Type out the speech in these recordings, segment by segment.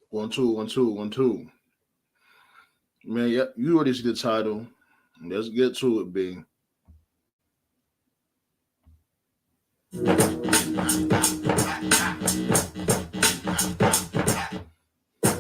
One, two, one, two, one, two. Man, yeah, you already see the title. Let's get to it, B.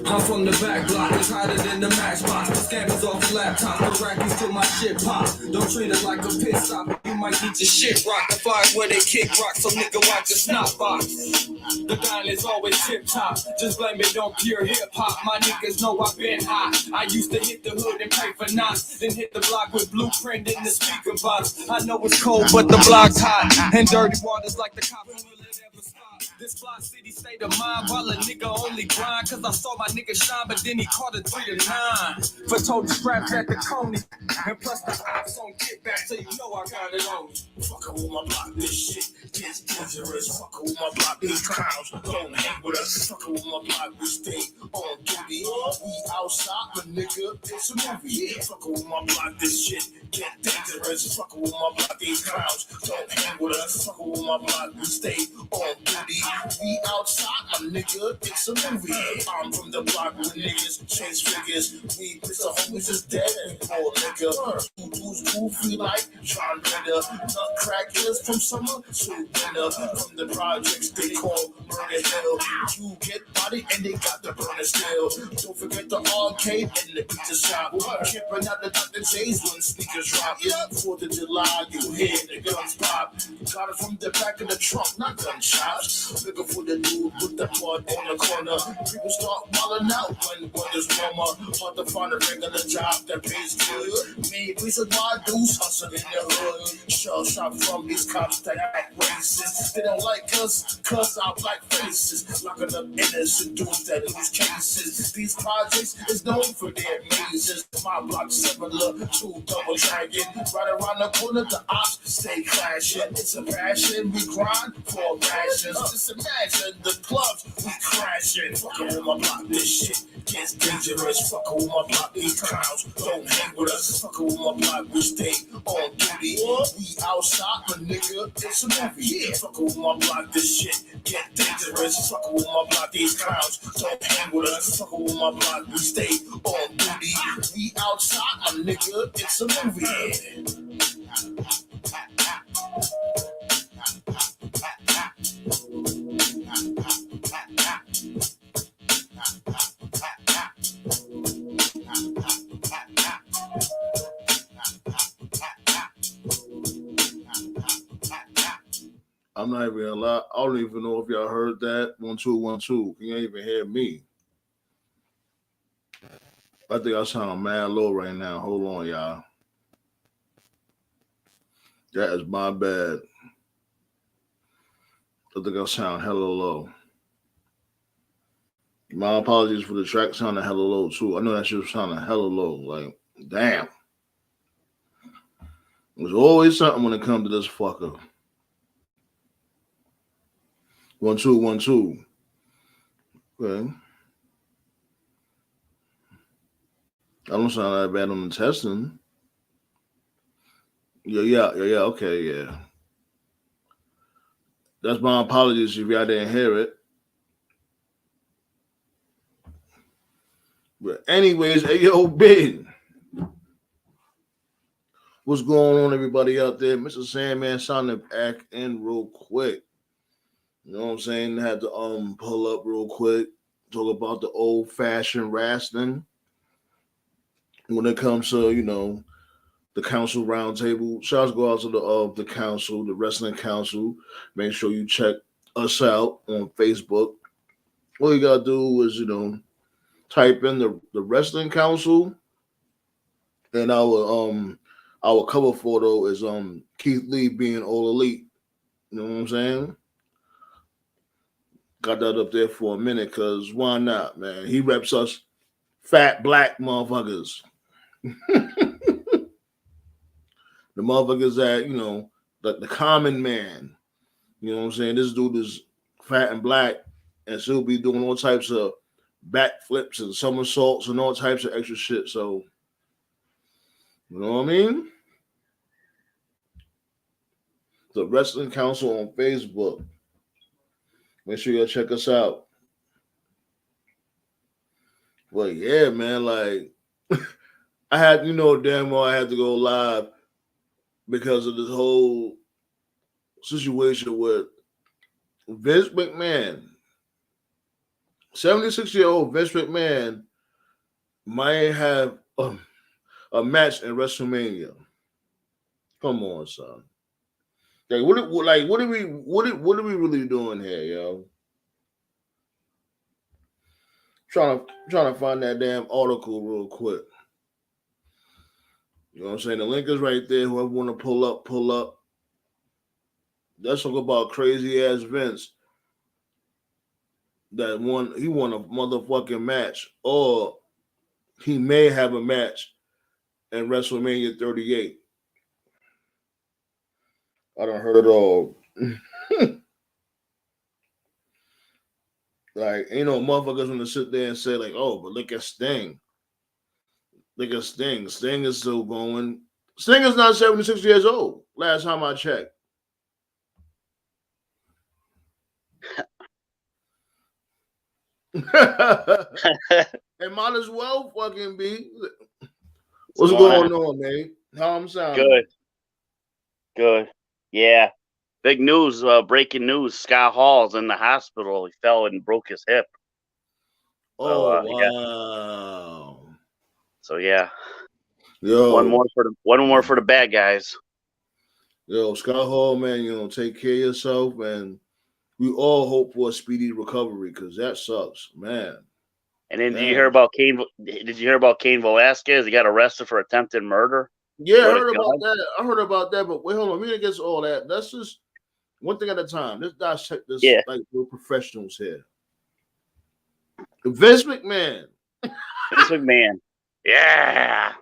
I'm from the back block, it's hotter than the matchbox. The scammers off the laptop, the rackies till my shit pop. Don't treat it like a pit stop, you might get your shit rocked. The flies where they kick rock, so nigga watch your snot box. The dial is always tip top, just blame it on pure hip hop. My niggas know I've been hot. I used to hit the hood and pay for knots, then hit the block with blueprint in the speaker box. I know it's cold, but the block's hot, and dirty water's like the cops will it ever stop. This fly city state of mind, while a nigga only grind, cause I saw my nigga shine, but then he caught a 3 to 9. For total straps at the Coney, and plus the ops on kickback, so you know I got it on. Fuckin' with my block, this shit gets dangerous. Fuckin' with my block, these clowns don't hang with us. Fuckin' with my block, we stay on duty. We outside, but nigga, it's a movie. Fuckin' with my block, this shit get dangerous. Fuckin' with my block, these clowns don't hang with us. Fuckin' with my block, we stay on duty. We outside, my nigga, it's a movie. I'm from the block with niggas chase figures. We bitch the homies is dead and poor nigga. Who's goofy like John Ritter? Nutcrackers from summer to winter. From the projects they call Murder Hill. You get body and they got the burner still. Don't forget the arcade and the pizza shop. Shipping out the Dr. J's when sneakers drop. 4th of July, you hear the guns pop. Got it from the back of the trunk, not gunshots. Looking for the dude with the blood on the corner. People start wilding out when there's warmer. Hard to find a regular job that pays good. Maybe reason why dudes hustle in the hood. Shell shot from these cops that act racist. They don't like us, cause our black faces. Locking up innocent dudes that lose cases. These projects is known for their mazes. My block similar to Double Dragon. Right around the corner, the ops stay clashing. It's a passion, we grind for rations. Just imagine the clubs we crashing. Fucking with my block, this shit gets dangerous. Fucking with my block, these clowns don't hang with us. Fucking with my block, we stay on duty. We outside, but nigga, it's a movie. Fucking with my block, this shit get dangerous. Fucking with my block, these clowns don't hang with us. Fucking with my block, we stay on duty. We outside, my nigga, it's a movie. I'm not even gonna lie. I don't even know if y'all heard that. 1, 2, 1, 2. You ain't even hear me. I think I sound mad low right now. Hold on, y'all. That is my bad. I think I sound hella low. My apologies for the track sounding hella low too. I know that shit sounding hella low. Like, damn. There's always something when it comes to this fucker. 1, 2, 1, 2. Okay. I don't sound that bad on the testing. Yeah. Okay, yeah. That's my apologies if y'all didn't hear it. But anyways, hey yo, Ben. What's going on, everybody out there? Mr. Sandman sounding back in real quick. You know what I'm saying? Had to pull up real quick, talk about the old fashioned wrestling. When it comes to, the Council Roundtable. Shouts go out to the council, the Wrestling Council. Make sure you check us out on Facebook. All you gotta do is, type in the Wrestling Council, and our cover photo is Keith Lee being all elite. You know what I'm saying? Got that up there for a minute, cause why not, man? He reps us fat black motherfuckers. The motherfuckers that, the common man. You know what I'm saying? This dude is fat and black and still be doing all types of backflips and somersaults and all types of extra shit. So, you know what I mean? The Wrestling Council on Facebook. Make sure you check us out. But yeah, man, like I had, damn well I had to go live because of this whole situation with Vince McMahon. 76-year-old Vince McMahon might have a match in WrestleMania. Come on, son. Like what are we really doing here, yo? Trying to find that damn article real quick. You know what I'm saying? The link is right there. Whoever want to pull up. Let's talk about crazy ass Vince that he won a motherfucking match, or he may have a match in WrestleMania 38. I don't heard it all. Like, motherfuckers gonna sit there and say, like, oh, but look at Sting. Look at Sting. Sting is still going. Sting is not 76 years old. Last time I checked. It might as well fucking be. What's going on, man? How I'm sounding? Good. Yeah. Big news, breaking news. Scott Hall's in the hospital. He fell and broke his hip. Oh, So, wow. Yeah. So, yeah. Yo. One more for the bad guys. Yo, Scott Hall, man, take care of yourself, and we all hope for a speedy recovery because that sucks, man. And then, did you hear about Cain Velasquez? He got arrested for attempted murder. Yeah, I heard about that. But wait, hold on. We didn't get to all that. That's just one thing at a time. Let's dissect this like we're professionals here. Vince McMahon. Yeah.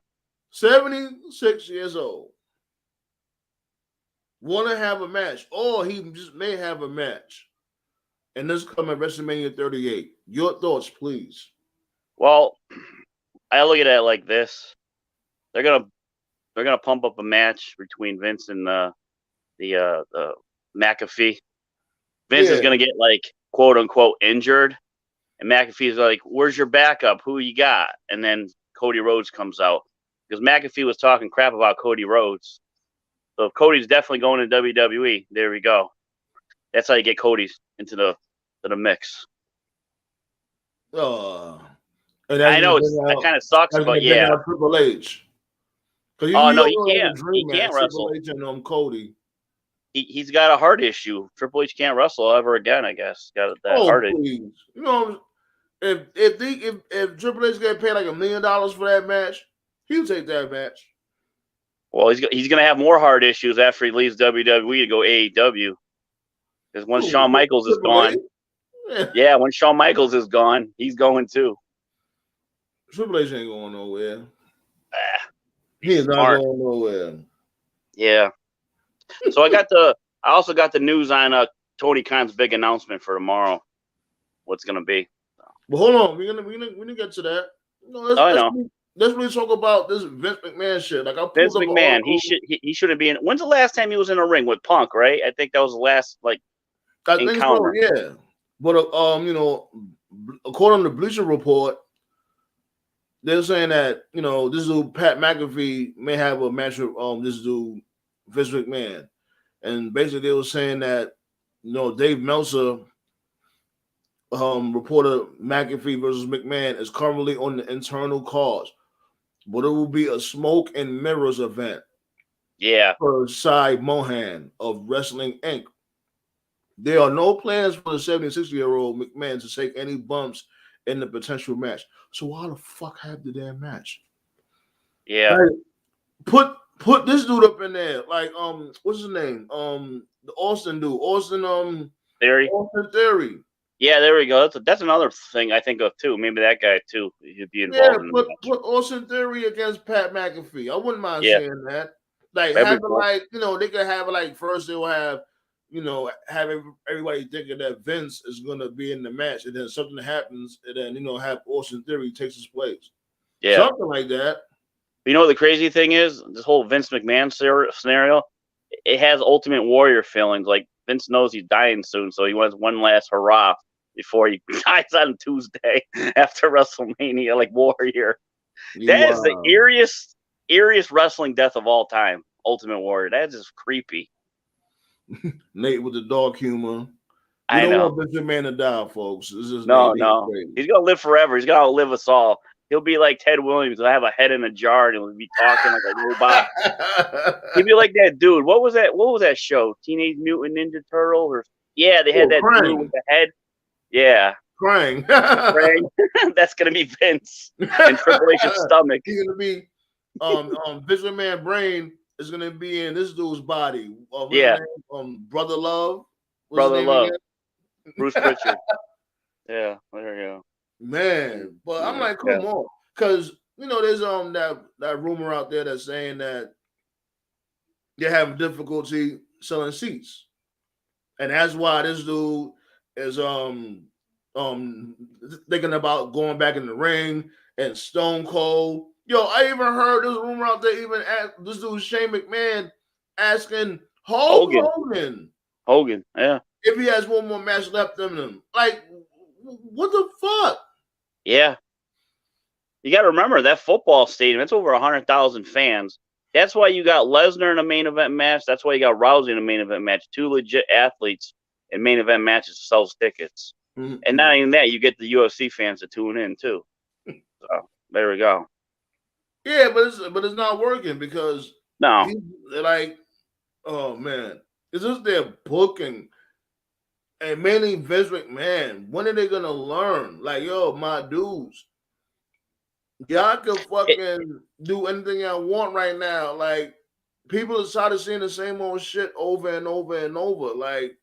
76 years old. Want to have a match, or he just may have a match. And this coming at WrestleMania 38. Your thoughts, please. Well, I look at it like this: they're gonna pump up a match between Vince and the McAfee. Vince is gonna get like quote unquote injured, and McAfee's like, "Where's your backup? Who you got?" And then Cody Rhodes comes out because McAfee was talking crap about Cody Rhodes. So if Cody's definitely going to WWE, there we go. That's how you get Cody into the mix. I know that kind of sucks, but yeah. Triple H. Oh no, he can't. He can't wrestle. Triple H and Cody. He's got a heart issue. Triple H can't wrestle ever again. I guess got that heart issue. If Triple H get paid like $1 million for that match, he'll take that match. Well, he's gonna have more heart issues after he leaves WWE to go AEW. Because once Shawn Michaels is gone, when Shawn Michaels is gone, he's going too. Triple H ain't going nowhere. He is not going nowhere. Yeah. So I also got the news on Tony Khan's big announcement for tomorrow. What's gonna be? But hold on, we're gonna get to that. Let's really talk about this Vince McMahon shit. Like Vince McMahon, he shouldn't be in. When's the last time he was in a ring with Punk? Right? I think that was the last encounter. Think so, yeah. But according to the Bleacher Report, they're saying that this dude Pat McAfee may have a match with this dude Vince McMahon, and basically they were saying that Dave Meltzer reported McAfee versus McMahon is currently on the internal cards, but it will be a smoke and mirrors event. Yeah, for Cy Mohan of Wrestling Inc. There are no plans for the 76-year-old McMahon to take any bumps in the potential match. So why the fuck have the damn match? Yeah. Like, put this dude up in there. Like, what's his name? The Austin dude. Theory. Austin Theory. Yeah, there we go. That's another thing I think of too. Maybe that guy too. He'd be involved in the match. Put Austin Theory against Pat McAfee. I wouldn't mind seeing that. Like, have it they could have it like first they'll have have everybody thinking that Vince is going to be in the match, and then something happens, and then, have Austin Theory takes his place. Yeah. Something like that. You know what the crazy thing is? This whole Vince McMahon scenario, it has Ultimate Warrior feelings. Like, Vince knows he's dying soon, so he wants one last hurrah before he dies on Tuesday after WrestleMania, like Warrior. You That is the wild. eeriest wrestling death of all time. Ultimate Warrior. That is just creepy. Nate with the dog humor. I You don't know. want Vince McMahon to die, folks. This is No, Nate. no. He's gonna live forever. He's gonna outlive us all. He'll be like Ted Williams. He'll have a head in a jar and he'll be talking like a robot. He'll be like that dude. What was that show? Teenage Mutant Ninja Turtle? Or yeah, they had that dude with the head. Yeah. Crying. That's gonna be Vince and Triple H's stomach. He's gonna be Vince McMahon brain is gonna be in this dude's body. Yeah. Brother Love. Brother Love. Bruce Pritchard. Yeah, there you go. Man, but I'm like, come on, because there's that rumor out there that's saying that they're having difficulty selling seats, and that's why this dude is thinking about going back in the ring and Stone Cold. Yo, I even heard this rumor out there. Even this dude Shane McMahon asking Hogan, yeah, if he has one more match left in him. Like, what the fuck? Yeah. You got to remember that football stadium, it's over 100,000 fans. That's why you got Lesnar in a main event match. That's why you got Rousey in a main event match. Two legit athletes in main event matches sells tickets. Mm-hmm. And not even that, you get the UFC fans to tune in too. So there we go. Yeah, but it's not working because like, oh man, it's just their booking. And mainly Vince McMahon. When are they gonna learn? Like, yo, my dudes, y'all can fucking do anything y'all want right now. Like, people are tired of seeing the same old shit over and over and over. Like,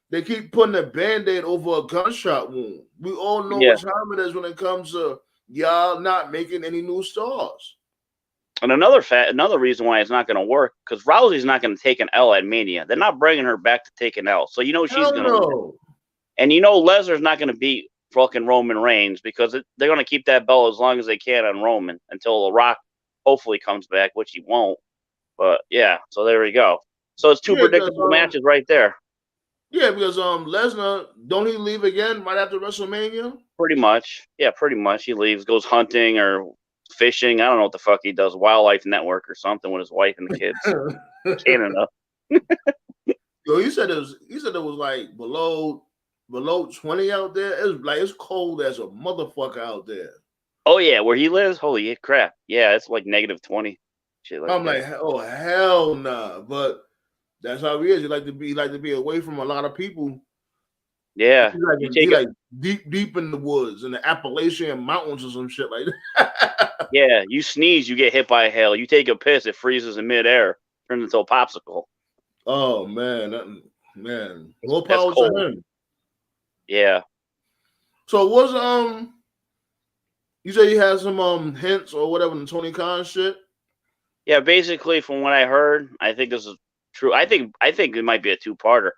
they keep putting a band-aid over a gunshot wound. We all know what time it is when it comes to y'all not making any new stars. And another reason why it's not going to work, because Rousey's not going to take an L at Mania. They're not bringing her back to take an L. So she's going to win. And Lesnar's not going to beat fucking Roman Reigns because they're going to keep that belt as long as they can on Roman until The Rock hopefully comes back, which he won't. But yeah, so there we go. So it's two predictable matches right there. Yeah, because Lesnar, don't he leave again right after WrestleMania? Pretty much. Yeah, pretty much. He leaves, goes hunting or fishing. I don't know what the fuck he does. Wildlife Network or something with his wife and the kids. Canada. Yo, he said it was like below 20 out there. It's cold as a motherfucker out there. Oh yeah, where he lives? Holy crap. Yeah, it's like negative 20. Shit like I'm that. like, oh hell nah. But that's how he is. He like to be away from a lot of people. Yeah. He like deep in the woods in the Appalachian Mountains or some shit like that. Yeah, you sneeze, you get hit by a hail. You take a piss, it freezes in midair, turns into a popsicle. Oh man, more power to him. Yeah. So was you say you had some hints or whatever in Tony Khan shit? Yeah, basically from what I heard, I think this is true. I think it might be a two-parter.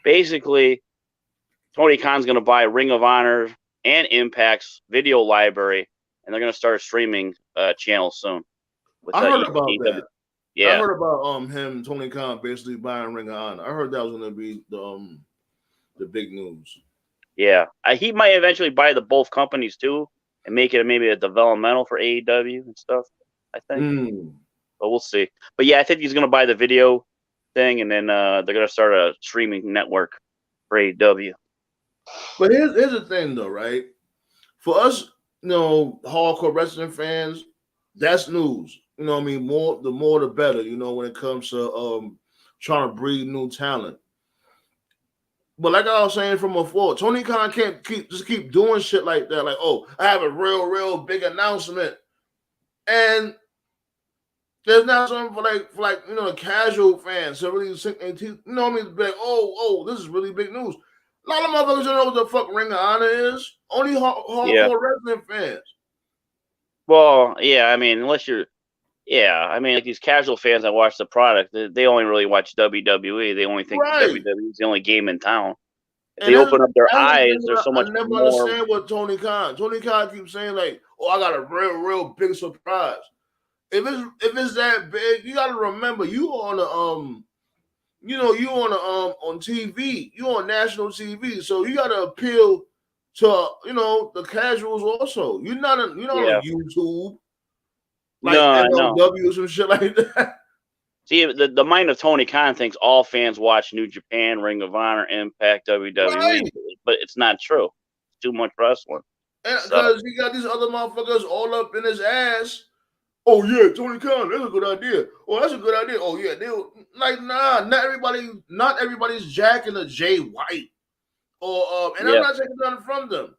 Basically, Tony Khan's going to buy Ring of Honor and Impact's video library, and they're going to start a streaming channel soon. I heard about that. Yeah, I heard about him, Tony Khan, basically buying Ring of Honor. I heard that was going to be the big news. Yeah, he might eventually buy both companies too and make it maybe a developmental for AEW and stuff. I think, but we'll see. But yeah, I think he's going to buy the video thing, and then they're going to start a streaming network for AEW. But here's the thing, though, right? For us, hardcore wrestling fans, that's news. You know what I mean? The more the better, when it comes to trying to breed new talent. But like I was saying from before, Tony Khan can't keep doing shit like that. Like, oh, I have a real big announcement. And there's not something for like the casual fans to really sink their teeth. You know what I mean? Be like, oh, this is really big news. A lot of motherfuckers don't know what the fuck Ring of Honor is. Only hardcore wrestling fans. Well, yeah, I mean, like these casual fans that watch the product, they only really watch WWE. They only think WWE is the only game in town. If they open up their eyes, there's so much more. I never understand what Tony Khan keeps saying, like, oh, I got a real big surprise. If it's that big, you got to remember you on you on TV, you on national TV, so you gotta appeal to the casuals also. You're not on YouTube like No, I know. MLW or some shit like that. See, the mind of Tony Khan thinks all fans watch New Japan, Ring of Honor, Impact, WWE, Right. but it's not true. It's too much wrestling. Because he got these other motherfuckers all up in his ass. Oh yeah, Tony Khan, that's a good idea. Oh, that's a good idea. Oh yeah, they like not everybody's jacking a Jay White. Or and I'm not taking nothing from them.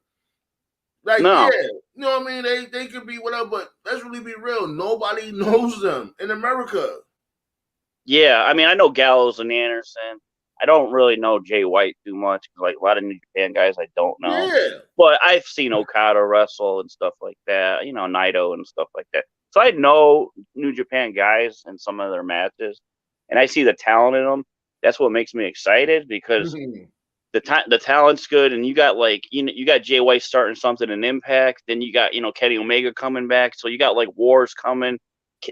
Like, no. yeah, you know what I mean? They could be whatever, but let's really be real. Nobody knows them in America. Yeah, I mean, I know Gallows and Anderson. I don't really know Jay White too much. Like a lot of New Japan guys, I don't know. Yeah. But I've seen Okada wrestle and stuff like that. Naito and stuff like that. So I know New Japan guys in some of their matches, and I see the talent in them. That's what makes me excited because the talent's good, and you got you got Jay White starting something in Impact. Then you got Kenny Omega coming back. So you got like wars coming.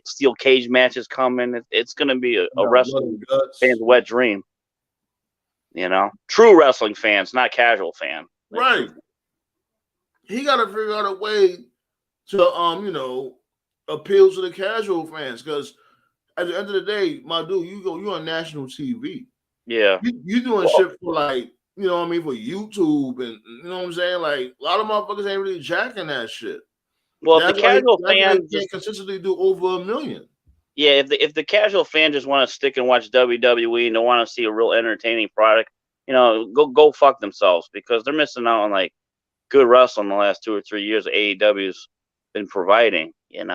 Steel cage matches coming. It's going to be a wrestling fan's wet dream. True wrestling fans, not casual fan. Right. He got to figure out a way to appeal to the casual fans, because at the end of the day, my dude, you on national TV. Yeah. You doing shit for for YouTube, and you know what I'm saying? Like, a lot of motherfuckers ain't really jacking that shit. Well, if the casual fan can't consistently do over 1 million. Yeah, if the casual fan just want to stick and watch WWE and don't want to see a real entertaining product, go fuck themselves, because they're missing out on like good wrestling the last 2 or 3 years AEW's been providing, and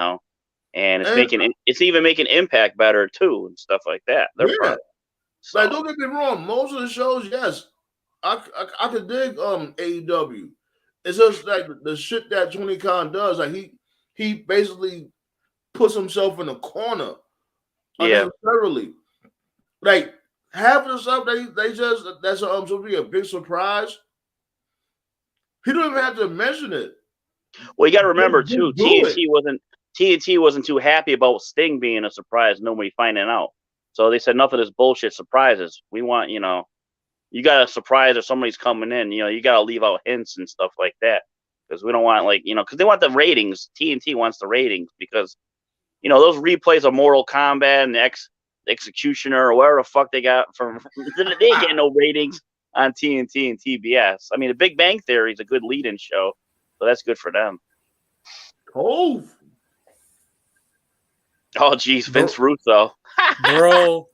it's even making Impact better too and stuff like that. So. Like, don't get me wrong, most of the shows, yes, I could dig AEW. It's just like the shit that Tony Khan does. Like, he basically puts himself in a corner unnecessarily. Like, half of the stuff that's supposed to be a big surprise. He don't even have to mention it. Well, you got to remember too, TNT wasn't too happy about Sting being a surprise, nobody finding out. So they said enough of this bullshit surprises. We want you got a surprise or somebody's coming in, you got to leave out hints and stuff like that, because we don't want because they want the ratings. TNT wants the ratings because, those replays of Mortal Kombat and Executioner or whatever the fuck they got from, they ain't getting no ratings on TNT and TBS. I mean, The Big Bang Theory is a good lead-in show, so that's good for them. Oh, geez, Vince Russo. Bro,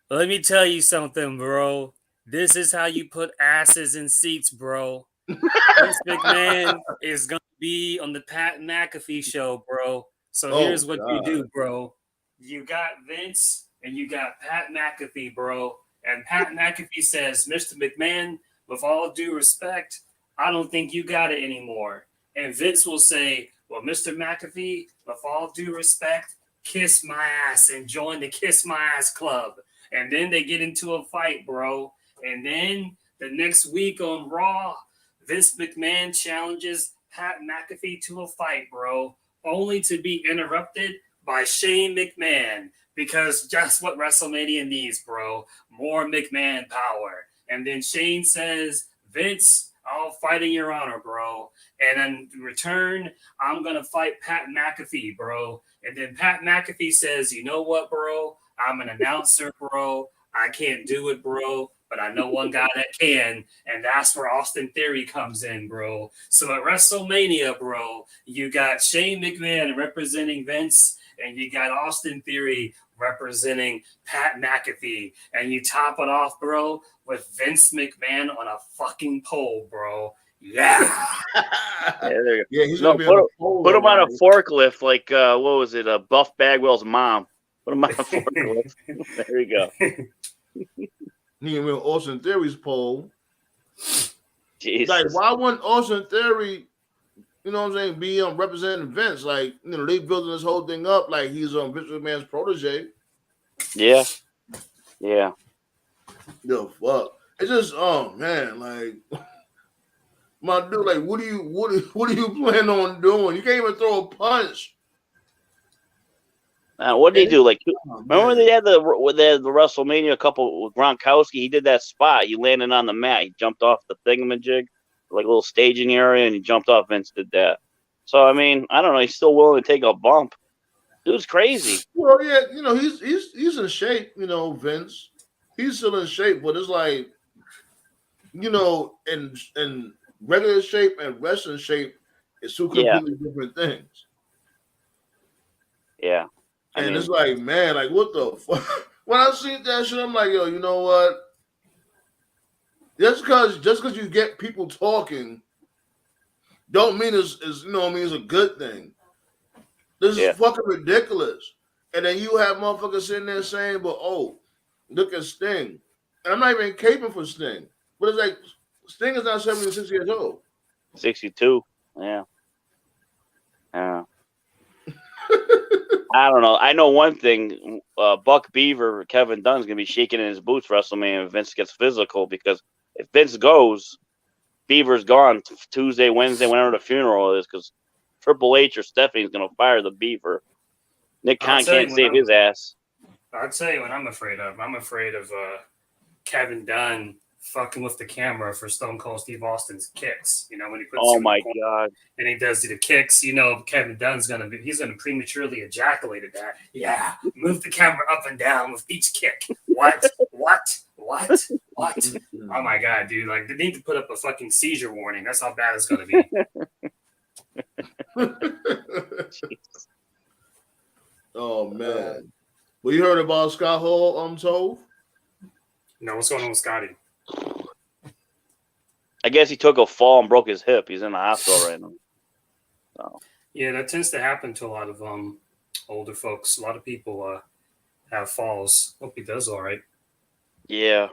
let me tell you something, bro. This is how you put asses in seats, bro. Vince McMahon is going to be on the Pat McAfee show, bro. So here's what you do, bro. You got Vince and you got Pat McAfee, bro. And Pat McAfee says, Mr. McMahon, with all due respect, I don't think you got it anymore. And Vince will say, well, Mr. McAfee, with all due respect, kiss my ass and join the Kiss My Ass Club. And then they get into a fight, bro. And then the next week on Raw, Vince McMahon challenges Pat McAfee to a fight, bro, only to be interrupted by Shane McMahon, because just what WrestleMania needs, bro. More McMahon power. And then Shane says, Vince, I'll fight in your honor, bro. And in return, I'm going to fight Pat McAfee, bro. And then Pat McAfee says, you know what, bro? I'm an announcer, bro. I can't do it, bro. But I know one guy that can, and that's where Austin Theory comes in, bro. So at WrestleMania, bro, you got Shane McMahon representing Vince, and you got Austin Theory representing Pat McAfee. And you top it off, bro, with Vince McMahon on a fucking pole, bro. Yeah. There you go. Yeah, he's gonna be put him on a forklift like, what was it, Buff Bagwell's mom. Put him on a forklift. There you go. He can win Austin Theory's pole. Jesus. Like, why wouldn't Austin Theory, be representing Vince? Like, they building this whole thing up like he's on Vince McMahon's protege. Yeah. The fuck. It's just, oh man, like, my dude, like, what do you plan on doing? You can't even throw a punch. What did he do? Like, Oh, remember when man. they had the WrestleMania couple with Gronkowski? He did that spot. He landed on the mat. He jumped off the thingamajig, like a little staging area, and he jumped off. Vince did that. So I mean, I don't know. He's still willing to take a bump. Dude's crazy. Well, yeah, he's in shape. Vince, he's still in shape, but it's like, in regular shape and wrestling shape, it's two completely different things. Yeah. And it's like, man, like what the fuck? When I seen that shit, I'm like, yo, you know what? Just because you get people talking, don't mean it's a good thing. This is fucking ridiculous. And then you have motherfuckers sitting there saying, but look at Sting. And I'm not even caping for Sting. But it's like Sting is not 76 years old. 62. Yeah. Yeah. I don't know. I know one thing. Buck Beaver, Kevin Dunn's going to be shaking in his boots WrestleMania if Vince gets physical, because if Vince goes, Beaver's gone Tuesday, Wednesday, whenever the funeral is, because Triple H or Stephanie's going to fire the Beaver. Nick Khan can't save his ass. I'll tell you what I'm afraid of. I'm afraid of Kevin Dunn fucking with the camera for Stone Cold Steve Austin's kicks. When he puts God. And he does the kicks, Kevin Dunn's he's gonna prematurely ejaculate at that. Yeah, move the camera up and down with each kick. What? Oh my god, dude! Like, they need to put up a fucking seizure warning. That's how bad it's gonna be. Oh man. Well, you heard about Scott Hall, Tove? No, what's going on with Scotty? I guess he took a fall and broke his hip. He's in the hospital right now. So. Yeah, that tends to happen to a lot of older folks. A lot of people have falls. Hope he does all right. Yeah.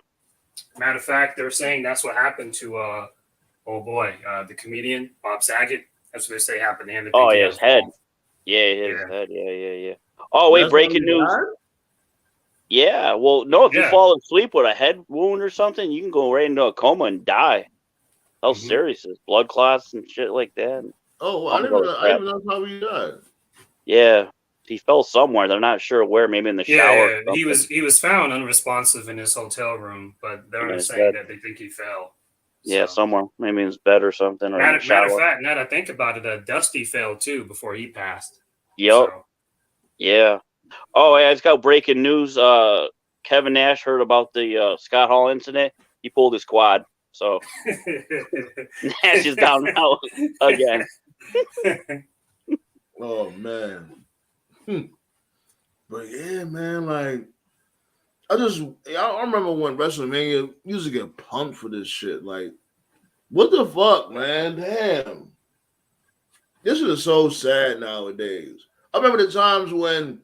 Matter of fact, they're saying that's what happened to the comedian Bob Saget. That's what they say happened to him. Oh, yeah, his head. Yeah, his head. Yeah. Oh, wait, breaking news. Yeah, well, no, if you fall asleep with a head wound or something, you can go right into a coma and die. How serious is blood clots and shit like that? Oh, well, I didn't know how he died. Yeah, he fell somewhere. They're not sure where. Maybe in the shower. Yeah, he was found unresponsive in his hotel room, but they're saying that they think he fell. Yeah, somewhere. Maybe in his bed or something. Or matter of fact, now that I think about it, Dusty fell too before he passed. Yep. So. Yeah. Oh, yeah, it's got breaking news. Kevin Nash heard about the Scott Hall incident. He pulled his quad. So Nash is down now again. Oh, man. But yeah, man, like, I remember when WrestleMania used to get pumped for this shit. Like, what the fuck, man? Damn. This is so sad nowadays. I remember the times when,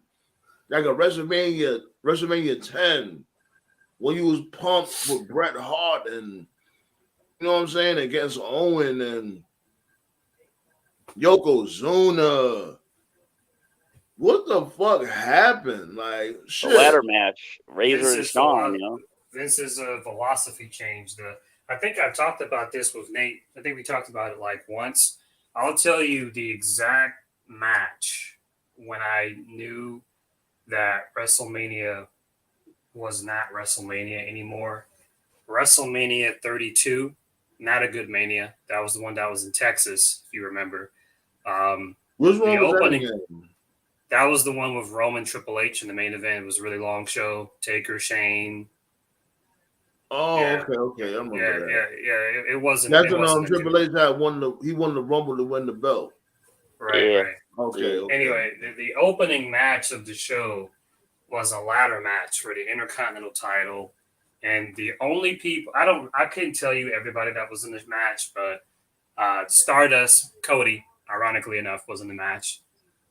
like, a WrestleMania 10, when you was pumped for Bret Hart and, you know what I'm saying, against Owen and Yokozuna. What the fuck happened? Like, shit. The ladder match, Razor and Shawn, Vince's philosophy changed. I think I've talked about this with Nate. I think we talked about it like once. I'll tell you the exact match when I knew that WrestleMania was not WrestleMania anymore. WrestleMania 32, not a good Mania. That was the one that was in Texas, if you remember. Which one was that again? That was the one with Roman Triple H in the main event. It was a really long show. Taker, Shane. Oh, yeah. Okay. I remember that. Yeah. It wasn't. That's when Triple H won the Rumble to win the belt. Right. Okay. Anyway, the opening match of the show was a ladder match for the Intercontinental title, and the only people I couldn't tell you everybody that was in this match, but Stardust, Cody, ironically enough, was in the match.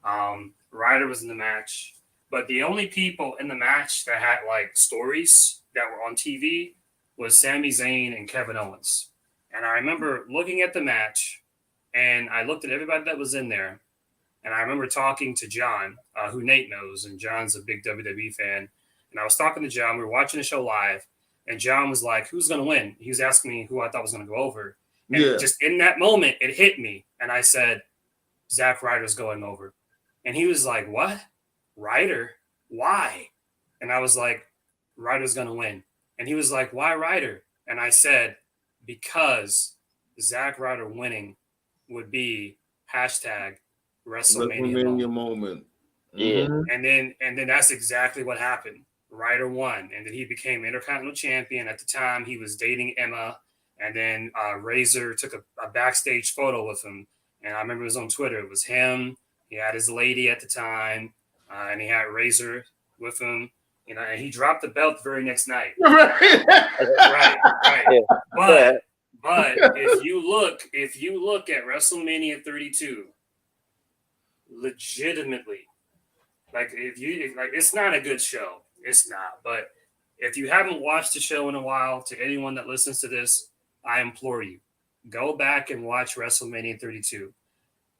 Ryder was in the match, but the only people in the match that had like stories that were on TV was Sami Zayn and Kevin Owens. And I remember looking at the match, and I looked at everybody that was in there, and I remember talking to John, who Nate knows, and John's a big WWE fan. And I was talking to John. We were watching the show live, and John was like, "Who's going to win?" He was asking me who I thought was going to go over. And just in that moment, it hit me, and I said, "Zack Ryder's going over." And he was like, "What?" Ryder, why? And I was like, Ryder's going to win. And he was like, why Ryder? And I said, because Zack Ryder winning would be hashtag WrestleMania moment. Yeah. And then that's exactly what happened. Ryder won, and then he became Intercontinental Champion. At the time, he was dating Emma, and then Razor took a backstage photo with him. And I remember it was on Twitter. It was him. He had his lady at the time, and he had Razor with him. You know, and he dropped the belt the very next night. right. Yeah. But if you look at WrestleMania 32, legitimately, like it's not a good show. It's not. But if you haven't watched the show in a while, to anyone that listens to this, I implore you, go back and watch WrestleMania 32.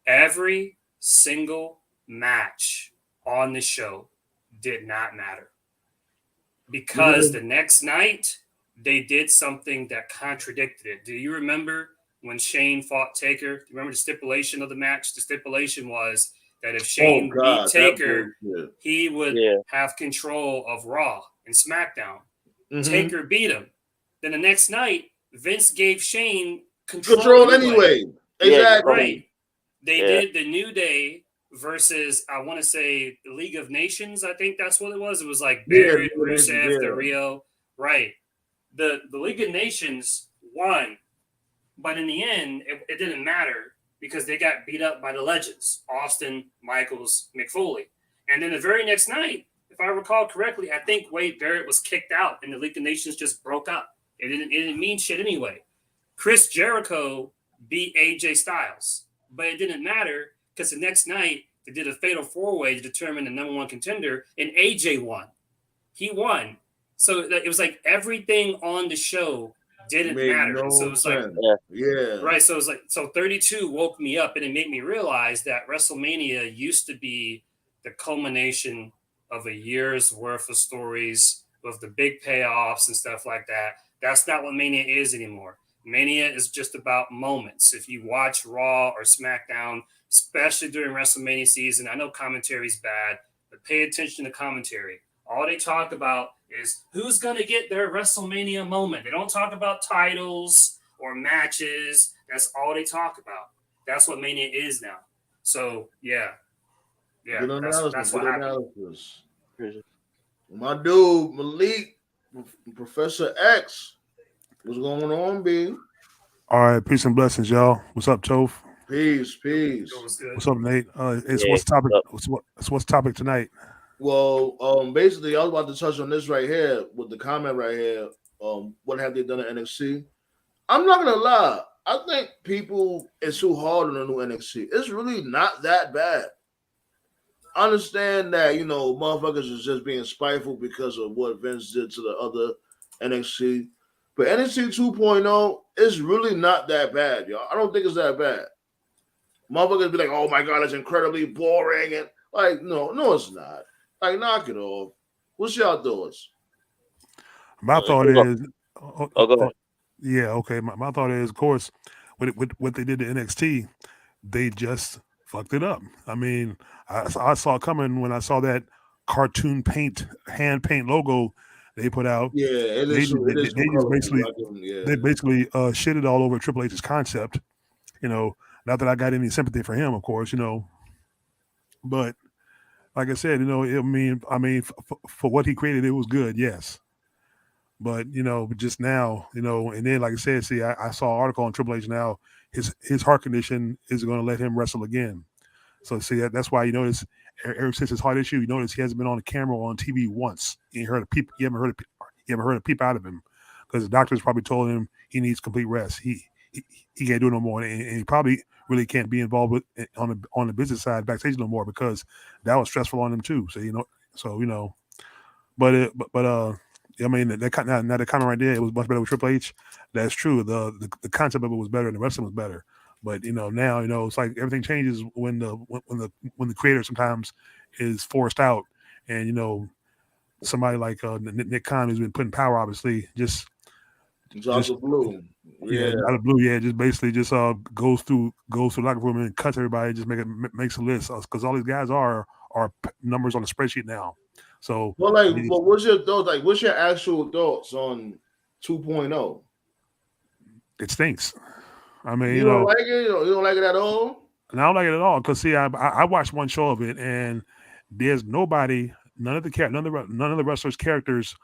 Every single match on the show did not matter. Because the next night, they did something that contradicted it. Do you remember when Shane fought Taker? Do you remember the stipulation of the match? The stipulation was that if Shane beat Taker, he would have control of Raw and SmackDown. Taker beat him. Then the next night, Vince gave Shane control anyway. Exactly. Right. They did the New Day versus, I want to say, the League of Nations. I think that's what it was. It was like Barrett, Rusev, Del Rio. Right. The League of Nations won, but in the end, it didn't matter because they got beat up by the legends, Austin, Michaels, Mick Foley. And then the very next night, if I recall correctly, I think Wade Barrett was kicked out and the League of Nations just broke up. It didn't mean shit anyway. Chris Jericho beat AJ Styles, but it didn't matter because the next night they did a fatal four-way to determine the number one contender, and AJ won. He won. So it was like everything on the show didn't matter. No so it was sense. Right. So it was like, so 32 woke me up and it made me realize that WrestleMania used to be the culmination of a year's worth of stories with the big payoffs and stuff like that. That's not what Mania is anymore. Mania is just about moments. If you watch Raw or SmackDown, especially during WrestleMania season, I know commentary's bad, but pay attention to commentary. All they talk about is who's going to get their WrestleMania moment. They don't talk about titles or matches. That's all they talk about. That's what Mania is now. So, that's what happened. My dude, Malik, Professor X. What's going on, B? All right, peace and blessings, y'all. What's up, Toph? Peace. What's up, Nate? What's topic tonight? Well, basically, I was about to touch on this right here with the comment right here. What have they done at NXT? I'm not gonna lie. I think people is too hard on the new NXT. It's really not that bad. I understand that, motherfuckers is just being spiteful because of what Vince did to the other NXT. But NXT 2.0 is really not that bad, y'all. I don't think it's that bad. Motherfuckers be like, oh my God, it's incredibly boring. And like, no, it's not. Like, knock it off. What's your thoughts? My thought is, go ahead. Yeah, okay. My thought is, of course, with what they did to NXT, they just fucked it up. I mean, I saw it coming when I saw that cartoon hand paint logo they put out. Yeah, they basically shitted all over Triple H's concept. Not that I got any sympathy for him, of course, but like I said, for what he created, it was good, yes. But just now, and then like I said, see, I saw an article on Triple H now. His heart condition is going to let him wrestle again. So see, that's why you notice ever since his heart issue, you notice he hasn't been on the camera or on TV once. You haven't heard a peep out of him because the doctors probably told him he needs complete rest. He can't do it no more, and he probably really can't be involved with on the business side backstage no more because that was stressful on him too. So but I mean that comment right there, it was much better with Triple H. That's true. The concept of it was better and the wrestling was better. But now it's like everything changes when the creator sometimes is forced out, and somebody like Nick Khan, who's been put in power, obviously just out of blue. Out of blue, just basically goes through the locker room and cuts everybody, just makes a list because all these guys are are numbers on the spreadsheet now. So, well, like, but what's your thoughts? Like, what's your actual thoughts on 2.0? It stinks. I mean, You don't like it? You don't like it at all? And I don't like it at all because see, I watched one show of it, and there's nobody, none of the wrestlers' characters,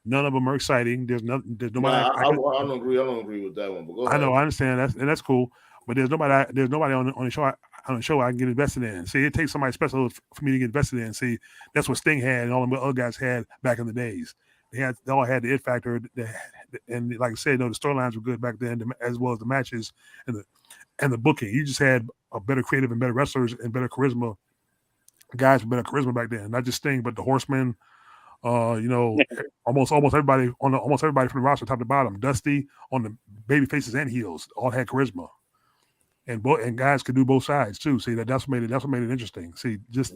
none of them are exciting. There's nobody. Nah, I don't agree. I don't agree with that one. But go ahead. I know, I understand that's cool, but there's nobody on the show I can get invested in. See, it takes somebody special for me to get invested in. See, that's what Sting had and all the other guys had back in the days. They all had the it factor, and like I said, the storylines were good back then, as well as the matches and the booking. You just had a better creative and better wrestlers and better charisma, guys with better charisma back then. Not just Sting, but the Horsemen. Almost everybody from the roster, top to bottom. Dusty on the baby faces and heels, all had charisma, and guys could do both sides too. See, that's what made it interesting. See, just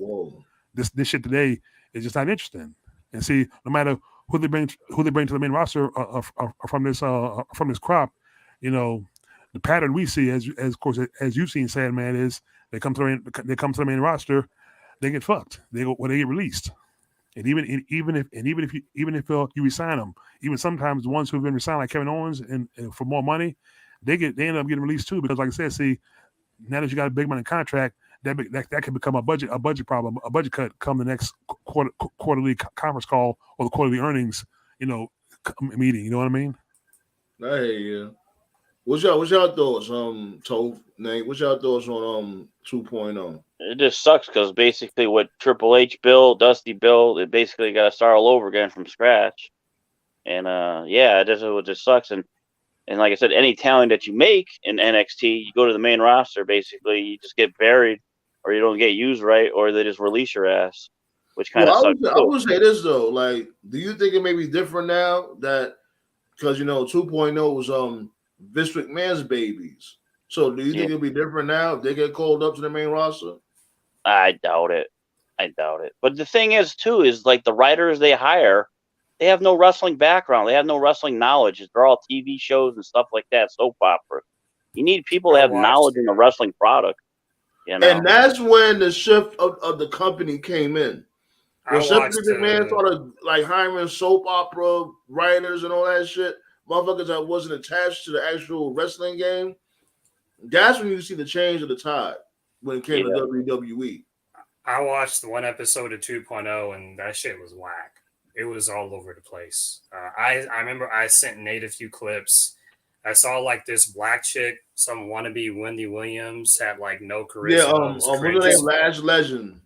this shit today is just not interesting. And see, no matter who they bring to the main roster from this crop, the pattern we see, as of course as you've seen, Sandman, is they come to the main roster, they get fucked. They get released, and even if you resign them, even sometimes the ones who've been resigned like Kevin Owens and for more money, they end up getting released too, because like I said, see, now that you got a big money contract, that could become a budget problem, a budget cut come the next quarterly conference call or the quarterly earnings, meeting. You know what I mean? I hear you. What's y'all thoughts, Toph, Nate? What's y'all thoughts on 2.0? It just sucks because basically what Triple H built, Dusty built, it basically got to start all over again from scratch. And it just sucks. And like I said, any talent that you make in NXT, you go to the main roster, basically you just get buried, or you don't get used right, or they just release your ass, which kind of sucks. I would say this though, like, do you think it may be different now that because 2.0 was Vince McMahon's babies? So do you think it'll be different now if they get called up to the main roster? I doubt it. But the thing is, too, is like the writers they hire, they have no wrestling background. They have no wrestling knowledge. They're all TV shows and stuff like that, soap opera. You need people that have knowledge in the wrestling product. And that's when the shift of the company came in. When McMahon started like hiring soap opera writers and all that shit, motherfuckers that wasn't attached to the actual wrestling game, that's when you see the change of the tide when it came to WWE. I watched one episode of 2.0 and that shit was whack. It was all over the place. I remember I sent Nate a few clips. I saw like this black chick, some wannabe Wendy Williams, had like no charisma. What's her name? Lash Legend.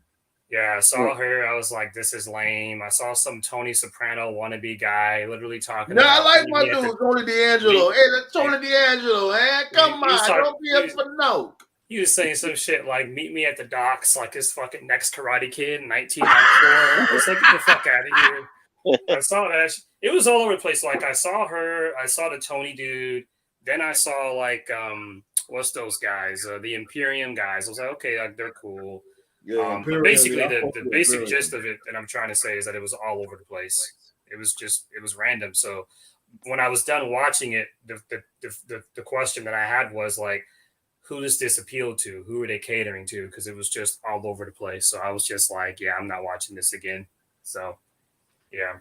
Yeah, I saw her. I was like, this is lame. I saw some Tony Soprano wannabe guy literally talking about... I like my dude, Tony D'Angelo. Hey, that's Tony D'Angelo, man. Come on, don't be up for no. He was saying some shit like, meet me at the docks, like his fucking next Karate Kid in 1994. I was like, get the fuck out of here. I saw that. It was all over the place. Like, I saw her. I saw the Tony dude. Then I saw, like, what's those guys? The Imperium guys. I was like, okay, like, they're cool. Yeah, but basically, the basic gist of it that I'm trying to say is that it was all over the place. It was random. So when I was done watching it, the question that I had was like, who does this appeal to? Who are they catering to? Because it was just all over the place. So I was just like, yeah, I'm not watching this again. So, yeah.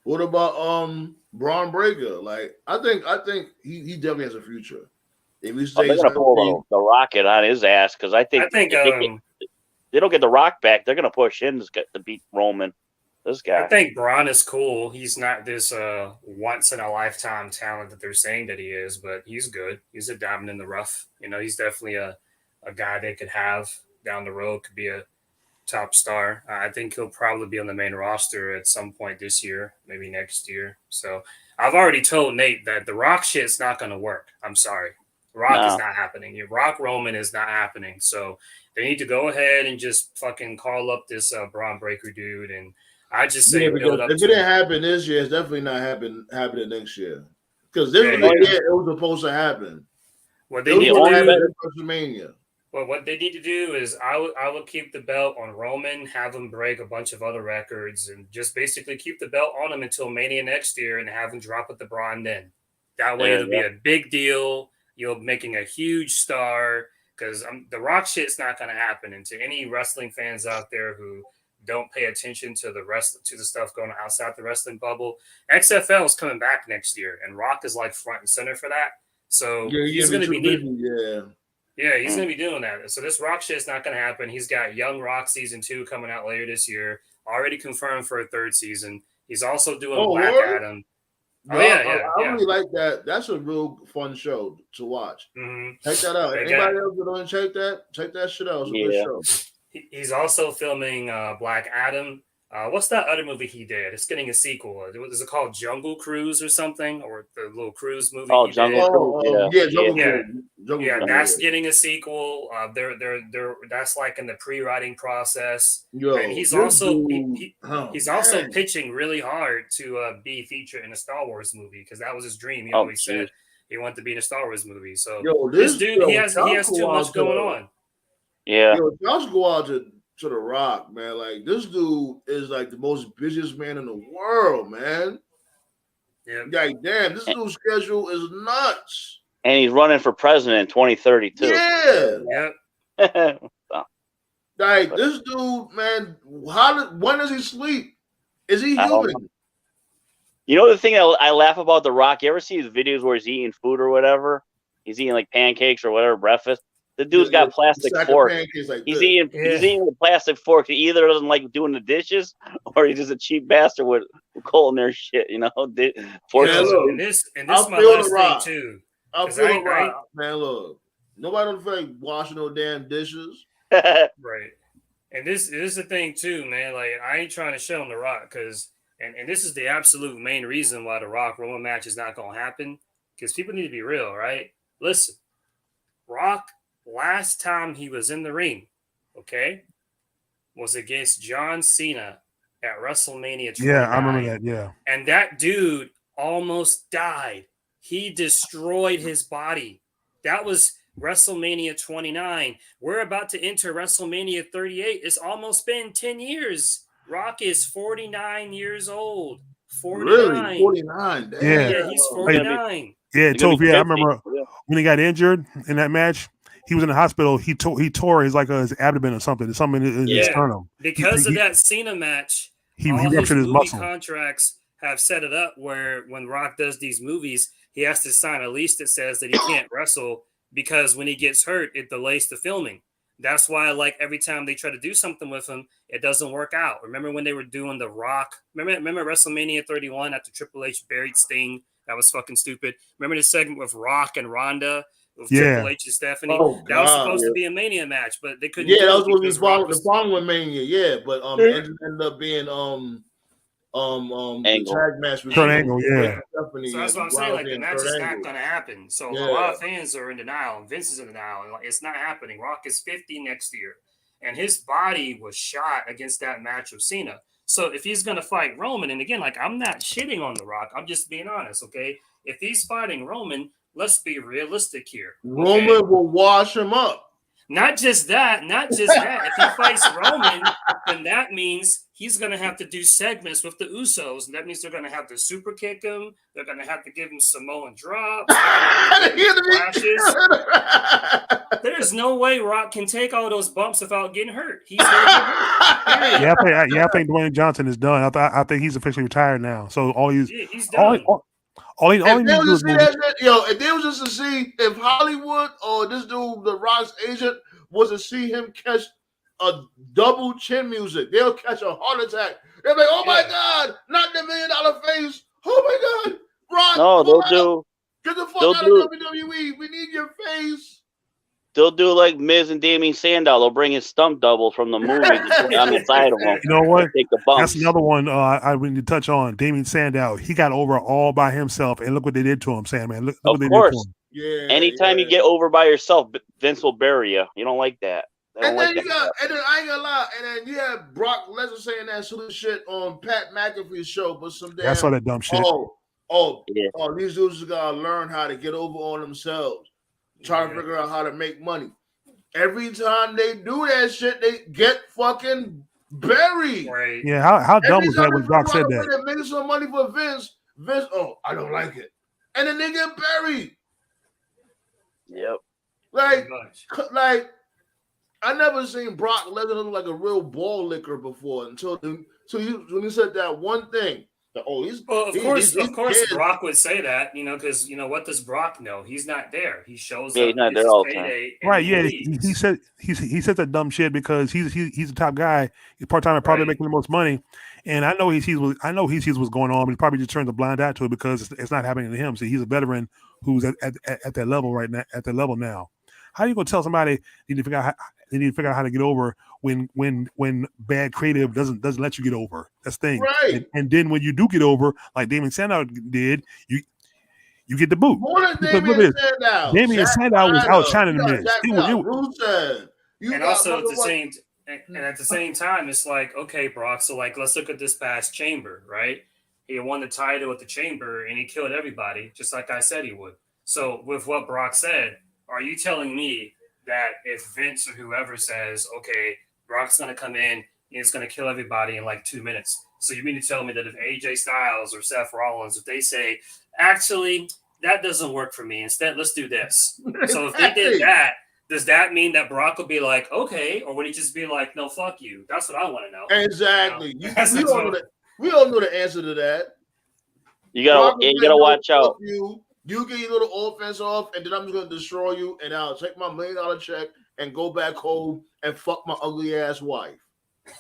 What about Braun Breaker? Like, I think he definitely has a future. If he stays, they're gonna pull the rocket on his ass because I think if they don't get the Rock back, they're gonna push him to beat Roman. This guy. I think Braun is cool. He's not this once in a lifetime talent that they're saying that he is, but he's good. He's a diamond in the rough. He's definitely a guy they could have down the road, could be a top star. I think he'll probably be on the main roster at some point this year, maybe next year. So I've already told Nate that the Rock shit's not going to work. I'm sorry. Rock is not happening. Rock Roman is not happening. So they need to go ahead and just fucking call up this Braun Breaker dude. And I just say, build up. If it didn't happen this year, it's definitely not happening next year. Because this was the year it was supposed to happen. What they need to do, WrestleMania. Well, what they need to do is I would keep the belt on Roman, have him break a bunch of other records, and just basically keep the belt on him until Mania next year and have him drop with the Braun then. That way it'll be a big deal. You're making a huge star. because the Rock shit's not going to happen. And to any wrestling fans out there who don't pay attention to the stuff going on outside the wrestling bubble, XFL is coming back next year, and Rock is like front and center for that. So he's going to be needed. Yeah, he's going to be doing that. So this Rock shit's not going to happen. He's got Young Rock season 2 coming out later this year, already confirmed for a 3rd season. He's also doing Black Adam. No, I really like that. That's a real fun show to watch. Check that out. Anybody else that don't check that shit out. It's a good show. He's also filming Black Adam. What's that other movie he did? It's getting a sequel. Is it called Jungle Cruise or something? Or the little cruise movie? Oh, Jungle Cruise. Yeah, that's getting a sequel. That's like in the pre-writing process. And he's also also pitching really hard to be featured in a Star Wars movie because that was his dream. He always said he wanted to be in a Star Wars movie. So this dude, he has too much going on. Yeah, y'all should go out to The Rock, man. Like, this dude is like the most busiest man in the world, man. Yeah, like, damn, this dude's schedule is nuts. And he's running for president in 2032. Yeah. Yep. Like, this dude, man, when does he sleep? Is he human? You know the thing that I laugh about The Rock? You ever see his videos where he's eating food or whatever? He's eating like pancakes or whatever, breakfast. The dude's got plastic fork. Like he's eating with plastic fork. He either doesn't like doing the dishes, or he's just a cheap bastard with coal in their shit. You know, and this is my last thing too. I feel the Rock, man. Look, nobody don't feel like washing no damn dishes. Right. And this is the thing too, man. Like, I ain't trying to shit on The Rock because, and this is the absolute main reason why the Rock Roman match is not gonna happen. Because people need to be real, right? Listen, Rock. Last time he was in the ring, was against John Cena at WrestleMania 29. Yeah, I remember that, yeah. And that dude almost died. He destroyed his body. That was WrestleMania 29. We're about to enter WrestleMania 38. It's almost been 10 years. Rock is 49 years old. 49. Really? 49. Damn. Yeah, he's 49. Yeah, Toph, I remember when he got injured in that match. He was in the hospital. He tore his abdomen or something. Something in his sternum. Because of that Cena match, he ruptured his muscle. Contracts have set it up where when Rock does these movies, he has to sign a lease that says that he can't wrestle because when he gets hurt, it delays the filming. That's why, like, every time they try to do something with him, it doesn't work out. Remember when they were doing The Rock? Remember WrestleMania 31 after Triple H buried Sting? That was fucking stupid. Remember the segment with Rock and Ronda? With Triple H and Stephanie. That was supposed to be a Mania match, but they couldn't. Yeah, that was what we the following Mania. Yeah, but it ended up being the tag match with Kurt Angle. Yeah. Stephanie. So that's what I'm saying. Like, the match is not going to happen. So a lot of fans are in denial. And Vince is in denial. And it's not happening. Rock is 50 next year, and his body was shot against that match with Cena. So if he's going to fight Roman, and again, like, I'm not shitting on The Rock. I'm just being honest. Okay, if he's fighting Roman. Let's be realistic here. Roman will wash him up. Not just that. If he fights Roman, then that means he's going to have to do segments with the Usos. And that means they're going to have to super kick him. They're going to have to give him Samoan drops. There's no way Rock can take all those bumps without getting hurt. He's going to get hurt. I think Dwayne Johnson is done. I think he's officially retired now. So he's done. If they was just to see if Hollywood or this dude, the Rock's agent, was to see him catch a double chin music, they'll catch a heart attack. They'll be like, "Oh my God, not the $1 million face! Oh my God, Rock! No, get the fuck out of WWE. We need your face." They'll do like Miz and Damien Sandow. They'll bring his stunt double from the movie on the side of him. You know what? Take the bumps. That's another one I need to touch on. Damien Sandow. He got over all by himself, and look what they did to him, Sandman. Look what they did to him. Yeah. Anytime you get over by yourself, Vince will bury you. You don't like that. And then I ain't gonna lie. And then you have Brock Lesnar saying that sort of shit on Pat McAfee's show, but some damn. That's all that dumb shit. These dudes gotta learn how to get over on themselves. Trying to figure out how to make money. Every time they do that shit, they get fucking buried. Right. Yeah, how dumb was that when Brock said that? They're making some money for Vince, I don't like it. And then they get buried. Yep. Like, Pretty much. like I never seen Brock Lesnar look like a real ball licker before until when you said that one thing. That, Well, he's of course, dead. Brock would say that, because what does Brock know? He's not there. He shows Yeah, up, he's not gets there his all the time. payday, and Right? he Yeah. leaves. He said that dumb shit because he's the top guy. He's part time and probably Right. making the most money. And I know he sees what's going on. But he probably just turns a blind eye to it because it's not happening to him. So he's a veteran who's at that level right now. At that level now, how are you gonna tell somebody they need to figure out how to get over when bad creative doesn't let you get over? That's the thing. Right. And then when you do get over, like Damien Sandow did, you get the boot. More than Because look Damien at this. Sandow. Damien Sandow was outshining You him. got Jack Rusev. And also at the same time, it's like, okay, Brock. So like, let's look at this past Chamber, right? He won the title at the Chamber and he killed everybody, just like I said he would. So with what Brock said, are you telling me that if Vince or whoever says, okay, Brock's going to come in and he's going to kill everybody in like 2 minutes. So you mean to tell me that if AJ Styles or Seth Rollins, if they say, actually, that doesn't work for me. Instead, let's do this. So if they did that, does that mean that Brock will be like, okay, or would he just be like, no, fuck you? That's what I want to know. Exactly. We don't know the answer to that. You gotta watch out. You get your little offense off, and then I'm just gonna destroy you, and I'll take my $1 million check and go back home and fuck my ugly ass wife.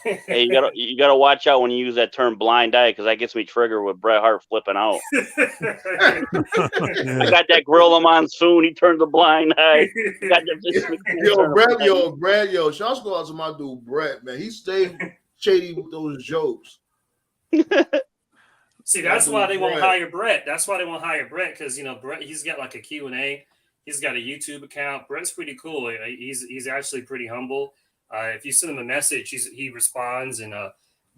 Hey, you gotta watch out when you use that term blind eye because that gets me triggered with Bret Hart flipping out. I got that Gorilla Monsoon. He turned the blind eye. Brad, shout out to my dude Brett, man. He stayed shady with those jokes. See, that's why they won't hire Brett. That's why they won't hire Brett because Brett, he's got like a Q&A. He's got a YouTube account. Brett's pretty cool. He's actually pretty humble. If you send him a message, he responds. And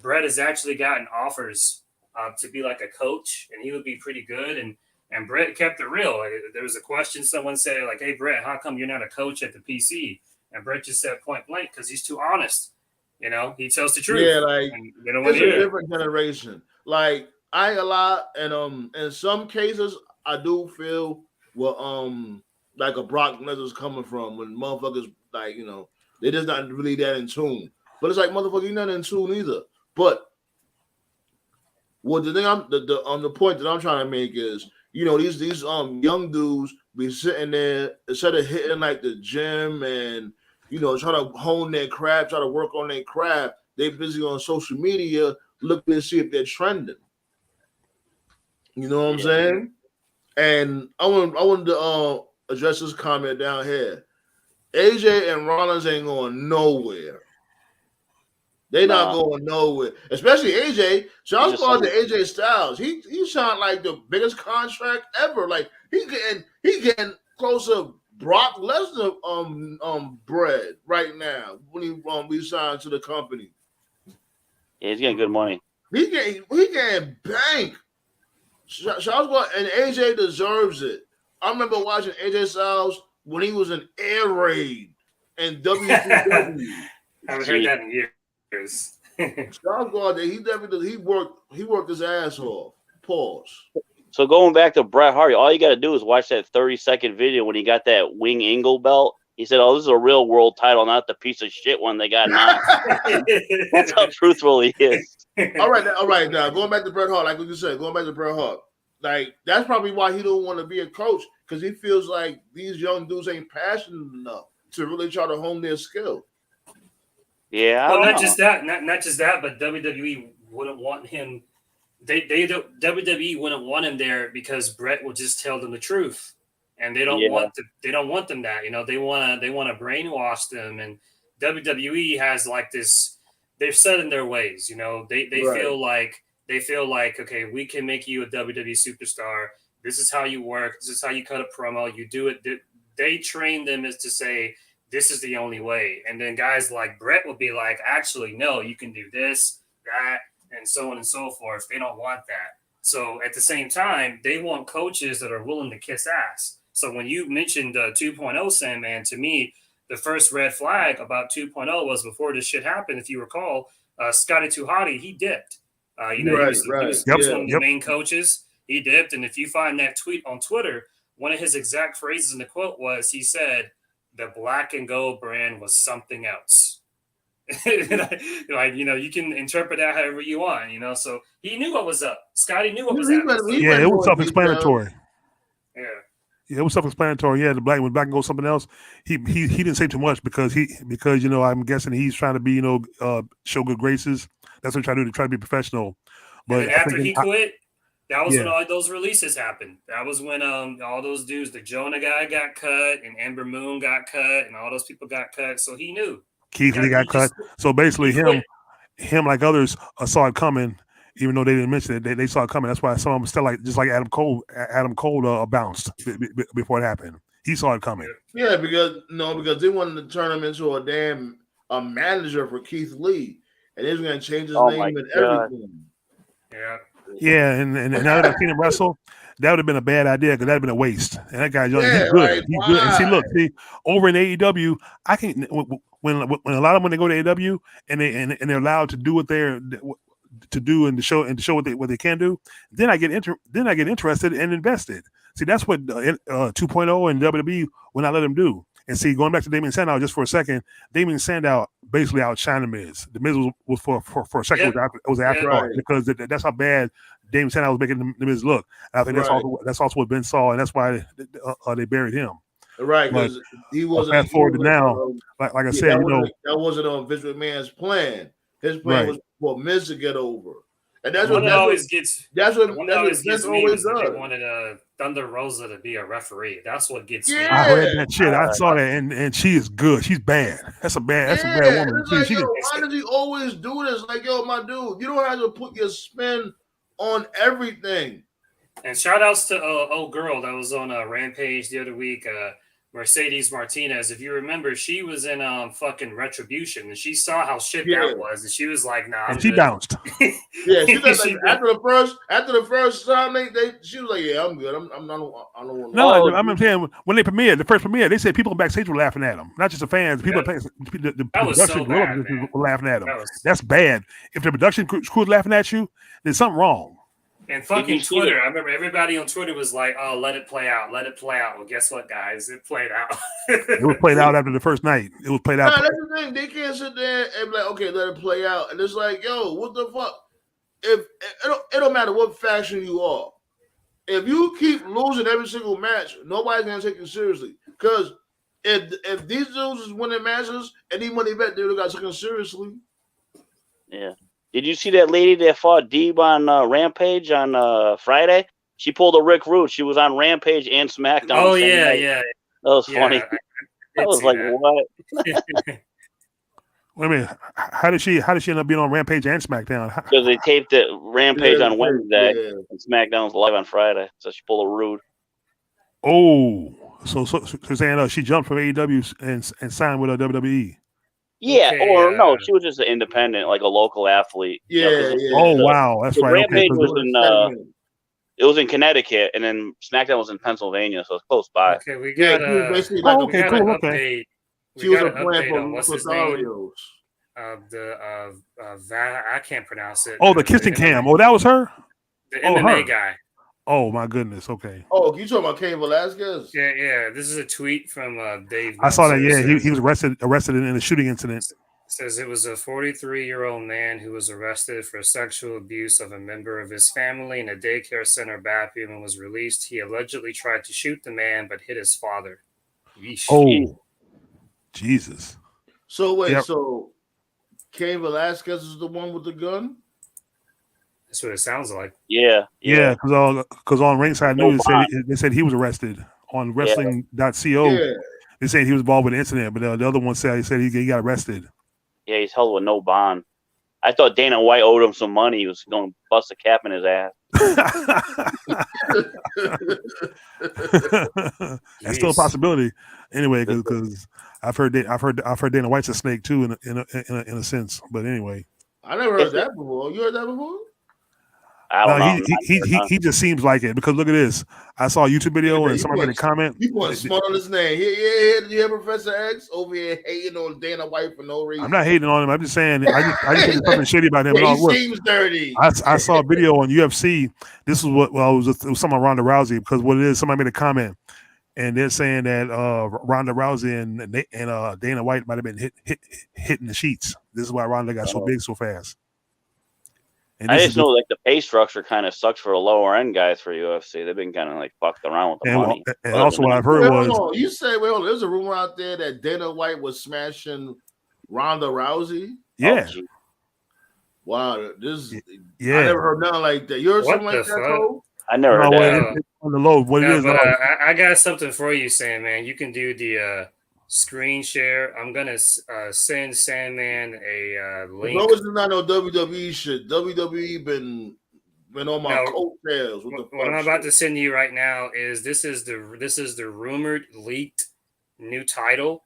Brett has actually gotten offers to be like a coach, and he would be pretty good. And Brett kept it real. There was a question someone said, like, "Hey, Brett, how come you're not a coach at the PC?" And Brett just said point blank, because he's too honest. He tells the truth. Yeah, like it's a different generation. Like I ain't a lot, and in some cases, I do feel like a Brock Lesnar's coming from when motherfuckers like they're just not really that in tune. But it's like motherfucker, you're not in tune either. But what the thing the point that I'm trying to make is these young dudes be sitting there instead of hitting like the gym and trying to hone their craft, try to work on their craft. They busy on social media looking to see if they're trending. You know what I'm saying? And I wanted to address this comment down here. AJ and Rollins ain't going nowhere. They not going nowhere. Especially AJ. Shout out to AJ Styles. He signed like the biggest contract ever. Like he getting close to Brock Lesnar bread right now when he signed to the company. Yeah, he's getting good money. He getting bank. And AJ deserves it. I remember watching AJ Styles when he was in Air Raid and WCW. I haven't heard that in years. He worked his ass off. Pause. So going back to Bret Hart, all you got to do is watch that 30-second video when he got that Wing Angle belt. He said, "Oh, this is a real world title, not the piece of shit one they got now." That's how truthful he is. All right. Now going back to Bret Hart, like what you said, going back to Bret Hart, like that's probably why he don't want to be a coach because he feels like these young dudes ain't passionate enough to really try to hone their skill. Yeah. Well, not just that, but WWE wouldn't want him. WWE wouldn't want him there because Brett will just tell them the truth, and they don't want them that. They want to brainwash them, and WWE has like this. They're set in their ways. They feel like okay, we can make you a WWE superstar. This is how you work. This is how you cut a promo. You do it. They train them as to say this is the only way, and then guys like Brett will be like, actually, no, you can do this, that, and so on and so forth. They don't want that. So at the same time, they want coaches that are willing to kiss ass. So when you mentioned 2.0, Sandman, to me, the first red flag about 2.0 was before this shit happened. If you recall, Scotty 2 Hotty, he dipped. He was one of the main coaches. He dipped. And if you find that tweet on Twitter, one of his exact phrases in the quote was, he said, the black and gold brand was something else. Like, you know, you can interpret that however you want, you know. So he knew what was up. Scotty knew what was happening. Yeah, it was self-explanatory. Yeah. Yeah, it was self-explanatory. Yeah, when black and gold something else, he didn't say too much because you know, I'm guessing he's trying to be, you know, show good graces. That's what he tried to do, to try to be professional. But and then after he quit, that was when all those releases happened. That was when all those dudes, the Jonah guy got cut, and Ember Moon got cut, and all those people got cut. So he knew. Keith Lee got cut. So basically, him like others saw it coming, even though they didn't mention it. They saw it coming. That's why some of them still just like Adam Cole. Adam Cole bounced before it happened. He saw it coming. Yeah, because they wanted to turn him into a manager for Keith Lee, and he was going to change his name and everything. Yeah. Yeah, and now that I've seen him wrestle, that would have been a bad idea because that would have been a waste. And that guy's he's good. Right. He's good. And see, over in AEW, I can when a lot of them, when they go to AEW and they're allowed to do what they're to do and to show what they can do, then I get interested and invested. See, that's what 2.0 and WWE will not let them do. And see, going back to Damien Sandow just for a second, Damien Sandow basically outshined The Miz. The Miz was for a second was after because that's how bad Damien Sandow was making The Miz look. And I think that's also what Ben saw, and that's why they buried him. Right, because he wasn't. Fast forward to now, like I said, that wasn't on Vince McMahon's plan. His plan was for Miz to get over, and that's what always gets. That's what Vince always does. They wanted Thunder Rosa to be a referee. That's what gets me. I heard that shit. I saw that, and she is good. She's bad. That's a bad woman. Like, why does he always do this? Like, yo, my dude, you don't have to put your spin on everything. And shout outs to old girl that was on Rampage the other week, Mercedes Martinez. If you remember, she was in fucking Retribution, and she saw how shit that was, and she was like, "Nah." And she bounced. Yeah, she was like, after the first time she was like, "Yeah, I'm good. I don't want." No, I'm saying when they premiered, the first premiere, they said people backstage were laughing at them, not just the fans. People, the production were laughing at them. That's bad. If the production crew is laughing at you, there's something wrong. And fucking Twitter. I remember everybody on Twitter was like, "Oh, let it play out. Let it play out." Well, guess what, guys? It played out. It was played out after the first night. It was played out. Nah, that's the thing. They can't sit there and be like, "Okay, let it play out." And it's like, yo, what the fuck? If it don't matter what faction you are, if you keep losing every single match, nobody's gonna take you seriously. Because if these dudes is winning matches, any money bet they got taken seriously. Yeah. Did you see that lady that fought Deeb on Rampage on Friday? She pulled a Rick Rude. She was on Rampage and SmackDown. Oh, yeah. That was funny. I was like, what? Wait a minute. How did she end up being on Rampage and SmackDown? Because they taped it Rampage on Wednesday and SmackDown's live on Friday. So she pulled a Rude. Oh, so saying she jumped from AEW and signed with WWE. Yeah, or no, she was just an independent, like a local athlete. Yeah. Oh, wow, that's right. Rampage was it was in Connecticut, and then SmackDown was in Pennsylvania, so it's close by. Okay, we got update. She was a plan for what's his name? I can't pronounce it. Oh, the kissing cam. Oh, that was her. The MMA guy. Oh my goodness. Okay. Oh, you talking about Cain Velasquez? Yeah. This is a tweet from Dave. I saw that. Yeah, he was arrested in a shooting incident. Says it was a 43-year-old man who was arrested for sexual abuse of a member of his family in a daycare center bathroom and was released. He allegedly tried to shoot the man but hit his father. Yeesh. Oh, Jesus. So wait, so Cain Velasquez is the one with the gun? That's what it sounds like. Yeah. Because on Ringside News they said he was arrested on wrestling.co. Yeah. They said he was involved with the incident, but the other one said he got arrested. Yeah, he's held with no bond. I thought Dana White owed him some money. He was going to bust a cap in his ass. That's still a possibility. Anyway, because I've heard Dana White's a snake too in a sense. But anyway, I never heard that before. You heard that before? I don't know. He just seems like it because look at this. I saw a YouTube video and somebody made a comment. You want smart on his name? Yeah. You hear Professor X over here hating on Dana White for no reason? I'm not hating on him. I'm just saying I just think something shitty about him. Yeah, he seems dirty. I saw a video on UFC. This was it was something on Ronda Rousey because what it is, somebody made a comment and they're saying that Ronda Rousey and Dana White might have been hitting the sheets. This is why Ronda got so big so fast. And I just know like the pay structure kind of sucks for the lower end guys for UFC. They've been kind of like fucked around with the money. And also, what I've heard was you say, well, there's a rumor out there that Dana White was smashing Ronda Rousey. Yeah. Oh, wow, this I never heard nothing like that. You heard something like that, Cole? I never heard that. On the low, what it is. I got something for you, Sandman. You can do the screen share. I'm gonna send Sandman a link. As long as it's not no WWE shit. WWE been on my coattails. What I'm about to send you right now is this is the rumored leaked new title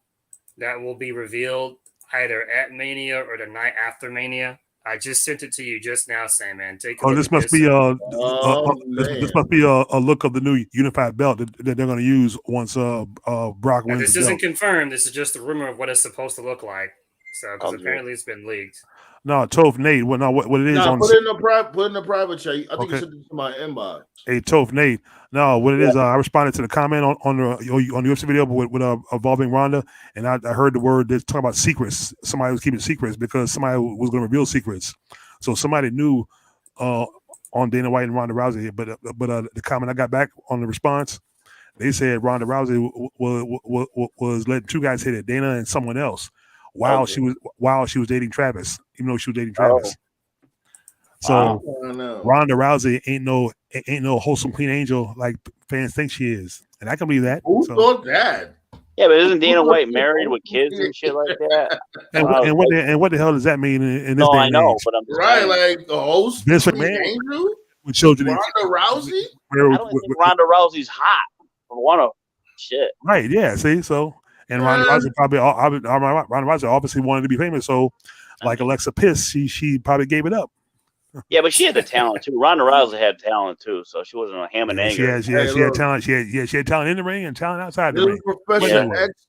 that will be revealed either at Mania or the night after Mania. I just sent it to you just now, Sandman. Take a look. This must be this must be a look of the new unified belt that they're going to use once Brock wins. This isn't confirmed. This is just a rumor of what it's supposed to look like. So, because apparently it's been leaked. No, Toph Nate. What it is? Put in the private chat. I think you sent it to my inbox. Hey, Toph Nate. No, what it is? I responded to the comment on the UFC video with involving Ronda, and I heard the word they're talking about secrets. Somebody was keeping secrets because somebody was going to reveal secrets. So somebody knew on Dana White and Ronda Rousey, but the comment I got back on the response, they said Ronda Rousey was letting two guys hit it, Dana and someone else, while she was dating Travis, even though she was dating Travis. So Ronda Rousey ain't no wholesome clean angel like fans think she is, and I can believe that. Who thought that? Yeah, but isn't Dana White married with kids and shit like that? And what the hell does that mean in this day and age? But I'm right, like the host Vince McMahon with children. Ronda Rousey. I don't think Ronda Rousey's hot for one of shit. Right? Yeah. See, so and Ronda Rousey Ronda Rousey obviously wanted to be famous, so like Alexa Piss, she probably gave it up. Yeah, but she had the talent too. Ronda Rousey had talent too, so she wasn't a ham and anger. She had talent. She had talent in the ring and talent outside the ring.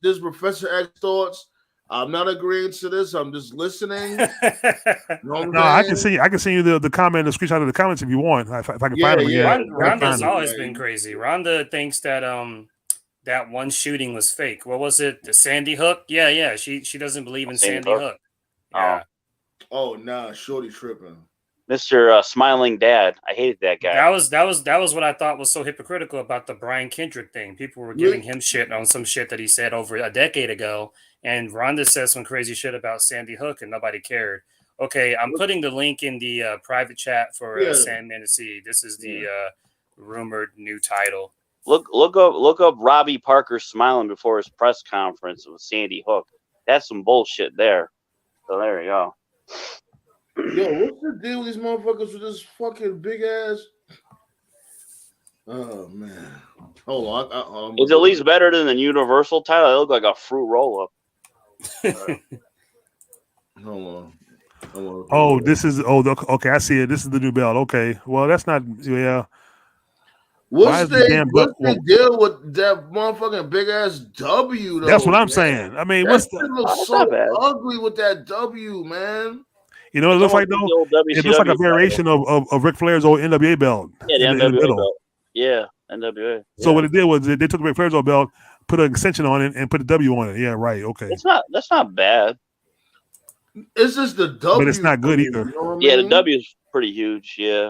This Professor X thoughts. I'm not agreeing to this. I'm just listening. I can see you the comment, the screenshot of the comments if you want. If I can find them. Ronda's always been crazy. Ronda thinks that that one shooting was fake. What was it? The Sandy Hook? Yeah. She doesn't believe in Sandy Hook. Yeah. Oh nah, shorty tripping. Mr. Smiling Dad. I hated that guy. That was what I thought was so hypocritical about the Brian Kendrick thing. People were giving him shit on some shit that he said over a decade ago, and Ronda said some crazy shit about Sandy Hook, and nobody cared. Okay, I'm putting the link in the private chat for Sandman to see. This is the rumored new title. Look up Robbie Parker smiling before his press conference with Sandy Hook. That's some bullshit there. So there you go. Yo, what's the deal with these motherfuckers with this fucking big ass? Oh man, hold on. It's at least better than the Universal title. It looked like a fruit roll up. Hold on. Oh, this is okay. I see it. This is the new belt. Okay, well that's not What's the deal with that motherfucking big ass W though? That's what I'm saying. I mean, that looks so ugly with that W, man. You know what it looks like though? It looks like a variation of Ric Flair's old NWA belt. Yeah, the NWA belt. Yeah, NWA. So what it did was they took Ric Flair's old belt, put an extension on it, and put a W on it. Yeah, right. Okay. That's not bad. It's just the W, but it's not good either. You know the W is pretty huge. Yeah.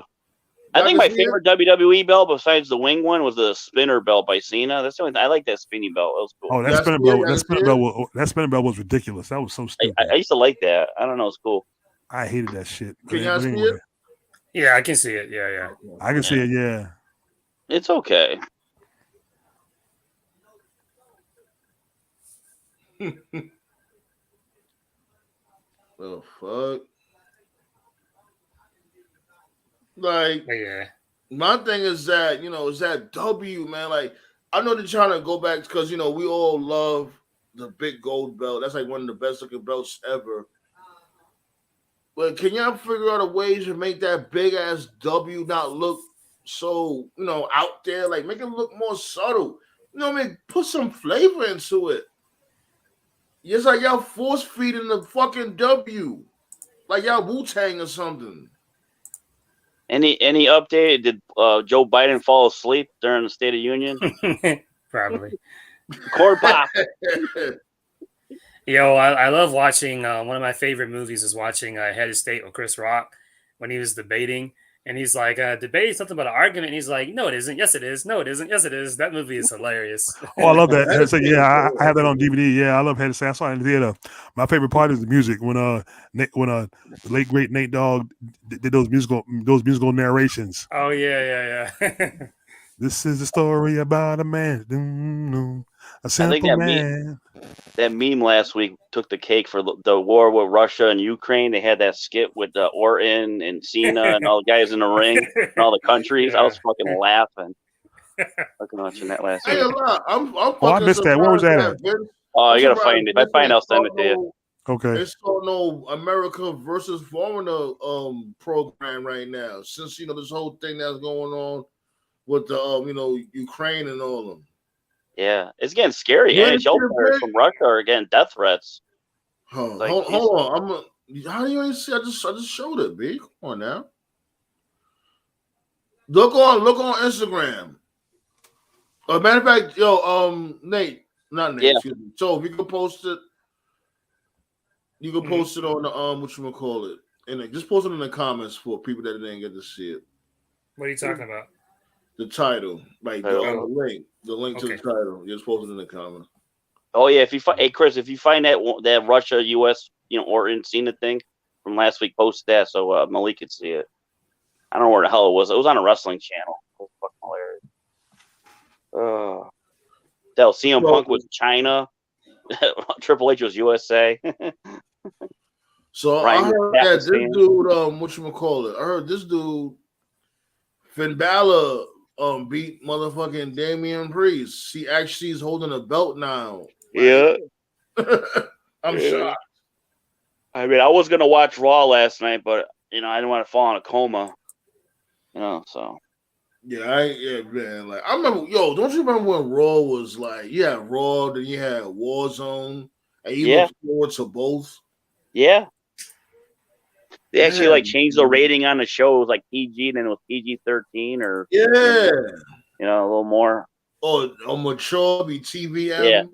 I think my favorite WWE belt besides the wing one was the spinner belt by Cena. That's the only I like that spinny belt. That was cool. Oh, that spinner belt was ridiculous. That was so stupid. I used to like that. I don't know, it's cool. I hated that shit. Can you see it? Yeah, I can see it. Yeah. I can see it, yeah. It's okay. The fuck? Like, my thing is that, is that W, man. Like, I know they're trying to go back because, we all love the big gold belt. That's like one of the best looking belts ever. But can y'all figure out a way to make that big ass W not look so, out there? Like, make it look more subtle. You know what I mean? Put some flavor into it. It's like y'all force feeding the fucking W. Like y'all Wu-Tang or something. Any update? Did Joe Biden fall asleep during the State of Union? Probably. Corn pop. Yo, I love watching. One of my favorite movies is watching Head of State with Chris Rock when he was debating. And he's like, debate is something about an argument. And he's like, no, it isn't. Yes, it is. No, it isn't. Yes, it is. That movie is hilarious. Oh, I love that. So, yeah, I have that on DVD. Yeah, I love Head of State. I saw it in the theater. My favorite part is the music when the late great Nate Dogg did those musical narrations. Oh yeah. This is a story about a man, a simple man. That meme last week took the cake for the war with Russia and Ukraine. They had that skit with Orton and Cena and all the guys in the ring and all the countries. Yeah. I was fucking laughing. Fucking watching that last week. I missed that. Where was that at? Oh, you gotta find it. If I find it, I'll send it to you. Okay. It's no America versus Foreigner program right now. Since this whole thing that's going on with the Ukraine and all of them. Yeah, it's getting scary. NHL players from Russia are getting death threats. Hold on. How do you even see? I just showed it, B. Come on now. Look on Instagram. Matter of fact, Nate, not Nate. Yeah. Excuse me. So if you can post it, you can post it on the whatchamacallit, and just post it in the comments for people that didn't get to see it. What are you talking about? The title, like the link to the title. Just post it in the comments. Oh yeah, Chris, if you find that Russia US Orton Cena thing from last week, post that so Malik could see it. I don't know where the hell it was. It was on a wrestling channel. It was fucking hilarious. CM Punk was China. Triple H was USA. So I heard that this dude, whatchamacallit, I heard this dude, Finn Balor, beat motherfucking Damian Priest. He actually is holding a belt now. Yeah. I'm shocked. I mean, I was gonna watch Raw last night, but I didn't want to fall in a coma. So. Yeah, man. Like I remember, don't you remember when Raw was like, Raw, then you had Warzone, and you looked forward to both. Yeah. They actually changed the rating on the show. It was like PG, then it was PG-13 or a little more. Oh, mature be TVM. Yeah.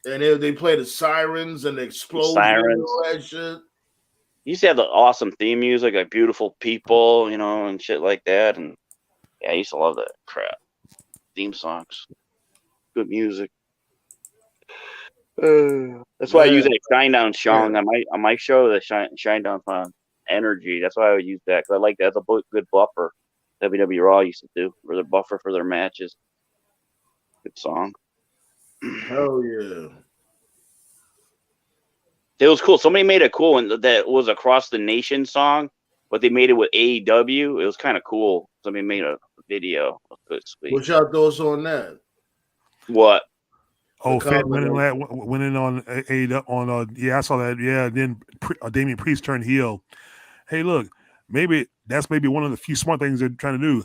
And they play the sirens and the explosions and all that shit. You used to have the awesome theme music, like Beautiful People, and shit like that. And I used to love that crap. Theme songs. Good music. That's why I use that Shinedown song on my show, the Shinedown song, Energy. That's why I would use that, because I like that. That's a good buffer. WWE Raw used to do, for their buffer for their matches. Good song. Hell yeah. It was cool. Somebody made a cool one that was across the nation song, but they made it with AEW. It was kind of cool. Somebody made a video. Sweet. What y'all thoughts on that? What? Oh, Fed went in on AEW on I saw that. Yeah, then Damian Priest turned heel. Hey, look, maybe that's one of the few smart things they're trying to do.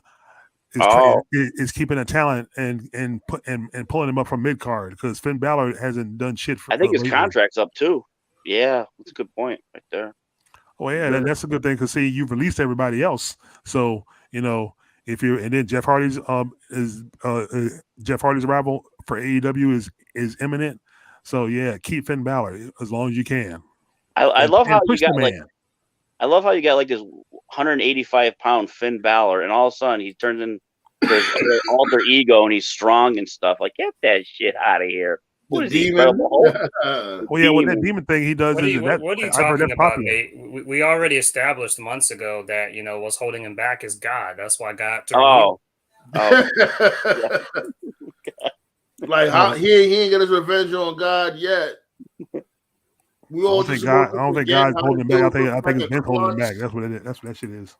Is keeping a talent and pulling him up from mid card, because Finn Balor hasn't done shit for. I think his contract's up too. Yeah, that's a good point right there. Oh yeah, that's a good thing, because see, you've released everybody else, so if you're, and then Jeff Hardy's arrival for AEW is imminent. So yeah, keep Finn Balor as long as you can. I love how you got this 185-pound Finn Balor, and all of a sudden he turns into his alter ego, and he's strong and stuff. Like, get that shit out of here. What is he? That demon thing he does. What are you talking about, Nate? We already established months ago that what's holding him back is God. That's why God. Like how he ain't get his revenge on God yet. I don't think God's holding him back. I think it's Vince holding him back. That's what it is. That's what that shit is.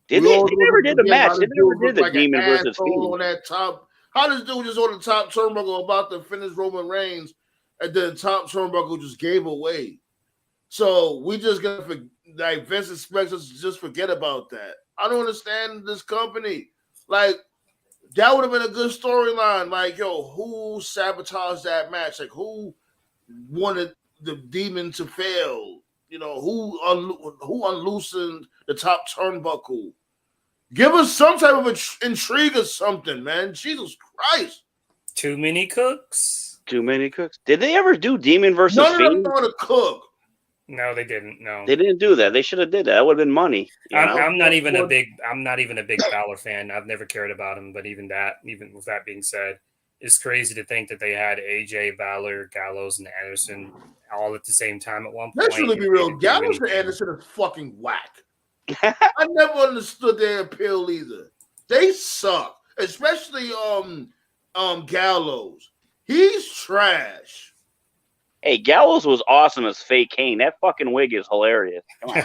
They never did a match. They never did the Demon versus Fiend on that top. How this dude just on the top turnbuckle about to finish Roman Reigns, and then top turnbuckle just gave away. So we just got Vince expects us to just forget about that. I don't understand this company. Like, that would have been a good storyline. Like, who sabotaged that match? Like, who wanted the demon to fail? Who unloosened the top turnbuckle? Give us some type of intrigue or something, man. Jesus Christ. Too many cooks. Too many cooks. Did they ever do Demon versus None of them Fiend? know how to cook. No, they didn't. No, They didn't do that. They should have did that. That would have been money. I'm not even a big Balor fan. I've never cared about him. But even with that being said, it's crazy to think that they had AJ, Balor, Gallows, and Anderson all at the same time at one point. Let's really be real. Gallows and Anderson is fucking whack. I never understood their appeal either. They suck, especially Gallows. He's trash. Hey, Gallows was awesome as fake Kane. That fucking wig is hilarious. Come on.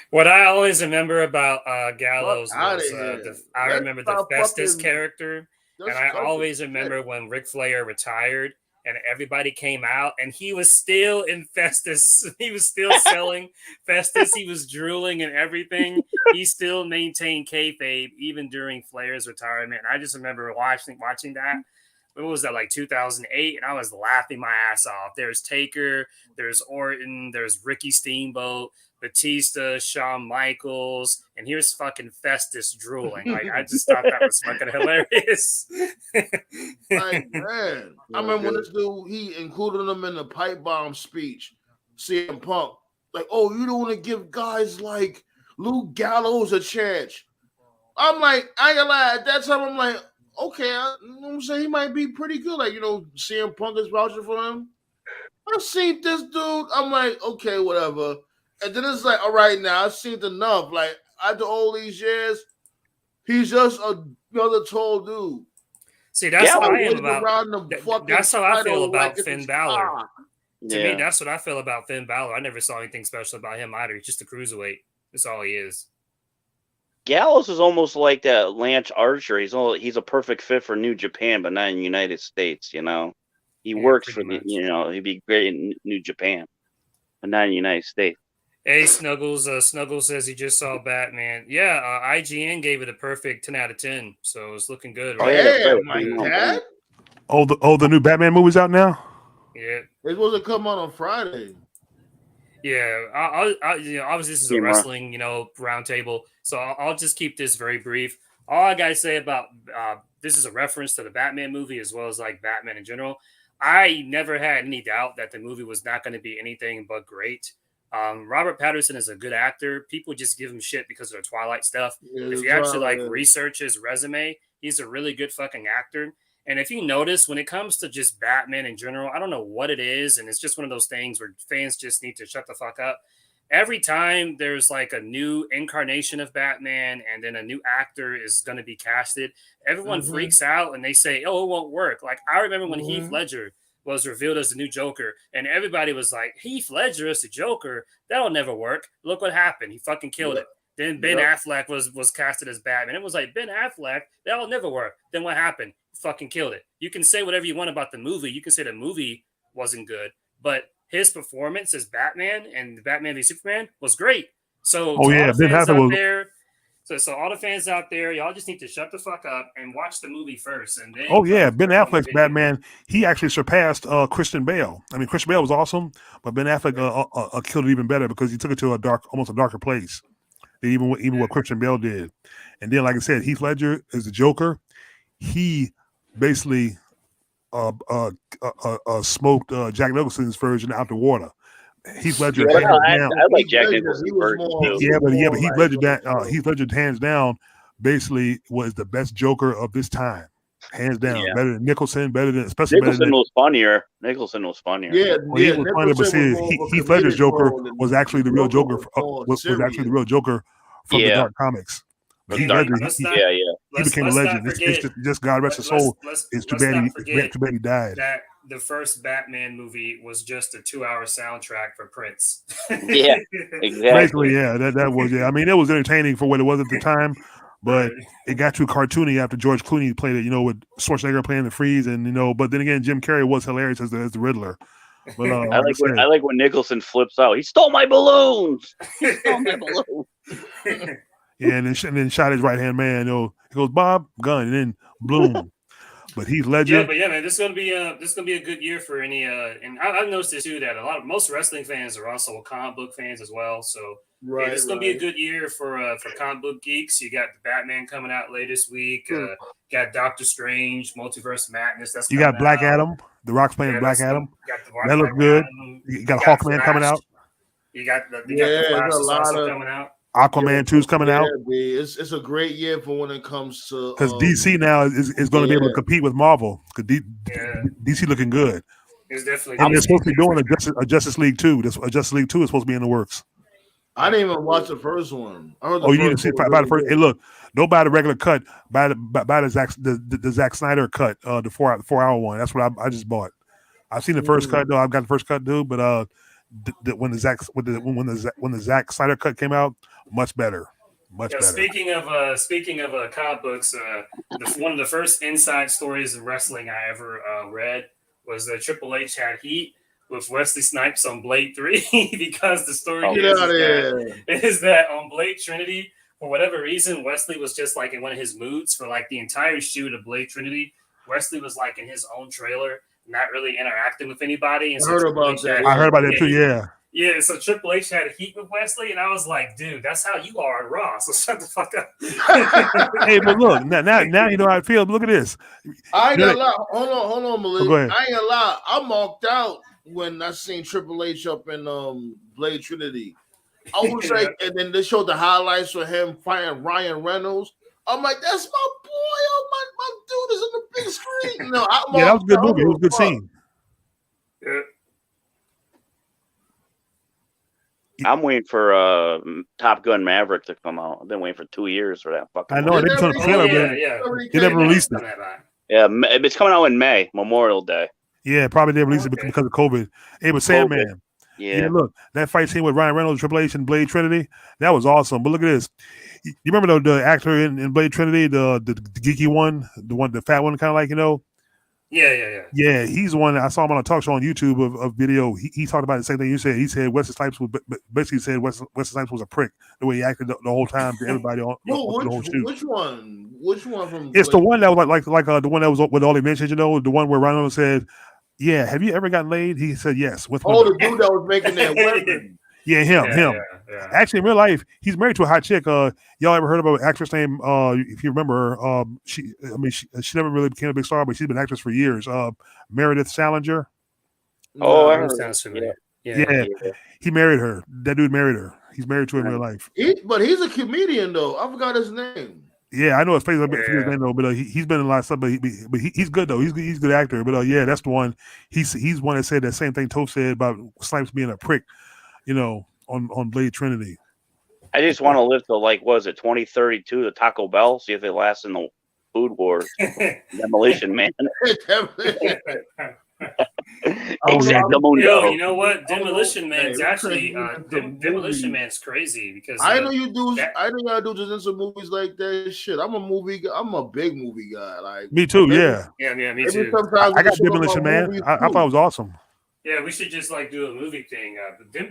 What I always remember about Gallows was I remember the Festus character, and I always remember when Ric Flair retired and everybody came out, and he was still in Festus. He was still selling Festus. He was drooling and everything. He still maintained kayfabe even during Flair's retirement. And I just remember watching that. What was that, like 2008? And I was laughing my ass off. There's Taker, there's Orton, there's Ricky Steamboat, Batista, Shawn Michaels, and here's fucking Festus drooling. Like, I just thought that was fucking hilarious. Like, man, I remember when this dude, he included him in the pipe bomb speech, CM Punk. Like, oh, you don't want to give guys like Luke Gallows a chance. I'm like, I ain't gonna lie, at that time, I'm like, okay, you know what I'm saying? He might be pretty good. Like, CM Punk is vouching for him. I've seen this dude. I'm like, okay, whatever. And then it's like, all right, now I've seen enough. Like, after all these years, he's just another tall dude. See, that's how I am about. That's how I feel about Finn Balor. To me, that's what I feel about Finn Balor. I never saw anything special about him either. He's just a cruiserweight. That's all he is. Gallows is almost like that Lance Archer. He's a perfect fit for New Japan, but not in the United States. He works for he'd be great in New Japan, but not in the United States. Hey, Snuggles. Snuggles says he just saw Batman. Yeah, IGN gave it a perfect 10 out of 10, so it's looking good. Right? Oh, yeah, my dad. The new Batman movie's out now. Yeah, it was to come out on Friday. Yeah, obviously this is a wrestling, roundtable, so I'll just keep this very brief. All I gotta say about this is a reference to the Batman movie as well as like Batman in general. I never had any doubt that the movie was not going to be anything but great. Robert Pattinson is a good actor. People just give him shit because of the Twilight stuff. Yeah, if you actually research his resume, he's a really good fucking actor. And if you notice, when it comes to just Batman in general, I don't know what it is. And it's just one of those things where fans just need to shut the fuck up. Every time there's like a new incarnation of Batman and then a new actor is going to be casted, everyone freaks out and they say, oh, it won't work. Like, I remember when Heath Ledger was revealed as the new Joker and everybody was like, Heath Ledger as the Joker? That'll never work. Look what happened. He fucking killed it. Then Ben Affleck was casted as Batman. It was like, Ben Affleck, that'll never work. Then what happened? Fucking killed it. You can say whatever you want about the movie. You can say the movie wasn't good, but his performance as Batman and the Batman v Superman was great. So, Ben Affleck was there. So all the fans out there, y'all just need to shut the fuck up and watch the movie first. And then Ben Affleck's Batman, he actually surpassed Christian Bale. I mean, Christian Bale was awesome, but Ben Affleck killed it even better because he took it to almost a darker place than even what Christian Bale did. And then, like I said, Heath Ledger is the Joker. He basically smoked Jack Nicholson's version out the water. Heath Ledger. I like Jack Nicholson's version too. But Heath Ledger, hands down, basically was the best Joker of this time, hands down. Yeah. Better than Nicholson. Nicholson was funnier. Nicholson was funnier. Yeah, he was funnier. But see, Heath Ledger's Joker was actually the real Joker. Was actually the real Joker from the Dark Comics. But he became a legend. It's just God rest his soul. It's too bad he died. That the first Batman movie was just a 2-hour soundtrack for Prince. Yeah, exactly. Basically, yeah, that was I mean, it was entertaining for what it was at the time, but it got too cartoony after George Clooney played it. With Schwarzenegger playing the Freeze, and but then again, Jim Carrey was hilarious as the Riddler. But I like when Nicholson flips out. He stole my balloons. He stole my balloons. Yeah, and then shot his right hand man. He goes, Bob, gun, and then bloom. but he's Yeah, legend. but yeah, man, this is gonna be a good year for any and I've noticed this too that most wrestling fans are also comic book fans as well. So yeah, this is gonna be a good year for comic book geeks. You got the Batman coming out later this week. Got Doctor Strange, Multiverse Madness. That's You coming got Black out. Adam. The Rock's playing Black Adam. Got the That looks good. You got Hawkman coming out. You got the Flash that's also coming out. Aquaman 2's coming out. It's a great year for when it comes to because DC now is going to be able to compete with Marvel because DC looking good. It's definitely. And they're supposed to be doing a Justice League 2. A Justice League 2 is supposed to be in the works. I didn't even watch the first one. I heard you need to see by the first. Hey, look, don't buy the regular cut. Buy the Zack Snyder cut, the 4-hour one. That's what I just bought. I've seen the first cut though. I've got the first cut dude, but when the Zack Snyder cut came out, much better. Much better. Speaking of comic books, one of the first inside stories in wrestling I ever read was that Triple H had heat with Wesley Snipes on Blade 3 because the story is that on Blade Trinity, for whatever reason, Wesley was just like in one of his moods for like the entire shoot of Blade Trinity. Wesley was like in his own trailer, not really interacting with anybody. And so I heard about that. I heard about that too. Yeah. Yeah, so Triple H had heat with Wesley, and I was like, dude, that's how you are on Raw, so shut the fuck up. Hey, but look, now you know how I feel. Look at this. I ain't gonna lie. Hold on, Malik. Go ahead. I ain't gonna lie. I marked out when I seen Triple H up in Blade Trinity. I was like, and then they showed the highlights for him fighting Ryan Reynolds. I'm like, that's my boy. Oh, my dude is in the big screen. No, that was a good movie. It was a good scene. Yeah. I'm waiting for Top Gun Maverick to come out. I've been waiting for 2 years for that fucking. I know they've been trailer, they never released it. Yeah, it's coming out in May, Memorial Day. Yeah, probably they released it because of COVID. Hey, but Sandman. Yeah, look, that fight scene with Ryan Reynolds, Triple H, and Blade Trinity, that was awesome. But look at this. You remember the actor in Blade Trinity, the geeky one, the fat one, kind of like, you know? Yeah, he's the one. I saw him on a talk show on YouTube of video. He talked about the same thing you said. He said Wesley Snipes was basically said Wesley Snipes was a prick the way he acted the whole time to everybody on the whole shoot. Which one? Which one from? It's the one that was like the one that was with all the mentions. You know, the one where Ryan Reynolds said, "Yeah, have you ever gotten laid?" He said, "Yes." The dude that was making that weapon. Yeah, him. Yeah. Actually, in real life, he's married to a hot chick. Y'all ever heard of an actress named? If you remember, she never really became a big star, but she's been an actress for years. Meredith Salinger. Oh, I heard that. Yeah, he married her. That dude married her. He's married to her in real life. But he's a comedian, though. I forgot his name. Yeah, I know his face. But he's been in a lot of stuff. But he's good though. He's a good actor. But yeah, that's the one. He's one that said that same thing Toph said about Snipes being a prick. You know, on Blade Trinity. I just want to live till 2032 to Taco Bell, see if they last in the food wars. Demolition Man. You know what? Demolition Man's actually Demolition Man's crazy because I know you do. I know y'all do just in some movies like that. Shit, I'm a big movie guy. Like me too. Yeah, me too. I got Demolition Man. I thought it was awesome. Yeah, we should just do a movie thing.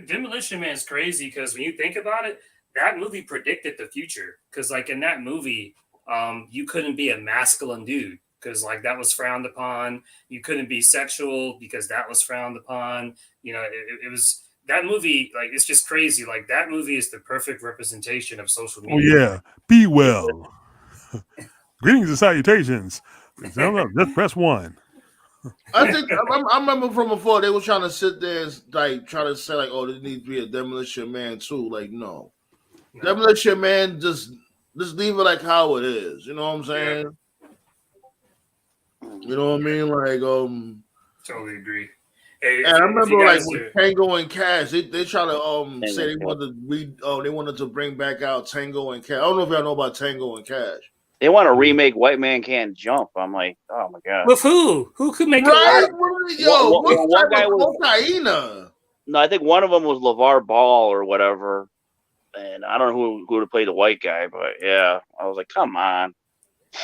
Demolition Man's crazy because when you think about it, that movie predicted the future. Because in that movie, you couldn't be a masculine dude because that was frowned upon. You couldn't be sexual because that was frowned upon. You know, it was that movie. It's just crazy. That movie is the perfect representation of social media. Oh yeah, be well. Greetings and salutations. Just press 1. I think I remember from before they were trying to sit there and try to say oh, there needs to be a Demolition Man too. No. Demolition Man just leave it how it is. You know what I'm saying? Yeah. You know what I mean? Totally agree. Hey, and I remember with Tango and Cash, they try to say they wanted to bring back out Tango and Cash. I don't know if y'all know about Tango and Cash. They want to remake White Man Can't Jump. I'm like, oh my god. With who? Who could make it? One guy was cocaine. No, I think one of them was LeVar Ball or whatever, and I don't know who to play the white guy, but yeah, I was like, come on.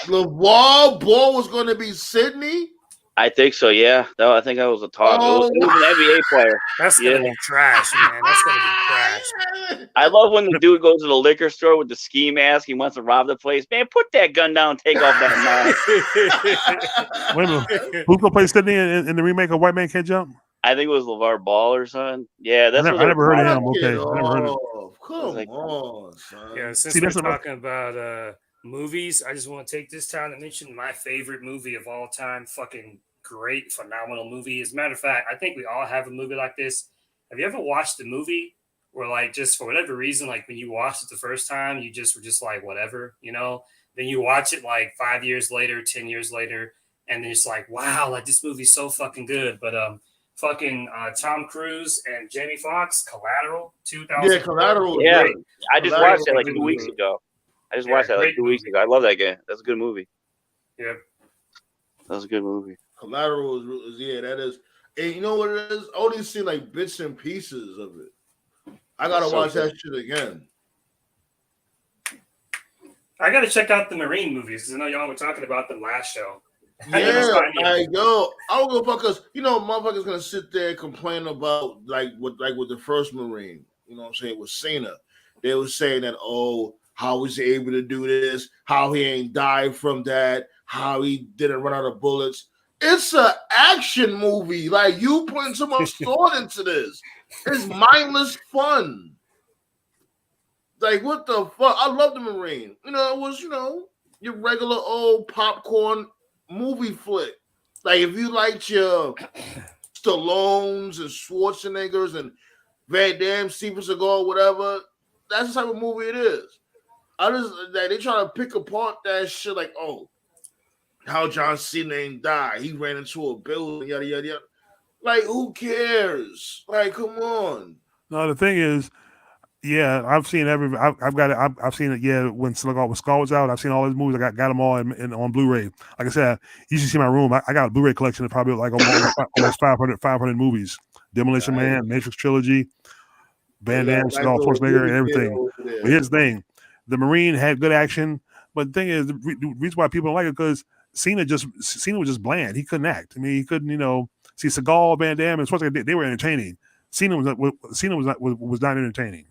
LeVar Ball was going to be Sydney. I think so. Yeah, no, I think I was a talk. Oh, It was an NBA player. That's gonna be trash, man. That's gonna be trash. I love when the dude goes to the liquor store with the ski mask. He wants to rob the place. Man, put that gun down. Take off that mask. Wait a minute. Who's gonna play Sydney in the remake of White Man Can't Jump? I think it was LeVar Ball or something. Yeah, that's I what never heard of him. Knock Okay, it I never heard of him. off. Come on, son. Yeah, since See, we're that's what talking about movies, I just want to take this time to mention my favorite movie of all time. Fucking great, phenomenal movie. As a matter of fact, I think we all have a movie like this. Have you ever watched a movie where, like, just for whatever reason, like when you watched it the first time, you just were just like, whatever, you know? Then you watch it like 5 years later, 10 years later, and then it's like, wow, like this movie's so fucking good. But fucking Tom Cruise and Jamie Foxx, Collateral, 2000. Yeah, Collateral. was Yeah, good. I just Collateral watched that like was 2 weeks good. ago. I just Yeah, watched that like great 2 weeks movie. ago. I love that game. That's a good movie. Yeah. That was a good movie. Collateral was yeah, that is. And you know what it is? I only seen like bits and pieces of it. I gotta So watch good. that shit again. I got to check out the Marine movies because I know y'all were talking about them last show. Yeah, like yo, I don't go fuck because you know motherfuckers gonna sit there and complain about like with the first Marine. You know what I'm saying with Cena, they were saying that how was he able to do this? How he ain't died from that? How he didn't run out of bullets? It's an action movie. Like you putting so much thought into this. It's mindless fun. Like what the fuck? I love the Marine. You know, it was your regular old popcorn movie flick. Like if you liked your Stallones and Schwarzeneggers and Van Damme, Steven Seagal, whatever, that's the type of movie it is. I just like they try to pick apart that shit like, how John Cena ain't die. He ran into a building, yada yada yada. Like, who cares? Like, come on. No, the thing is, yeah, I've seen I've seen it. Yeah, when Skull was out, I've seen all his movies. I got them all on Blu-ray. Like I said, you should see my room. I got a Blu-ray collection of probably like almost 500 movies. Demolition Man, Matrix Trilogy, Van Damme, Schwarzenegger, and everything. But here's the thing: the Marine had good action, but the thing is, the reason why people don't like it because Cena was just bland. He couldn't act. I mean, he couldn't. See Seagal, Van Damme, and Schwarzenegger. They were entertaining. Cena was not entertaining.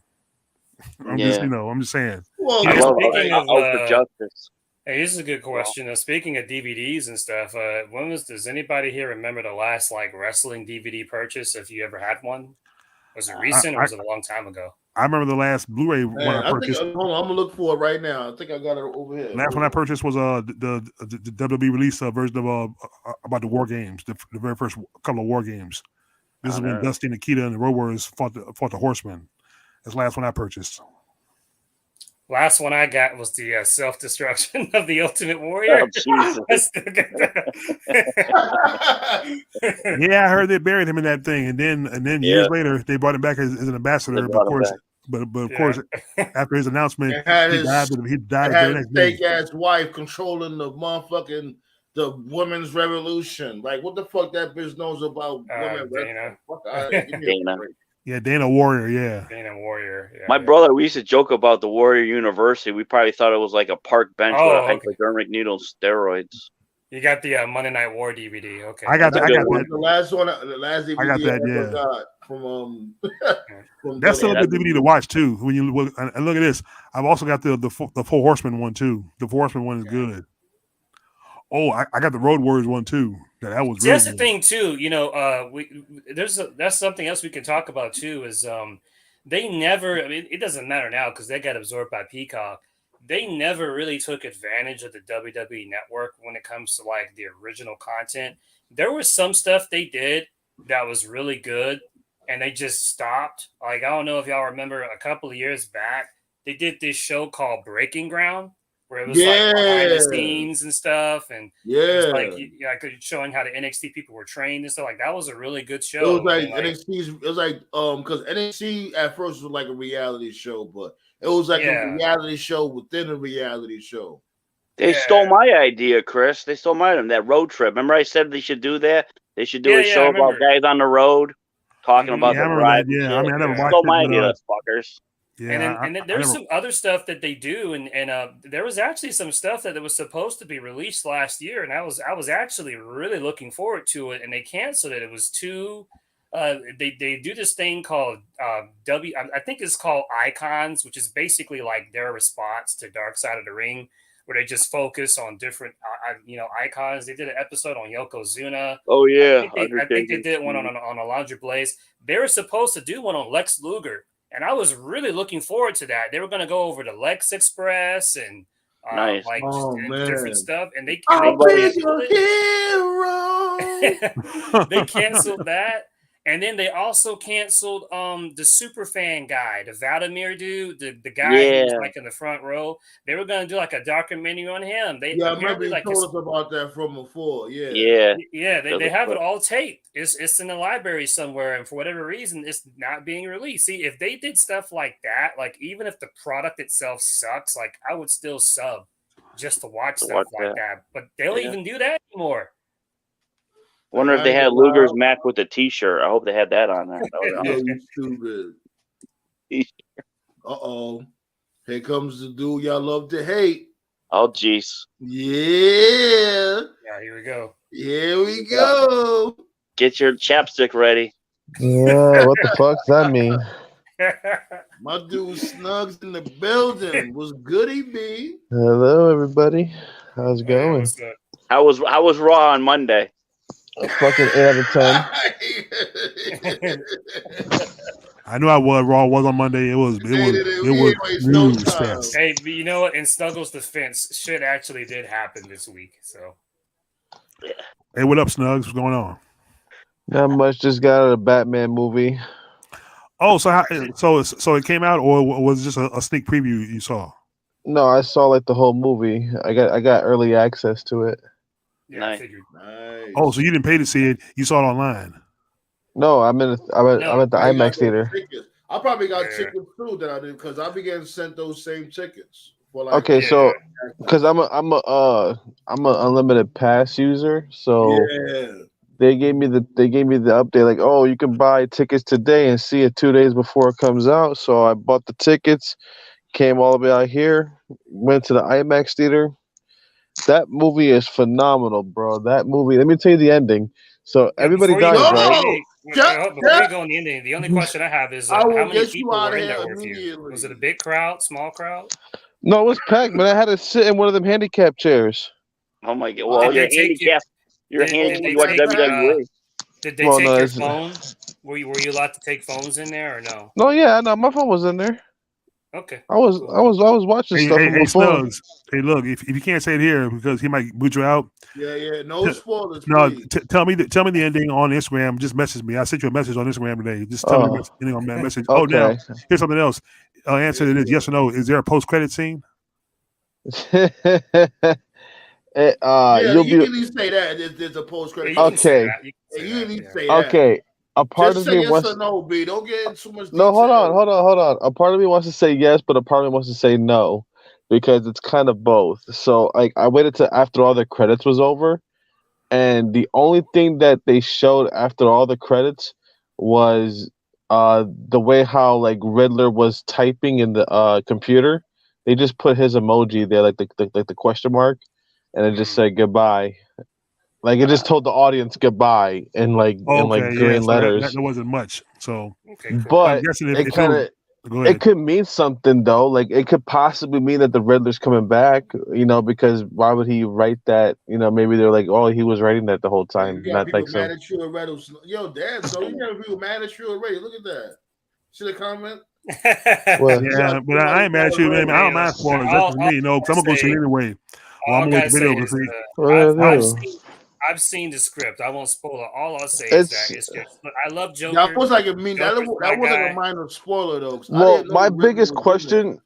I'm just saying. Well, I love speaking of, for Justice. Hey, this is a good question. Speaking of DVDs and stuff, does anybody here remember the last like wrestling DVD purchase? If you ever had one, was it recent or was it a long time ago? I remember the last Blu-ray one I purchased. Hold on, I'm gonna look for it right now. I think I got it over here. Last one I purchased was the WWE release version of about the War Games, the very first couple of War Games. This is when Dusty, Nikita, and the Road Warriors fought the Horsemen. That's the last one I purchased. Last one I got was the self-destruction of the Ultimate Warrior. Oh, Jesus. I still get that. Yeah, I heard they buried him in that thing, and then years later they brought him back as an ambassador. But of course, after his announcement, he died the next day. Fake ass wife controlling the women's revolution. Like, what the fuck that bitch knows about women? Dana. Dana. Yeah, Dana Warrior. Yeah, Dana Warrior. Yeah, My brother, we used to joke about the Warrior University. We probably thought it was like a park bench with a hypodermic needle and steroids. You got the Monday Night War DVD. Okay, I got that. The last one, the last DVD I got that. Yeah, got from that's still a good DVD to watch too. When you look and look at this, I've also got the Four Horsemen one too. The Four Horsemen one is good. Oh, I got the Road Warriors one too. That was really that's good. the thing too. That's something else we can talk about too. Is they never? I mean, it doesn't matter now because they got absorbed by Peacock. They never really took advantage of the WWE network when it comes to like the original content. There was some stuff they did that was really good, and they just stopped. Like, I don't know if y'all remember a couple of years back, they did this show called Breaking Ground, where it was like behind the scenes and stuff, and like showing how the NXT people were trained and stuff. Like, that was a really good show. It was like NXT's. It was like because NXT at first was like a reality show, but it was like a reality show within a reality show. They stole my idea, Chris. They stole mine. That road trip. Remember, I said they should do that. They should do a show about guys on the road talking about the ride. Yeah, I mean, I never watched stole my it. idea, fuckers. Yeah, and then there's some other stuff that they do, and there was actually some stuff that was supposed to be released last year, and I was actually really looking forward to it, and they canceled it. It was too. They do this thing called I think it's called Icons, which is basically like their response to Dark Side of the Ring, where they just focus on different icons. They did an episode on Yokozuna. Oh yeah, I think they did one on Alundra Blaze. They were supposed to do one on Lex Luger, and I was really looking forward to that. They were going to go over the Lex Express and nice. different stuff, and they I'll be your hero. they canceled that. And then they also canceled the Superfan guy, the Vladimir dude, the guy who's like in the front row. They were going to do like a documentary on him. They I remember you told us about that from before. Yeah. They have it all taped. It's in the library somewhere, and for whatever reason, it's not being released. See, if they did stuff like that, like even if the product itself sucks, like I would still sub just to watch stuff like that. But they don't even do that anymore. Wonder if they had Luger's match with a T-shirt. I hope they had that on there. Yeah, you stupid. Uh-oh. Here comes the dude y'all love to hate. Oh, jeez. Yeah. Yeah, here we go. Here we go. Get your chapstick ready. Yeah, what the fuck does that mean? My dude Snugs in the building. Was goody B? Hello, everybody. How's it going? How was Raw on Monday? A fucking 8 out of 10. I knew Raw was on Monday. It was news fest. Hey, but you know what? In Snuggles' defense, shit actually did happen this week. So, hey, what up, Snugs? What's going on? Not much. Just got out of a Batman movie. Oh, so it came out, or was it just a sneak preview you saw? No, I saw like the whole movie. I got early access to it. Yeah, nice. Nice. Oh, so you didn't pay to see it? You saw it online? No, I'm at the IMAX theater. I probably got tickets too that I did because I began to send those same tickets. So because I'm a unlimited pass user, so they gave me the update like, oh, you can buy tickets today and see it 2 days before it comes out. So I bought the tickets, came all the way out here, went to the IMAX theater. That movie is phenomenal, bro. That movie. Let me tell you the ending. So everybody dies, right? Before you go on the ending, the only question I have is how many people were in there with you? Was it a big crowd, small crowd? No, it was packed, but I had to sit in one of them handicap chairs. Oh my god! Well, you're handicapped. You're handicapped. Watch WWE. Did they take your phone? Were you allowed to take phones in there or no? No, yeah, no, my phone was in there. Okay. I was watching stuff on my phone. Snugs. Hey, look, if you can't say it here because he might boot you out. Yeah. No spoilers. No, tell me the ending on Instagram. Just message me. I sent you a message on Instagram today. Just tell me the ending on that message. Okay. Oh, now here's something else. Answer to this: yes or no? Is there a post-credit scene? You can at least say that. There's a post-credit. Okay. You at least say that. Okay. A part Just of say me yes wants or no, B. Don't get in too much detail. No, hold on. A part of me wants to say yes, but a part of me wants to say no because it's kind of both. So, like, I waited till after all the credits was over, and the only thing that they showed after all the credits was the way how like Riddler was typing in the computer. They just put his emoji there, like the question mark, and it just said goodbye. Like it just told the audience goodbye in green letters. That wasn't much. So, but it could mean something though. Like it could possibly mean that the Riddler's coming back. You know, because why would he write that? You know, maybe they're like, oh, he was writing that the whole time. Yeah, not people like so. mad at you already. Yo, Dad, so you got people mad at you already. Look at that. See the comment? Well, yeah, but I ain't mad at you, man. I don't mind spoilers. That's for me, you know, because I'm gonna go see it anyway. Well, I'm gonna wait the video to see. I've seen the script. I won't spoil it. All I'll say is that it's just. I love Joker. That was like that wasn't a minor spoiler though. Well, my biggest question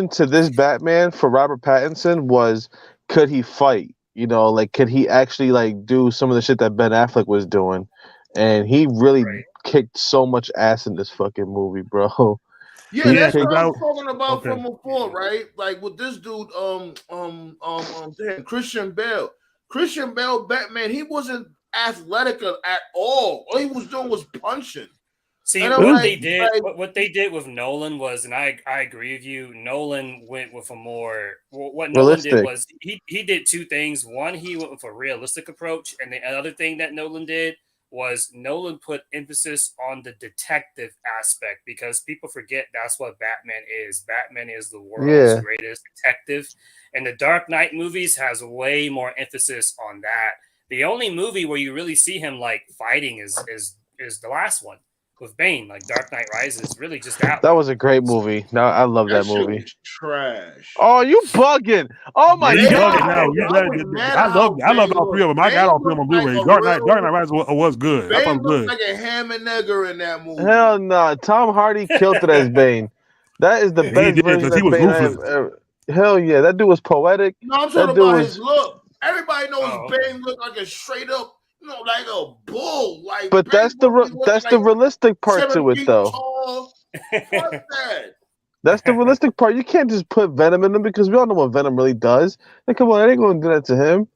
to this Batman for Robert Pattinson was, could he fight? You know, like could he actually like do some of the shit that Ben Affleck was doing? And he really kicked so much ass in this fucking movie, bro. Yeah, that's what I was talking about from before, right? Like with this dude, Christian Bale. Christian Bale, Batman, he wasn't athletic at all. All he was doing was punching. See, And I'm what like, they did with Nolan was, and I agree with you. Nolan went with a more what Nolan did Realistic. was he did two things. One, he went with a realistic approach, and the other thing that Nolan did was Nolan put emphasis on the detective aspect because people forget that's what Batman is. Batman is the world's Yeah. greatest detective, and the Dark Knight movies has way more emphasis on that. The only movie where you really see him like fighting is the last one with Bane, like Dark Knight Rises, really just that That one. was a great movie. No, I love that shit movie. was trash. Oh, you bugging? Oh my Yeah, you Bane, bugging god! now. I was mad at I how loved Bane all three of looked. them. I got Bane all three of them looked on like Blu-ray. a Dark real. Knight was good. I thought Bane it was looked good. like a ham and nigger in that movie. Hell no! Tom Hardy killed it as Bane. That is the He best did version because he of was Bane I have ruthless. ever. Hell yeah, that dude was poetic. No, I'm That talking dude about was. his look. Everybody knows Oh, okay. Bane looked like a straight up, like a bull. Like But Bane that's the looking the realistic part 7 to it feet though. tall. Fuck that. That's the realistic part. You can't just put Venom in him because we all know what Venom really does. Like, come on, I ain't gonna do that to him.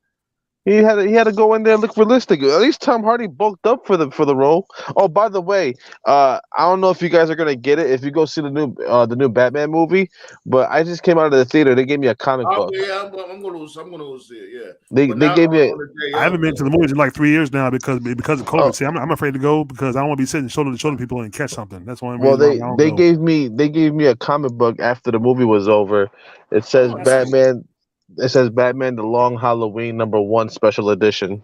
He had to go in there and look realistic. At least Tom Hardy bulked up for the role. Oh, by the way, I don't know if you guys are gonna get it if you go see the new Batman movie, but I just came out of the theater. They gave me a comic book. Yeah, I'm gonna go see it. Yeah, They but they not gave me. on the day I haven't been to the movies in like 3 years now because of COVID. Oh, See, I'm afraid to go because I don't want to be sitting shoulder to shoulder people and catch something. That's one well, reason why I don't they go. gave me a comic book after the movie was over. It says Oh, That's cool. Batman. It says Batman: The Long Halloween #1 Special Edition.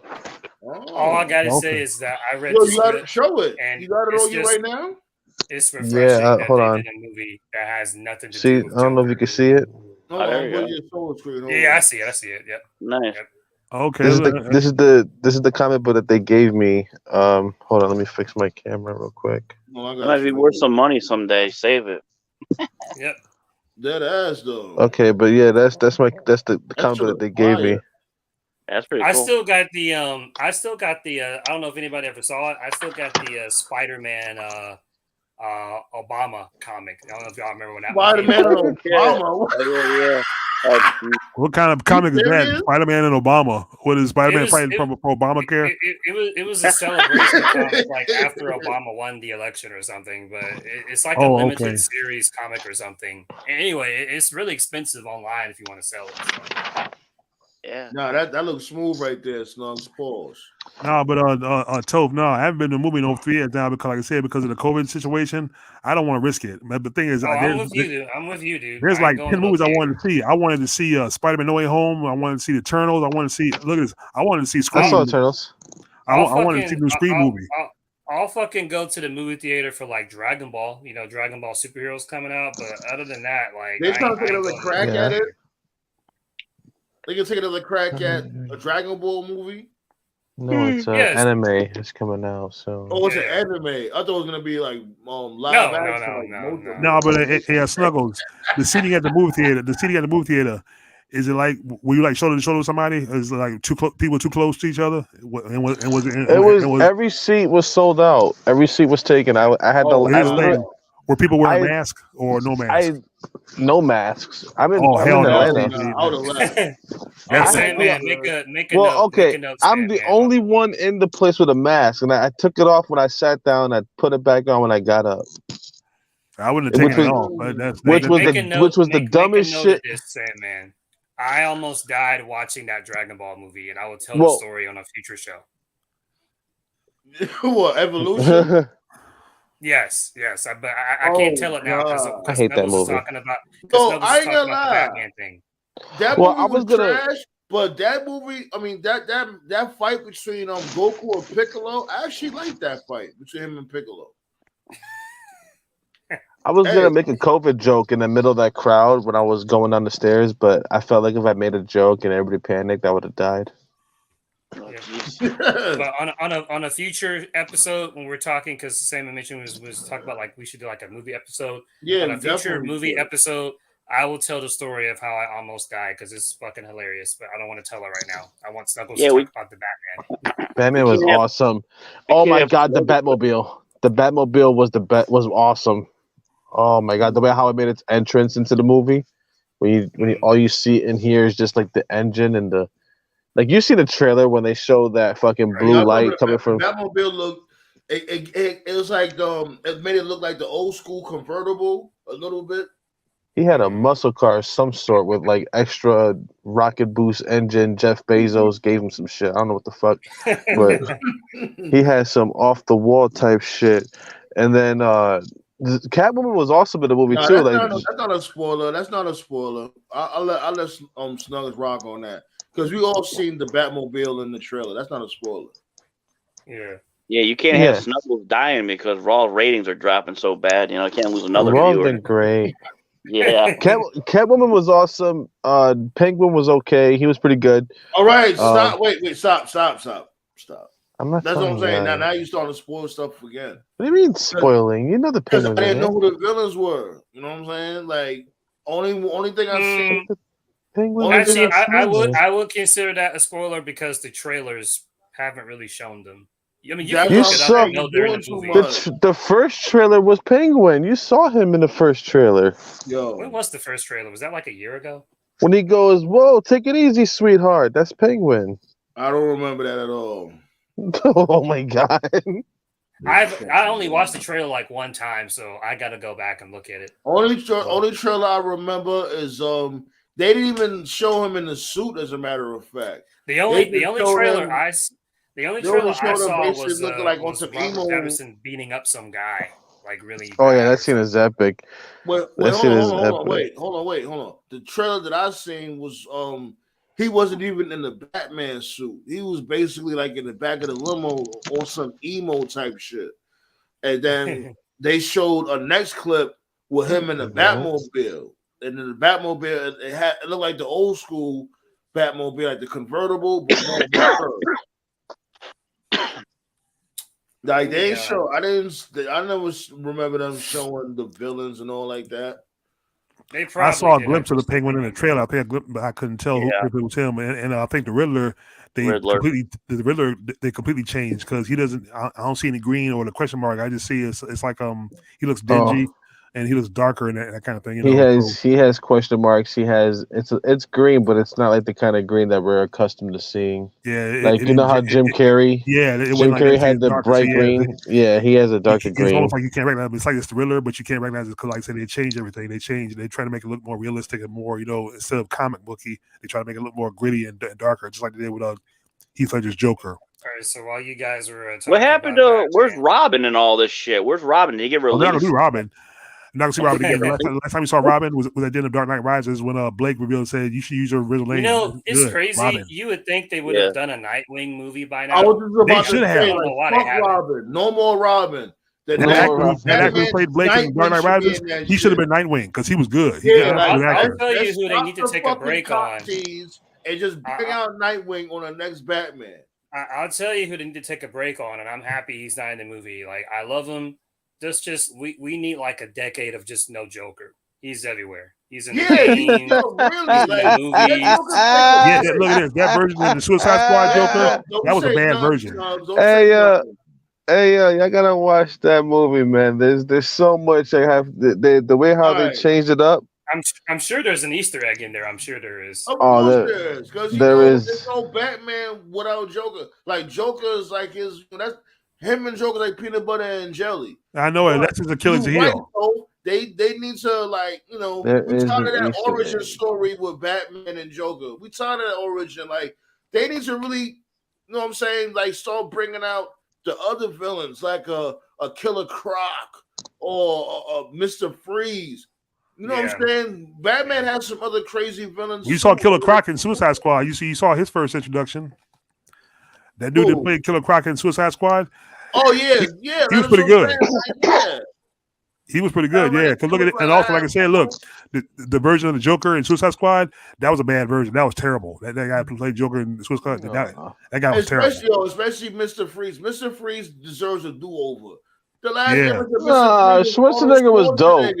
All I gotta say Okay. is that I read Yo, the you gotta script, show it. and You got it it's on you just right now. it's Yeah, refreshing that hold they on. did a movie that has nothing to See, do with I don't know if you Joker. can see it. Hold Oh, there on, you put go. your soul screen. Hold Yeah, on. I see it. Yep. Nice. Yep. Okay. This is the comic book that they gave me. Hold on, let me fix my camera real quick. No, I That got might be you. worth some money someday. Save it. Yep. Dead ass though. Okay, but yeah, that's the comic That book shit that look they gave me. fire. That's pretty I cool. still got the I don't know if anybody ever saw it. I still got the Spider-Man Obama comic. I don't know if y'all remember when that one came Spider-Man out. and Yeah. Obama. Yeah. Oh, geez. What kind of comic is that? serious? Spider-Man and Obama. What is Spider-Man was- fighting it- for Obamacare? It was a celebration comic like after Obama won the election or something, but it's like a Oh, limited okay. series comic or something. Anyway, it's really expensive online if you want to sell it. So. Yeah. Nah, that looks smooth right there, Snugs. Pause. No, but Toph, no, I haven't been to a movie in over 3 years now because, like I said, because of the COVID situation, I don't want to risk it. But the thing is, Oh, I'm with you, dude. I'm with you, dude. there's I ain't like going 10 to no movies I theater. wanted to see. I wanted to see Spider-Man No Way Home. I wanted to see the Eternals. I wanted to see, look at this. I wanted to see I Scream. saw Eternals. I wanted to see the new Scream movie. I'll fucking go to the movie theater for like Dragon Ball, Dragon Ball superheroes coming out. But other than that, like They trying to take I ain't another going to crack the at theater. it. They can take another crack at a Dragon Ball movie. No, it's Yes. anime. It's coming out soon. Oh, it's Yeah. an anime. I thought it was gonna be like live action. No. No, but Snuggles, the seating at the movie theater, is it like, were you like shoulder to shoulder with somebody? Is it like people too close to each other? Every seat was sold out. Every seat was taken. I had Oh, Here's the literally thing. Were people wearing masks or no masks? no masks. I'm in hell no. Atlanta. I would have left. Hey, That's Sandman, make a Well, note. okay. Make a note, I'm the Sandman. only one in the place with a mask, and I took it off when I sat down. I put it back on when I got up. I wouldn't have Which taken it was- off. But that's which was Make the a note- which was the make dumbest a note shit. Of this, Sandman. I almost died watching that Dragon Ball movie, and I will tell Well- the story on a future show. What, Evolution? Yes. But I can't tell it now because God. I hate that movie. Talking about. So, Snuggles I was ain't talking gonna about the lie. Batman thing. That Well, movie I was was gonna- trash, but that movie, I mean, that fight between Goku and Piccolo, I actually like that fight between him and Piccolo. I was Hey. gonna make a COVID joke in the middle of that crowd when I was going down the stairs, but I felt like if I made a joke and everybody panicked, I would have died. Oh, Yeah. jeez. But on a future episode when we're talking, because Sam mentioned was talking about like we should do like a movie episode. Yeah, On a future definitely movie should. episode, I will tell the story of how I almost died because it's fucking hilarious. But I don't want to tell it right now. I want Snuggles Yeah, to we- talk about the Batman. Batman was Yeah. awesome. Oh my can't- god, the Batmobile. The Batmobile was awesome. Oh my god, the way how it made its entrance into the movie. When you all you see in here is just like the engine and you see the trailer when they show that fucking blue Yeah, I light remember coming from. Batmobile looked. It was like it made it look like the old school convertible a little bit. He had a muscle car of some sort with like extra rocket boost engine. Jeff Bezos gave him some shit. I don't know what the fuck, but he had some off the wall type shit. And then Catwoman was awesome in the movie No, too. that's not a spoiler. That's not a spoiler. I'll let Snuggles rock on that because we all seen the Batmobile in the trailer. That's not a spoiler. Yeah. Yeah, you can't have Snuggles dying because Raw ratings are dropping so bad. You know, I can't lose another Raw's viewer. been great. Yeah. Catwoman was awesome. Penguin was okay. He was pretty good. All right, stop. Wait, stop. I'm not. That's what I'm saying. Now you're starting to spoil stuff again. What do you mean spoiling? You know the Because Penguin. I didn't know who the villains were. You know what I'm saying? Like only thing I see. Penguin. Actually, I would consider that a spoiler because the trailers haven't really shown them. I mean, you saw the first trailer was Penguin. You saw him in the first trailer. Yo, when was the first trailer? Was that like a year ago? When he goes, "Whoa, take it easy, sweetheart." That's Penguin. I don't remember that at all. Oh my god! I only watched the trailer like one time, so I got to go back and look at it. Only trailer I remember is they didn't even show him in the suit. As a matter of fact, the only trailer I saw was like Robert Pattinson beating up some guy, like really. Oh yeah, that scene is epic. Hold on. The trailer that I seen was he wasn't even in the Batman suit. He was basically like in the back of the limo on some emo type shit. And then they showed a next clip with him in the Batmobile. And in the Batmobile, it looked like the old school Batmobile, like the convertible, but more. Like they ain't show. I never remember them showing the villains and all like that. I saw a glimpse of the Penguin in the trailer. I think a glimpse, but I couldn't tell if it was him. And I think the Riddler, they completely changed because he doesn't. I don't see any green or the question mark. I just see it's like he looks dingy. And he looks darker and that kind of thing. You know? He has question marks. He has it's green, but it's not like the kind of green that we're accustomed to seeing. Yeah, you know how Jim Carrey. Jim Carrey had the bright green. Yeah, he has a darker green. It's almost like you can't recognize him. It's like it's the Riddler, but you can't recognize it because, like I said, they changed everything. They try to make it look more realistic and more, instead of comic booky, they try to make it look more gritty and darker, just like they did with Heath Ledger's Joker. All right, so while you guys were what happened to where's Robin and all this shit? Where's Robin? Did he get released? They're not gonna do Robin. I'm not gonna see Robin again. The last time you saw Robin was at the end of Dark Knight Rises when Blake revealed and said you should use your original name. It's crazy. Robin. You would think they would have done a Nightwing movie by now. I was just about to should have. Fuck Robin. No more Robin. That actor who played Blake in Dark Knight Rises, he should have been Nightwing because he was good. I'll tell you who they need to take a break on. And just bring out Nightwing on the next Batman. I'll tell you who they need to take a break on, and I'm happy he's not in the movie. Like, I love him. We need like a decade of just no Joker. He's everywhere. He's in the game, really, in the movies. Yeah, look at this. That version of the Suicide Squad Joker, that was a bad version. Hey, y'all gotta watch that movie, man. There's so much I have. The way how they changed it up. I'm sure there's an Easter egg in there. I'm sure there is. There is. Because there's no Batman without Joker. Like Joker is like that's him and Joker like peanut butter and jelly. I know it. That's his Achilles heel. They need to we tired of that origin story with Batman and Joker. We tired of that origin. Like they need to really, you know what I'm saying? Like start bringing out the other villains like a Killer Croc or a Mr. Freeze. You know what I'm saying? Batman has some other crazy villains. You saw Killer Croc in Suicide Squad. You saw his first introduction. That dude that played Killer Croc in Suicide Squad. Oh yeah. He was pretty good. He was pretty good, yeah. Because look at it, and also like I said, look, the version of the Joker in Suicide Squad, that was a bad version. That was terrible. That guy who played Joker in Suicide Squad, that guy was terrible. Especially Mr. Freeze. Mr. Freeze deserves a do-over. The last Schwarzenegger was dope.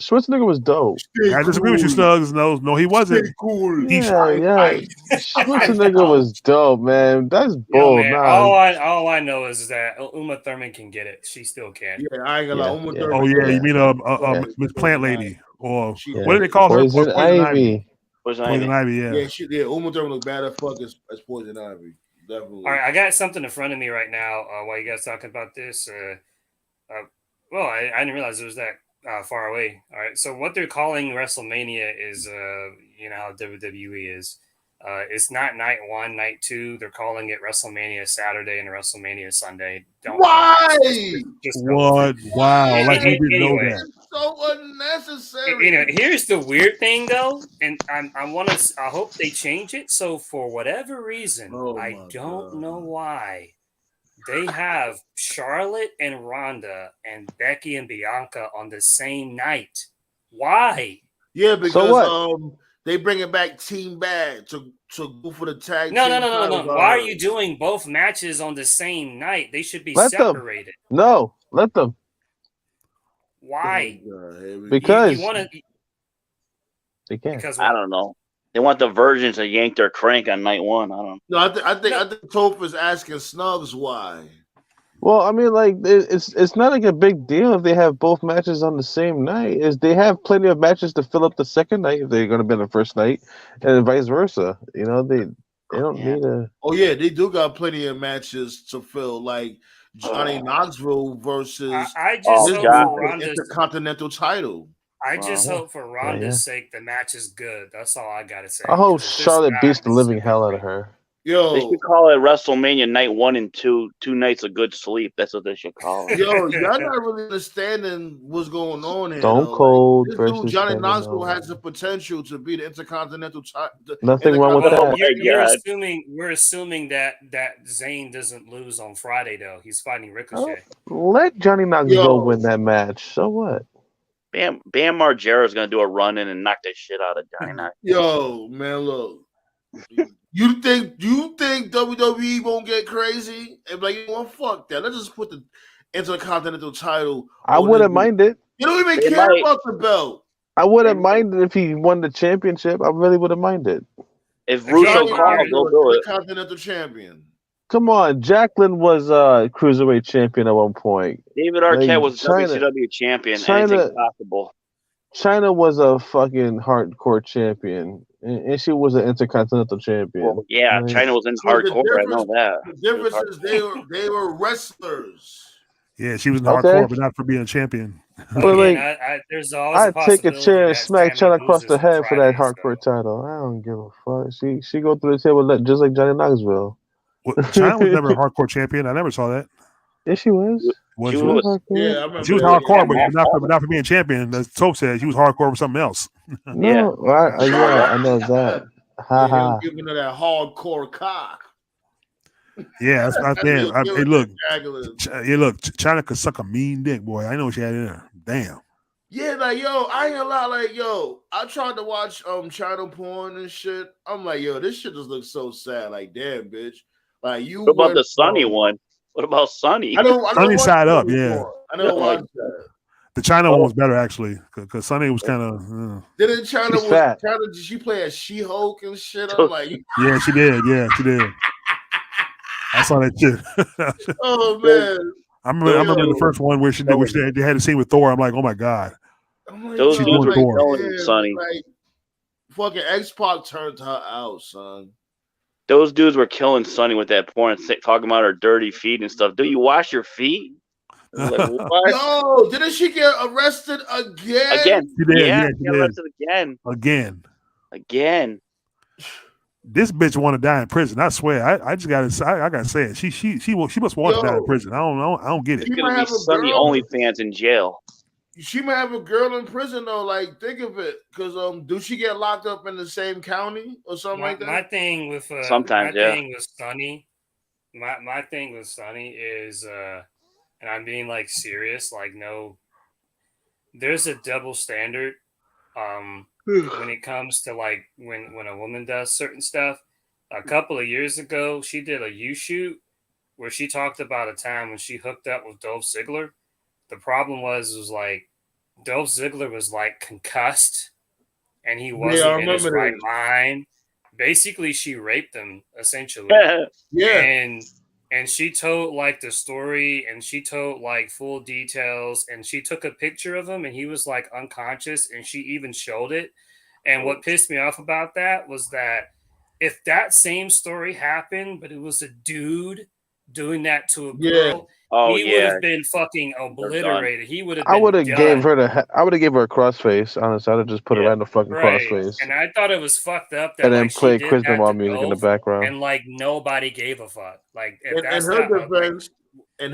Schwarzenegger was dope. I disagree with you, Snugs. No, he wasn't. Cool. Schwarzenegger was dope, man. That's bull. Man, all I know is that Uma Thurman can get it. She still can. Yeah, I ain't gonna lie. Uma Thurman. Oh yeah, you mean Miss Plant Lady, or what do they call her? Poison Ivy. Poison Ivy. Yeah. Yeah, Uma Thurman look bad as fuck as Poison Ivy. Definitely. All right, I got something in front of me right now. While you guys talking about this, well, I didn't realize it was that far away. All right, so what they're calling WrestleMania is, you know how WWE is. It's not night one, night two. They're calling it WrestleMania Saturday and WrestleMania Sunday. Don't Why? just go with What? it. Wow! Like we didn't know Anyway, that. It's so unnecessary. you know, here's the weird thing though, and I hope they change it. So for whatever reason, Oh I my don't God. know why they have Charlotte and Ronda and Becky and Bianca on the same night. Why? Yeah, because what? they bring it back Team Bad to go for the tag No, team no, no, no, titles. no. Why are you doing both matches on the same night? They should be Let them. separated. No, let them. Why? Oh, God, here we go. Because You want to? they can. Because I what? don't know. They want the virgins to yank their crank on night one. I don't. No, I think No. Toph is asking Snugs why. Well, I mean, like it's not like a big deal if they have both matches on the same night. Is they have plenty of matches to fill up the second night if they're going to be on the first night, and vice versa. You know, they don't Yeah. need a. Oh yeah, they do got plenty of matches to fill, like Johnny Knoxville versus I just Oh, hope God. for Ronda's. Intercontinental title. I just Wow. hope for Yeah, Ronda's yeah. sake the match is good. That's all I gotta say. I hope 'Cause if it's Charlotte not, beats the it's living gonna be hell out great. of her. They Yo, should call it WrestleMania night 1 and 2. 2 nights of good sleep. That's what they should call it. yo, y'all not really understanding what's going on here. Stone Though. Cold Like, this dude versus Johnny Kevin Knoxville has Owens. the potential to be the Intercontinental Nothing wrong with Well, that. you're God. assuming we're assuming that Zayn doesn't lose on Friday though. He's fighting Oh, Ricochet. let Johnny Knoxville Yo, win that match. So what? Bam Margera's going to do a run in and knock the shit out of Johnny Knoxville. yo, man, look. You think WWE won't get crazy and be like, you know what, fuck that. Let's just put the Intercontinental title. I on wouldn't this- mind it. You don't even They care might. about the belt. I wouldn't They- mind it if he won the championship. I really wouldn't mind it. If If Russo y'all calls, they'll do it. Intercontinental champion. Come on, Jacqueline was cruiserweight champion at one point. David Arquette Like, was WCW champion. China- Anything possible. China was a fucking hardcore champion, and she was an intercontinental champion. Well, yeah, Like, China was in So the hardcore. I know that. The difference is they were wrestlers. Yeah, she was in Okay. hardcore, but not for being a champion. But, Again, like, there's always a I'd take a possibility chair and that smack Tammy China across loses the on head for that Friday, hardcore so. title. I don't give a fuck. She go through the table just like Johnny Knoxville. Well, China was never a hardcore champion. I never saw that. Yeah, she was. Was She she? was. Hardcore. Yeah, I remember. She was that. hardcore, but Yeah, not for being champion. As Tope said, she was hardcore for something else. No, I know that. Ha Yeah, he ha. was giving her that hardcore cock. Yeah, that's man. He was Hey, look, jaggling. China could suck a mean dick, boy. I know what she had in there. Damn. Yeah, like yo, I ain't gonna lie, like yo, I tried to watch China porn and shit. I'm like, yo, this shit just looks so sad. Like, damn, bitch. Like you. What about went the Sunny from- one? What about Sunny? I don't Sunny watch side up, Sunny yeah. porn. I don't Like- watch that. The China one was better actually, because Sunny was kind of. Didn't China She's fat. did she play as She-Hulk and shit? I'm like, Yeah, she did. Yeah, she did. I saw that shit. oh man. I remember the first one where they had a scene with Thor. I'm like, oh my god. I'm like, Those yo, dudes were like, killing damn, Sonny. Like, fucking X-Pac turned her out, son. Those dudes were killing Sonny with that porn, talking about her dirty feet and stuff. Do you wash your feet? I was like, what? Yo, didn't she get arrested again? Again? She did, Yeah, she get did. arrested again. Again. This bitch want to die in prison. I swear. I just gotta say it. She must want to die in prison. I don't get it. It's She gonna might be have a Sonny girl. OnlyFans in jail. She might have a girl in prison though. Like, think of it, because do she get locked up in the same county or something like that? My thing with Sometimes, yeah. thing with Sonny, my thing with Sonny is and I'm being like serious, like no, there's a double standard when it comes to like when a woman does certain stuff. A couple of years ago, she did a U shoot where she talked about a time when she hooked up with Dolph Ziggler. The problem was like Dolph Ziggler was like concussed and he wasn't in his right mind. Basically, she raped him essentially. Yeah. And she told like the story and she told like full details and she took a picture of him and he was like unconscious and she even showed it. And what pissed me off about that was that if that same story happened, but it was a dude doing that to a Yeah. girl, Oh he would yeah, have been fucking obliterated. He would have I been would have gave done. her I would have gave her a crossface. Honestly, I'd have just put her Yeah. right in the fucking Right. crossface, And I thought it was fucked up that and then like she play did Chris that Benoit to music in the both, background. and like nobody gave a fuck. Like if In that's her not like, defense, you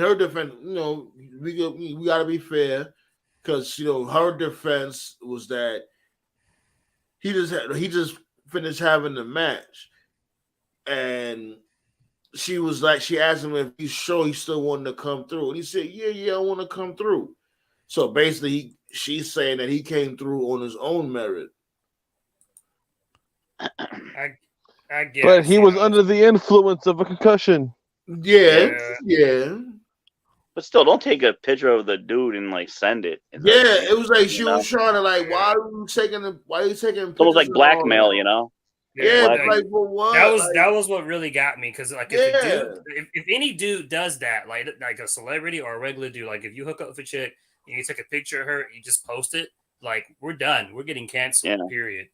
know, we got to be fair, because you know her defense was that he just finished having the match, and she was like, she asked him if he's sure he still wanted to come through, and he said, "Yeah, I want to come through." So basically, she's saying that he came through on his own merit. I guess, But he you was know, under the influence of a concussion. Yeah. but still, don't take a picture of the dude and like send it. It's Yeah, like, it was like she you know? was trying to like, why are you taking pictures? It's almost like blackmail, you know? Yeah, Black- like for what? that was what really got me, because like if a dude, if any dude does that, like a celebrity or a regular dude, like if you hook up with a chick and you take a picture of her and you just post it, like we're done, we're getting canceled. Yeah. Period.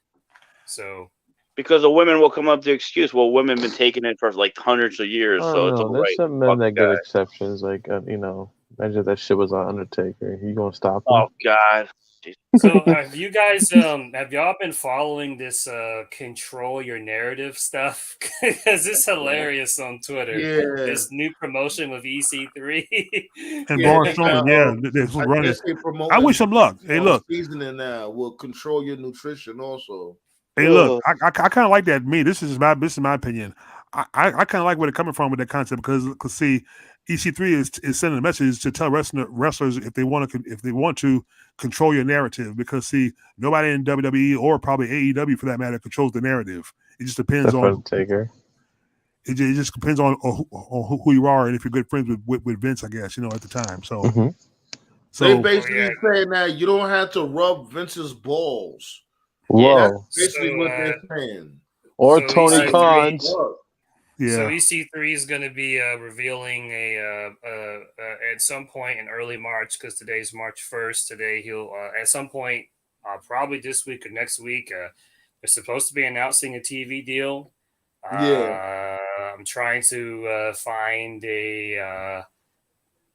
So because the women will come up with the excuse, well, women have been taking it for like hundreds of years, I so don't it's know. all There's right. some men Fuck that the get guy. exceptions. Like you know, imagine that shit was on Undertaker. You gonna stop him? Oh God. So have you guys have y'all been following this control your narrative stuff? Because it's hilarious on Twitter. Yeah. This new promotion with EC3 And Braun Strowman, they're running. I wish them luck. Hey, look, seasoning now will control your nutrition also. Hey, look, I kind of like that. This is my opinion. I kind of like where they're coming from with that concept because see, EC3 is sending a message to tell wrestlers if they want to control your narrative, because see, nobody in WWE or probably AEW for that matter controls the narrative. It just depends on Taker. It just depends on who you are and if you're good friends with Vince, I guess, at the time. So, they basically saying that you don't have to rub Vince's balls. Whoa. That's basically what they're saying. Or Tony Khan's. So EC3 is going to be revealing at some point in early March, because today's March 1st. Today he'll at some point, probably this week or next week, they're supposed to be announcing a TV deal. I'm trying to find a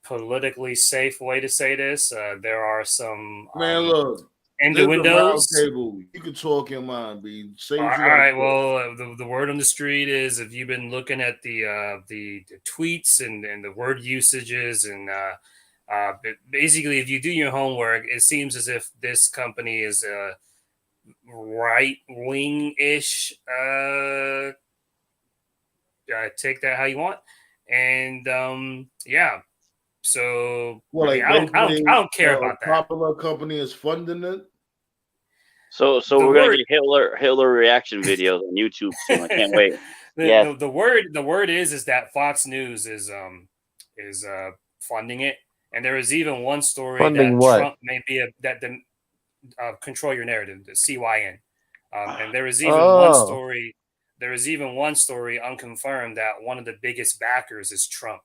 politically safe way to say this. There are some look. innuendos. You can talk your mind, B. Say all right. Well, the word on the street is, if you've been looking at the tweets and the word usages and basically, if you do your homework, it seems as if this company is right wing ish. Take that how you want, and yeah. So I don't care about that. Popular company is funding it. So we're gonna get Hitler reaction videos on YouTube soon. I can't wait. The word is that Fox News is funding it, and there is even one story funding that what? Trump may be control your narrative, the CYN, and there is even one story. There is even one story unconfirmed that one of the biggest backers is Trump.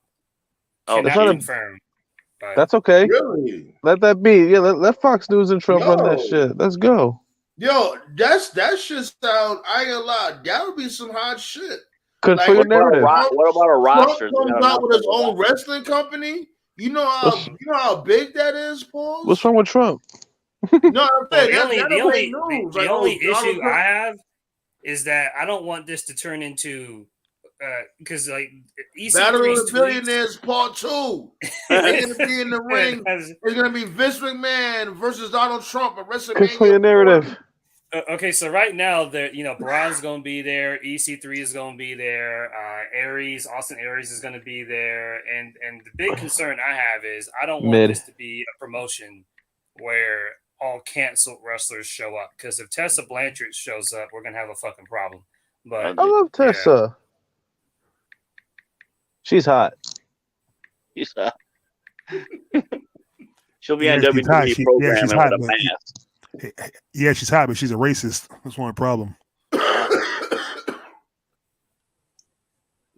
Cannot confirm. That's okay. Really? Let that be. Yeah, let Fox News and Trump run that shit. Let's go. Yo, that shit sound, I ain't gonna lie, that would be some hot shit. Control your narrative. What about a roster? Trump comes out with his own wrestling company. You know how big that is, Paul? What's wrong with Trump? No, I'm saying the only issue I have is that I don't want this to turn into because like Battle of the Billionaires Part 2. They're gonna be in the ring. It's gonna be Vince McMahon versus Donald Trump at WrestleMania. Control your narrative. Okay, so right now, Braun's going to be there. EC3 is going to be there. Austin Aries is going to be there. And the big concern I have is I don't want this to be a promotion where all canceled wrestlers show up. Because if Tessa Blanchard shows up, we're going to have a fucking problem. But I love Tessa. Yeah. She's hot. She's hot. She'll be on WWE program with a mask. Yeah, she's hot, but she's a racist. That's one problem. I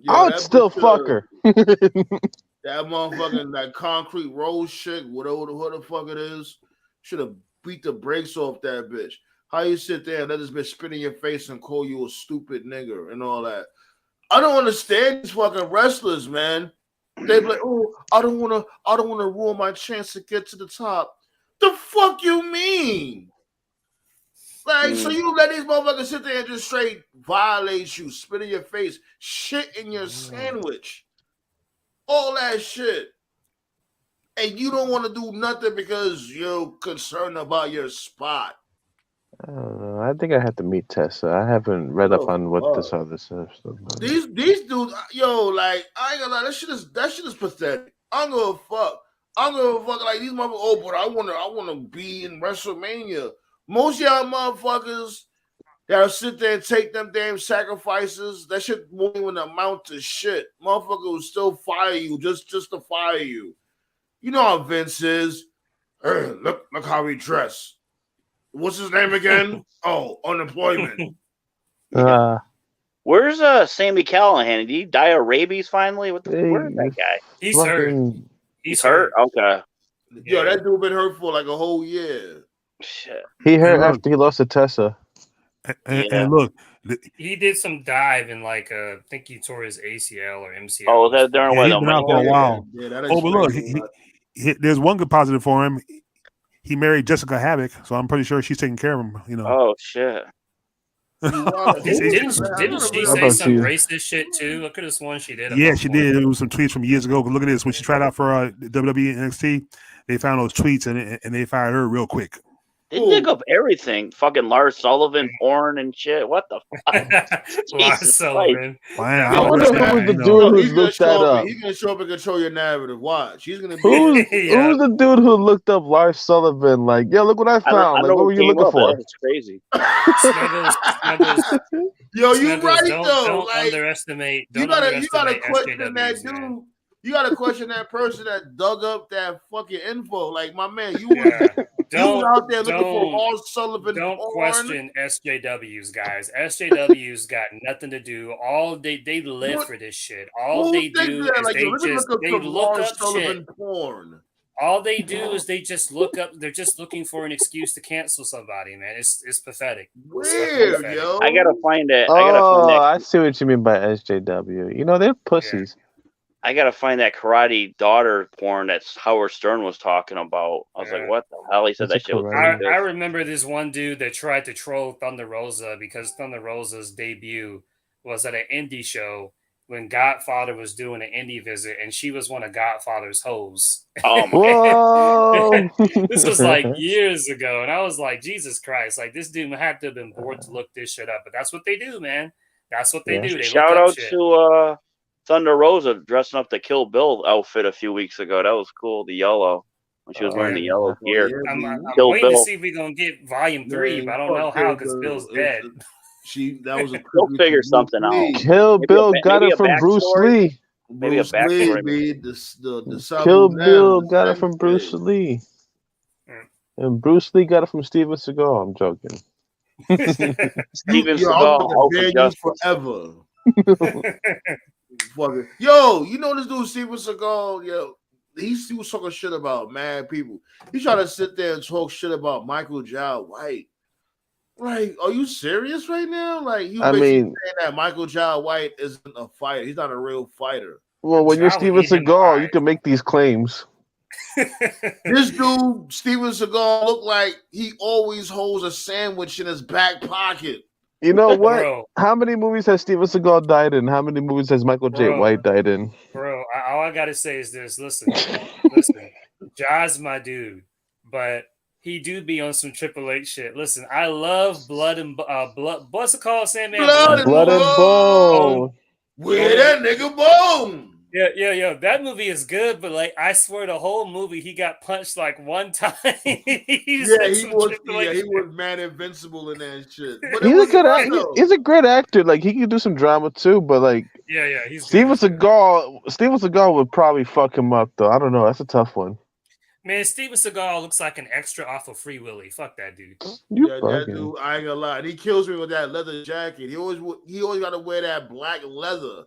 would still fuck her. That motherfucking that concrete rose chick, whatever the fuck it is, should have beat the brakes off that bitch. How you sit there and let this bitch spit in your face and call you a stupid nigger and all that? I don't understand these fucking wrestlers, man. They be like, oh, I don't wanna ruin my chance to get to the top. The fuck you mean? Like, so you let these motherfuckers sit there and just straight violate you, spit in your face, shit in your sandwich, all that shit. And you don't want to do nothing because you're concerned about your spot. I don't know. I think I have to meet Tessa. I haven't read up on what this other stuff. These dudes, yo, like I ain't gonna lie, that shit is pathetic. I'm gonna fuck. Like these motherfuckers. Oh, but I wanna be in WrestleMania. Most of y'all motherfuckers that'll sit there and take them damn sacrifices. That shit won't even amount to shit. Motherfucker will still fire you just to fire you. You know how Vince is. Look how he dressed. What's his name again? Oh, unemployment. Where's Sammy Callahan? Did he die of rabies finally? Where's that guy? He's hurt. He's hurt? Okay. Yo, that dude been hurt for like a whole year. Shit. He hurt after he lost to Tessa. And look, he did some dive and like I think he tore his ACL or MCL. Oh, that during he's been out for a while. Yeah, but look, there's one good positive for him. He married Jessica Havoc, so I'm pretty sure she's taking care of him. You know. Oh shit. Didn't she say some racist shit too? Look at this one she did. Yeah, she did. It was some tweets from years ago. Look at this. When she tried out for WWE NXT, they found those tweets and they fired her real quick. They dig up everything. Fucking Lars Sullivan, porn and shit. What the fuck? Lars Sullivan. I wonder who was the dude who looked that up. He's gonna show up and control your narrative. Watch. He's gonna be. Who's the dude who looked up Lars Sullivan? Like, yo, look what I found. Like, what were you looking for? It's crazy. Snuggles. Yo, you right don't, though. Don't like, underestimate. You gotta question that dude. Man. You gotta question that person that dug up that fucking info. Like, my man, you was out there looking for Lars Sullivan. Don't porn. question SJWs, guys. SJWs got nothing to do. All they live for this shit. All they do is they look up shit. Porn. All they do is they just look up. They're just looking for an excuse to cancel somebody, man. It's pathetic. Weird, pathetic. yo. I gotta find it. I see what you mean by SJW. You know, they're pussies. Yeah. I gotta find that karate daughter porn that Howard Stern was talking about. I was like, what the hell? He said that shit was I remember this one dude that tried to troll Thunder Rosa because Thunder Rosa's debut was at an indie show when Godfather was doing an indie visit, and she was one of Godfather's hoes. Oh, whoa! This was like years ago, and I was like, Jesus Christ! Like, this dude had to have been bored to look this shit up, but that's what they do, man. That's what they do. They shout look out up shit. to Thunder Rosa dressing up the Kill Bill outfit a few weeks ago. That was cool. The yellow. When she was wearing the yellow gear. I'm Kill waiting Bill. to see if we're going to get volume 3, but I don't know how because Bill's dead. That was a He'll figure something out. Kill Bill got it from Bruce Lee. Maybe a backstory. Kill Bill got it from Bruce Lee. And Bruce Lee got it from Steven Seagal. I'm joking. Steven Seagal forever. Yo, you know this dude Steven Seagal? Yo, he was talking shit about mad people. He tried to sit there and talk shit about Michael Jai White. Like, are you serious right now? Like, you saying that Michael Jai White isn't a fighter. He's not a real fighter. Well, when you're Steven Seagal, you can make these claims. This dude, Steven Seagal, looked like he always holds a sandwich in his back pocket. You know what? Bro. How many movies has Steven Seagal died in? How many movies has Michael J. White died in? Bro, all I gotta say is this. Listen, Jai's my dude, but he do be on some Triple H shit. Listen, I love Blood and Blood. What's it called, Sandman? Blood and Bone. Where that nigga bone? Yeah. That movie is good, but like I swear, the whole movie he got punched like one time. He was man invincible in that shit. But he's a good actor. He's a great actor. Like he can do some drama too, but like he's Steven Seagal would probably fuck him up though. I don't know. That's a tough one. Man, Steven Seagal looks like an extra off of Free Willy. Fuck that dude. That dude, I ain't gonna lie. He kills me with that leather jacket. He always got to wear that black leather.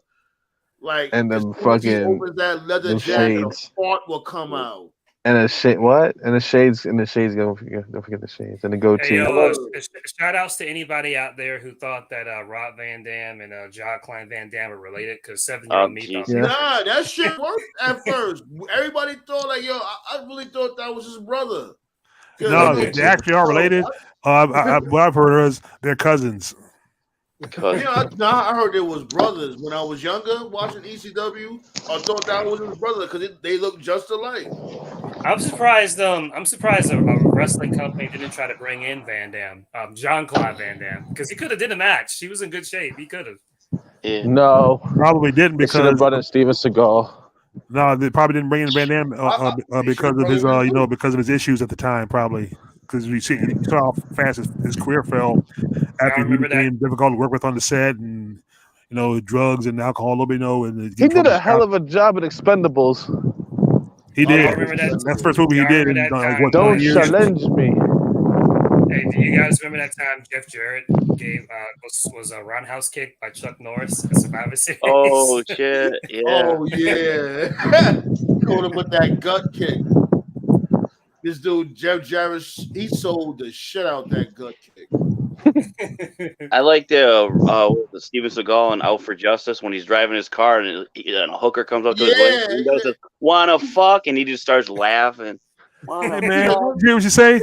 Like, and then fucking opens that leather jacket, a fart will come out. And a shade, what? And the shades, don't forget the shades and the Hey, goatee. yo, shout outs to anybody out there who thought that Rob Van Dam and Jean-Claude Van Damme were related, because 7-year-old me thought. Jesus. Nah, that shit worked at first. Everybody thought like, yo, I really thought that was his brother. No, they actually are related. What I've heard is they're cousins. I heard there was brothers when I was younger watching ECW. I thought that was his brother because they look just alike. I'm surprised a wrestling company didn't try to bring in Van Dam, Jean-Claude Van Damme, because he could have did a match. He was in good shape. He could have. Yeah. No, probably didn't they should have because brought in Steven Seagal. no, they probably didn't bring in Van Damme because of his because of his issues at the time, probably. Because you saw how fast his career fell after he became difficult to work with on the set, and drugs and alcohol. And He did a hell of a job at Expendables. He did. Remember that? That's the first movie he did. In, Don't challenge me. Hey, do you guys remember that time Jeff Jarrett was a roundhouse kick by Chuck Norris at Survivor Series? Oh shit! Yeah. Oh yeah. Caught him with that gut kick. This dude Jeff Jarrett, he sold the shit out that gut kick. I like the Steven Seagal and Out for Justice when he's driving his car and a hooker comes up to his window and says, "Wanna fuck?" and he just starts laughing. Hey man, you hear what you say?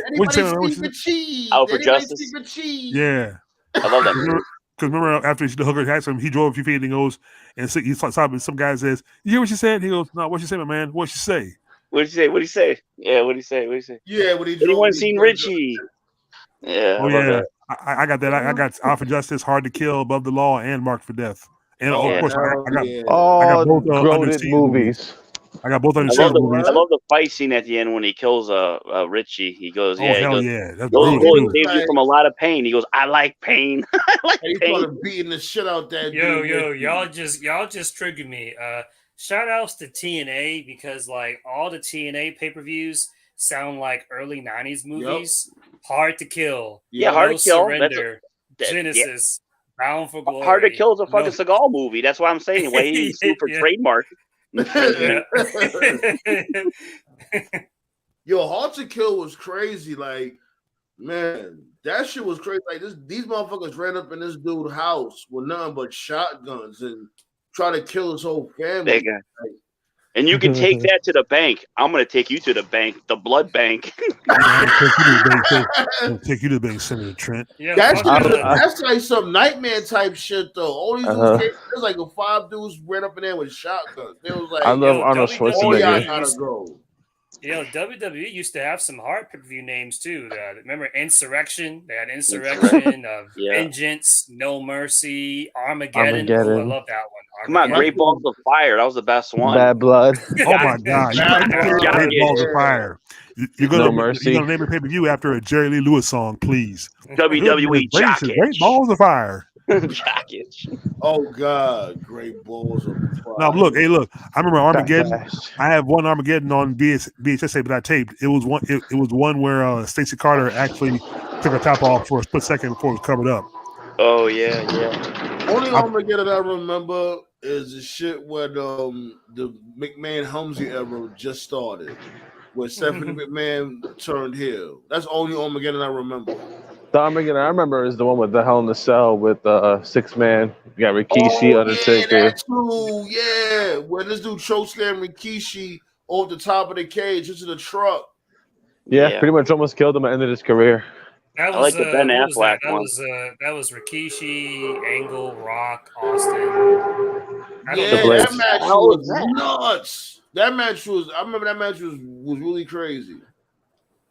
Out for Justice. Yeah, I love that. Because remember, after the hooker asked him, he drove a few feet and he goes and he saw some guy says, "You hear what she said?" He goes, "No, what she say, my man? What she say?" What did he say? What did he say? Yeah, what did he say? What did he say? Yeah, when he anyone seen Richie? Yeah. Oh yeah, I got that. I got Out for Justice, Hard to Kill, Above the Law, and Marked for Death. And of course, I got both goated movies. I got both I undersea movies. I love the fight scene at the end when he kills Richie. He goes, "Yeah, hell yeah, that's brutal. Saves you from a lot of pain." He goes, "I like pain. I like pain." He started beating the shit out that dude. Y'all just triggered me. Shout outs to TNA because like all the TNA pay-per-views sound like early 90s movies. Yep. Hard to Kill. Yeah, Hard to Kill. Surrender. Genesis. Bound for Glory. Hard to Kill is a fucking Seagal movie. That's what I'm saying. Why he sued for trademark. Yo, Hard to Kill was crazy. Like, man, that shit was crazy. Like these motherfuckers ran up in this dude's house with nothing but shotguns and try to kill his whole family. And you can take that to the bank. I'm gonna take you to the bank, the blood bank. Take you to the bank, Senator Trent. Yeah, that's like some nightmare type shit though. All these dudes there's like 5 dudes ran up in there with shotguns. They was like, I love Arnold Schwarzenegger. Gotta go. WWE used to have some hard pay-per-view names too. Remember Insurrection? They had Insurrection, Vengeance, No Mercy, Armageddon. Ooh, I love that one. Come on, Great Balls of Fire. That was the best one. Bad Blood. Oh my God! Great Balls of Fire. You're gonna name a pay-per-view after a Jerry Lee Lewis song, please. WWE Jacket. Great Balls of Fire. Jacket. Oh God, Great Balls of Fire. Now look, I remember Armageddon. I have one Armageddon on VHS tape that I taped. It was one. It was one where Stacey Carter actually took her top off for a split second before it was covered up. Oh yeah. Only Armageddon I remember is the shit where the McMahon Helmsley era just started, where Stephanie McMahon turned heel. That's the only Armageddon I remember. The Armageddon I remember is the one with the Hell in the Cell with 6-man. You got Rikishi, Undertaker. Yeah, that too. Yeah, where this dude chokeslammed Rikishi off the top of the cage into the truck. Yeah, pretty much almost killed him at the end of his career. That was, I like the Ben Affleck one. That was Rikishi, Angle, Rock, Austin. That match was nuts. That match was. I remember that match was really crazy.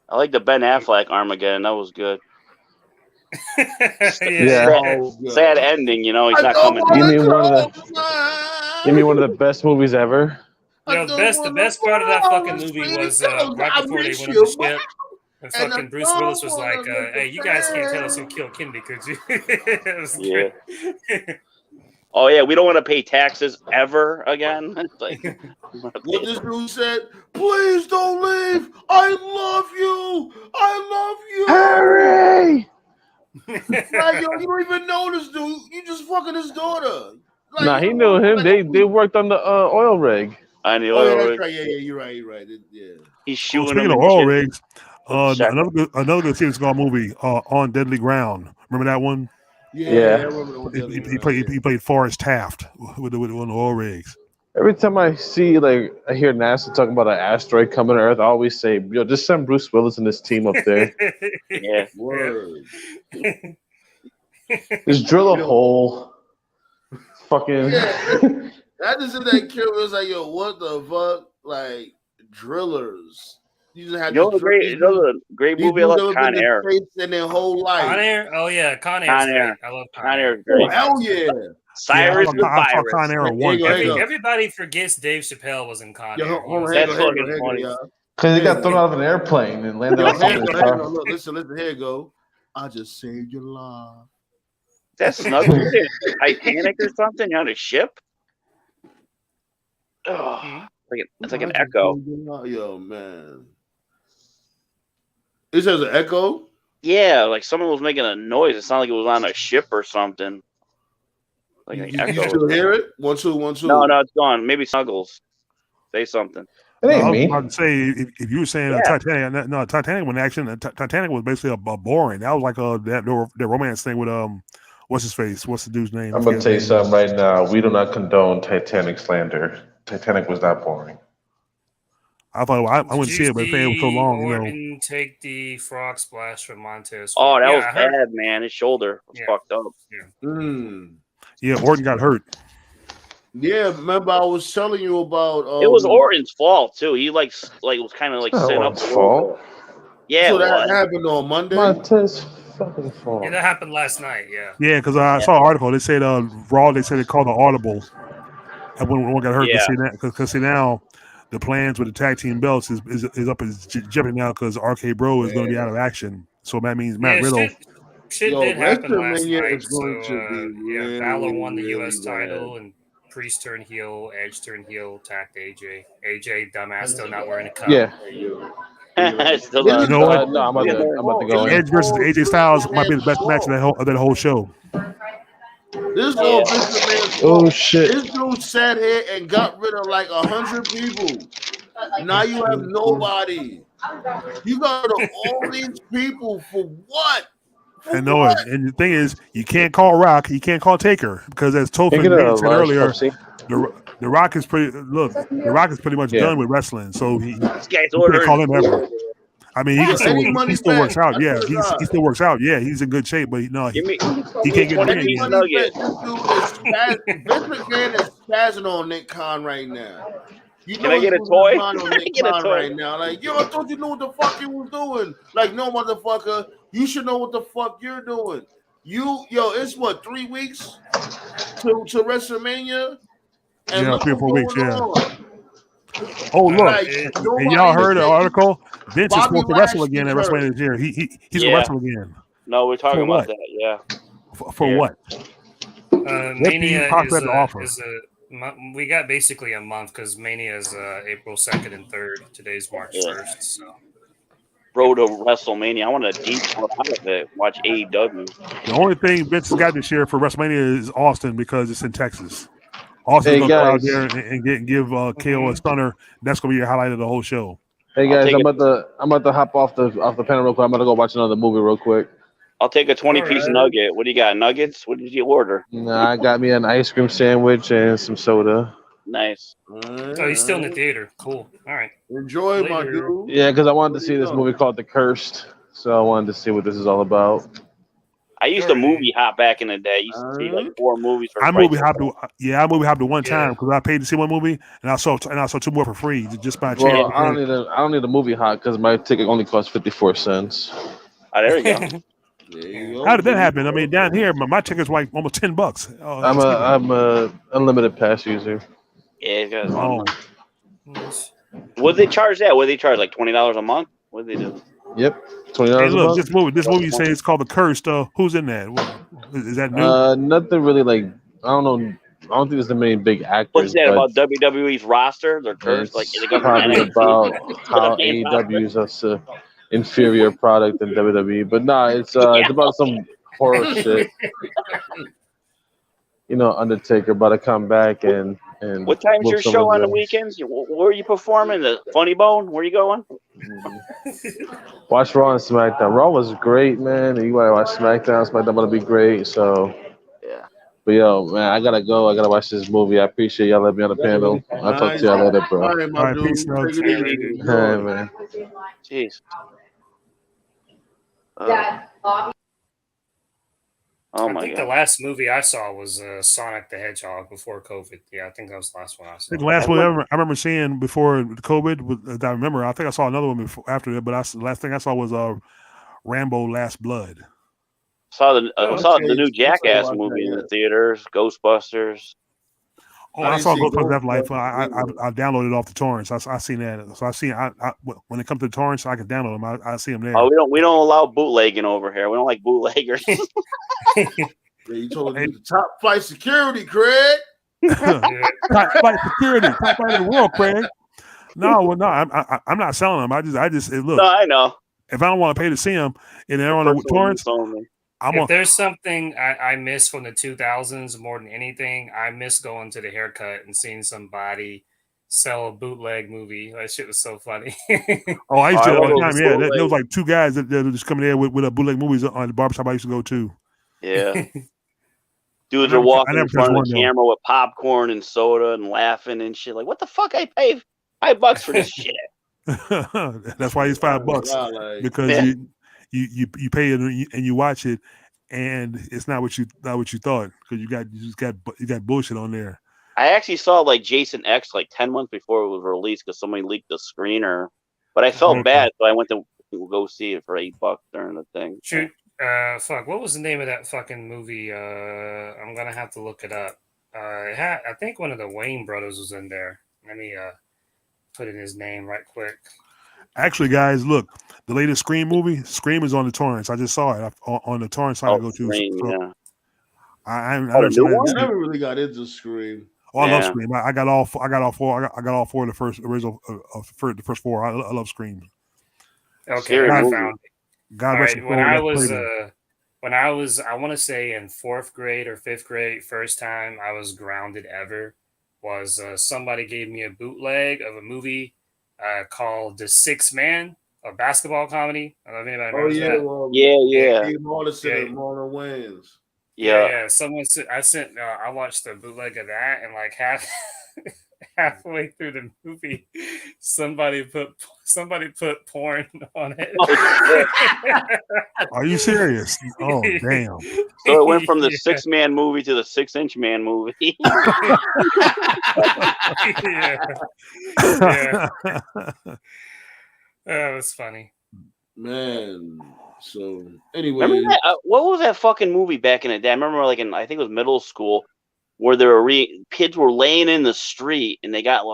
I like the Ben Affleck Armageddon. That was good. Sad ending. He's not coming. Give me one of the best movies ever. The best part of that fucking movie was right before they went on the ship. And fucking Bruce Willis was like, "Hey, you guys can't tell us who killed Kennedy, could you?" It was great. Oh yeah, we don't want to pay taxes ever again. Like, what this dude said, "Please don't leave. I love you, Harry." Like, yo, you don't even know this dude. You just fucking his daughter. Like, Nah, he knew him. They worked on the oil rig. On the Oh yeah, oil that's rig. right. Yeah, you're right. Yeah. He's shooting Speaking them of and oil shit. rigs, Check. another good Steven Seagal movie, On Deadly Ground. Remember that one? Yeah, I Yeah. remember the one He, that he, we he ran, played he played Forrest Taft with one of the oil rigs. Every time I see, like, I hear NASA talking about an asteroid coming to Earth, I always say, yo, just send Bruce Willis and his team up there. Yeah. Word. Just drill a You know- hole. Fucking. Yeah. I just said that kid was like, yo, what the fuck? Like drillers. You just had You know to the drill these great these movie I dudes love? ever Con been to Air. space in their whole life. Con Air? Oh yeah, Con Air's Con great. Air. I love Con Air is great. Oh hell yeah. Cyrus the I saw Con Virus. Air once. Here you go. Everybody forgets Dave Chappelle was in Con Yo, Air. hold on, That's here fucking you go, funny. y'all. Because he got thrown out of an airplane and landed Yo, on here you something. go. Look, listen, here you go. I just saved your life. That's Snuggles. What is it, Titanic or something? You're on a ship? Oh, it's like an echo. Yo, man. It says an echo? Yeah, like someone was making a noise. It sounded like it was on a ship or something. Like an You echo. still hear it? 1 2 1 2. No, it's gone. Maybe Snuggles. Say something. It I ain't was me. about to say if you were saying Yeah. Titanic, no, Titanic was action. Titanic was basically a boring. That was like that romance thing with what's his face? What's the dude's name? I'm going to tell you something right now. We do not condone Titanic slander. Titanic was not boring. I thought I wouldn't see it, but it was so long. Orton take the frog splash from Montez. Oh, that was I heard- bad, man. His shoulder was fucked up. Yeah, Orton got hurt. Yeah, remember I was telling you about. It was Orton's fault too. He was kind of sitting up. Orton's fault. Yeah, so it that was. happened on Monday. Montez fucking fault. Yeah, that happened last night. Yeah. Yeah, because I saw an article. They said Raw. They said they called the audible, and when one got hurt. Yeah. Because now the plans with the tag team belts is up in jeopardy now because RK Bro is going to be out of action. So that means Matt Riddle. Shit did happen last Wrestlemania night. is going to be really, Balor won the really U.S. title, bad. and Priest turned heel, Edge turned heel, attacked AJ. AJ, dumbass, still not wearing a cup. Yeah. Still You know what? No, I'm about to go in. Edge versus AJ Styles might be the best match of that whole show. This whole Vince McMahon's Oh fault. shit. This dude sat here and got rid of like 100 people. Now you have nobody. You got rid of all these people for what? I know it. And the thing is, you can't call Rock, you can't call Taker because as Topher said earlier, the Rock is pretty much done with wrestling. So he can't call him ever. I mean, he still works out. Yeah, he still works out. Yeah, he's in good shape, but he can't get Vince McMahon is spazzing on Nick Khan right now. Can I get a toy? Right now, like, yo, I thought you knew what the fuck you was doing. Like, no, motherfucker, you should know what the fuck you're doing. It's what, 3 weeks to WrestleMania? And yeah, look 3 or 4 weeks. Yeah. on. Oh look, Like, and y'all heard the article? Vince is supposed to wrestle Lashley's again at hurt. WrestleMania this year. He's gonna wrestle again. No, we're talking For about what? that. Yeah. For what? Mania possibly to offer? we got basically a month because Mania is April 2nd and 3rd. Today's March 1st. So. Road to WrestleMania. I want to deep out of it. Watch AEW. The only thing Vince has got this year for WrestleMania is Austin because it's in Texas. Austin's gonna go out there and give KO a stunner. That's gonna be your highlight of the whole show. Hey guys, I'm about to hop off the panel real quick. I'm about to go watch another movie real quick. I'll take a 20-piece nugget. What do you got? Nuggets? What did you order? Nah, I got me an ice cream sandwich and some soda. Nice. Oh, he's still in the theater. Cool. All right. Enjoy, my dude. Yeah, because I wanted to see this movie called The Cursed. So I wanted to see what this is all about. I used to movie hop back in the day. I used to see like 4 movies for I movie hopped to one time because I paid to see one movie and I saw 2 more for free just by chance. Well, I don't need a movie hot because my ticket only costs 54 cents. Oh, there you go. There you go. How did that happen? I mean, down here, my ticket's like almost $10. Oh, I'm a unlimited pass user. Yeah, you guys. Oh. What did they charge that? What did they charge? Like $20 a month? What did they do? Yep, $20 Hey, look, a month. this movie you say it's called The Cursed. Who's in that? Is that new? Nothing really like I don't know. I don't think there's that many big actors. What's that about WWE's roster? They're cursed. Like It's they probably about how AEW is a inferior product than WWE. But nah, it's about some horror shit. Undertaker about to come back and What time's whoop your some show of on the his weekends? Where are you performing? The Funny Bone? Where are you going? ass. Watch Raw and SmackDown. Raw was great, man. And you gotta watch SmackDown. SmackDown gonna be great. So, Yeah. but yo, man, I gotta go. I gotta watch this movie. I appreciate y'all letting me on the panel. I'll talk to y'all later, bro. All right, All my right, dude. peace, Nugs. Take it easy. All right, Enjoy. man. Jeez. Oh I my think god. the last movie I saw was Sonic the Hedgehog before COVID. Yeah, I think that was the last one I I saw. think the last one I remember seeing before COVID. I remember. I think I saw another one before after that, but the last thing I saw was Rambo: Last Blood. Saw the new I Jackass watched movie in that the yet. theaters, Ghostbusters. Oh, I I didn't saw see Ghostbusters Afterlife. Ghostbusters. I downloaded it off the torrents. I seen that. So I seen. When it comes to the torrents, I can download them. I see them there. Oh, we don't allow bootlegging over here. We don't like bootleggers. Yeah, you told me the top flight security, Craig. Top flight security, top flight in the world, Craig. No, I'm not selling them. I just look. No, I know. If I don't want to pay to see them and they're on the Personal torrents, use only. If there's something I miss from the 2000s more than anything, I miss going to the haircut and seeing somebody sell a bootleg movie. That shit was so funny. Oh, I used to do that all the love time. Yeah, bootleg. there was like two guys that were just coming there with a bootleg movies on the barbershop I used to go to. Yeah. Dudes are walking in front of the though. camera with popcorn and soda and laughing and shit. Like, what the fuck? I paid $5 for this shit. That's why it's $5 because you pay it and you watch it, and it's not what you thought because you got bullshit on there. I actually saw like Jason X like 10 months before it was released because somebody leaked the screener, but I felt bad, so I went to go see it for $8 during the thing. Shoot, fuck, what was the name of that fucking movie? I'm gonna have to look it up. I think one of the Wayne brothers was in there. Let me put in his name right quick. Actually, guys, look, the latest Scream movie, Scream is on the torrents. I just saw it on the torrent site I go to. Scream, yeah. I never really got into Scream. Oh, I love Scream. I got all four. I got all four of the first original, the first four. I love Scream. Okay, I found it. God rest his soul. When I was, I want to say in 4th grade or 5th grade, first time I was grounded ever was somebody gave me a bootleg of a movie called The Sixth Man, a basketball comedy. I don't know if anybody remembers that. Well, yeah. Mona Wayans. Yeah. I watched the bootleg of that, and like halfway through the movie, somebody put porn on it. Are you serious? Oh, damn! So it went from the 6-man movie to the 6-inch man movie. yeah. That was funny, man. So anyway, what was that fucking movie back in the day? I remember like I think it was middle school where there were kids were laying in the street and they got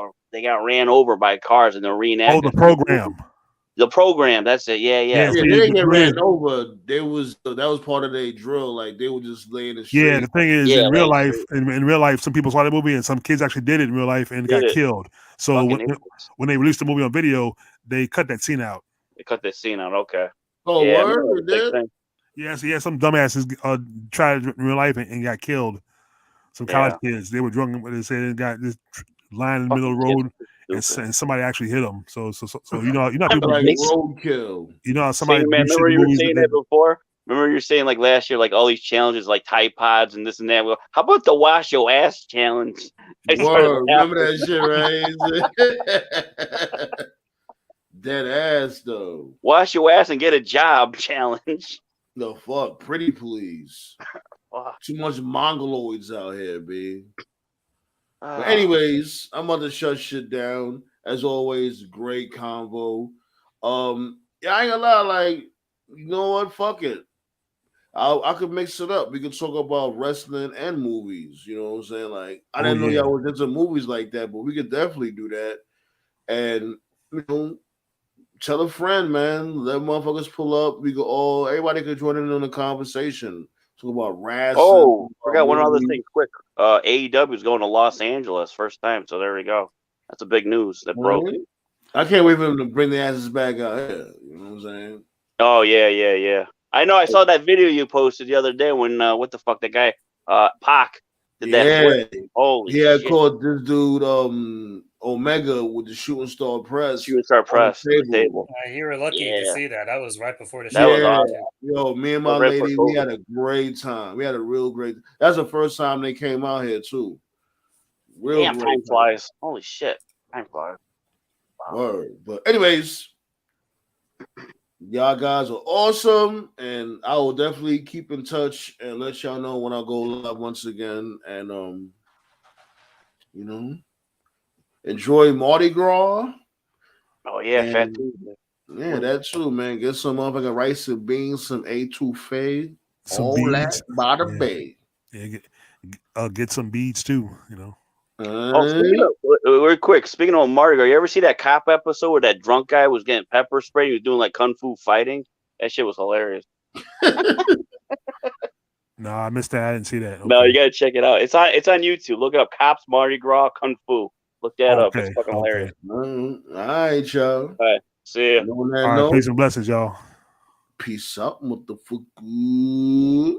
ran over by cars and they're reenacting. Oh, The Program. The Program, that's it. Yeah. They didn't get ran over. That was part of their drill. Like they were just laying the street. Yeah, the thing is, in real life, some people saw the movie and some kids actually did it in real life and got killed. So when they released the movie on video, they cut that scene out. Okay. Oh, yeah, word, Yeah, some dumbasses tried it in real life and got killed. Some college kids, they were drunk. They said they got this lying in the middle of the road, and somebody actually hit them. So you know people like roadkill. You know somebody. Man, remember you were saying that before. Remember you were saying like last year, like all these challenges, like Tide Pods and this and that. Well, how about the wash your ass challenge? Remember that shit, right? Dead ass though. Wash your ass and get a job challenge. The fuck, pretty please. Too much mongoloids out here, B. But anyways, I'm about to shut shit down. As always, great convo. I ain't gonna lie, like, you know what? Fuck it. I could mix it up. We could talk about wrestling and movies. You know what I'm saying? Like, I didn't know y'all was into movies like that, but we could definitely do that. And tell a friend, man. Let motherfuckers pull up. Everybody could join in on the conversation. Talk about wrestling. Oh, forgot one other thing quick. AEW is going to Los Angeles first time, so there we go. That's a big news that broke. I can't wait for them to bring the asses back out here. You know what I'm saying? Oh, yeah. I know. I saw that video you posted the other day when, what the fuck, that guy, Pac Did that flip. Holy he had shit. caught this dude Omega with the shooting star press. Shooting star press on the table. You were lucky to Yeah. see that. That was right before the That show. was awesome. Yo, me and my Right before lady, we COVID. had a great time. We had a real great. That's the first time they came out here too. Real Damn, great time flies. Holy shit. Time flies. Wow. Word. But anyways, y'all guys are awesome, and I will definitely keep in touch and let y'all know when I go live once again. And you know, enjoy Mardi Gras. Oh yeah, And, Fat Tuesday. Yeah, that too, man. Get some motherfucking rice and beans, some etouffee, Some all beads. that by the bay. Yeah, get some beads too. You know. Speaking of, real quick, speaking of Mardi Gras, you ever see that cop episode where that drunk guy was getting pepper spray? He was doing like kung fu fighting. That shit was hilarious. No, I missed that. I didn't see that. Okay. No, you gotta check it out. It's on YouTube. Look it up. Cops Mardi Gras Kung Fu. Look that up. It's fucking hilarious. All right, y'all. All right. See ya. All right, peace and blessings, y'all. Peace out, motherfucker.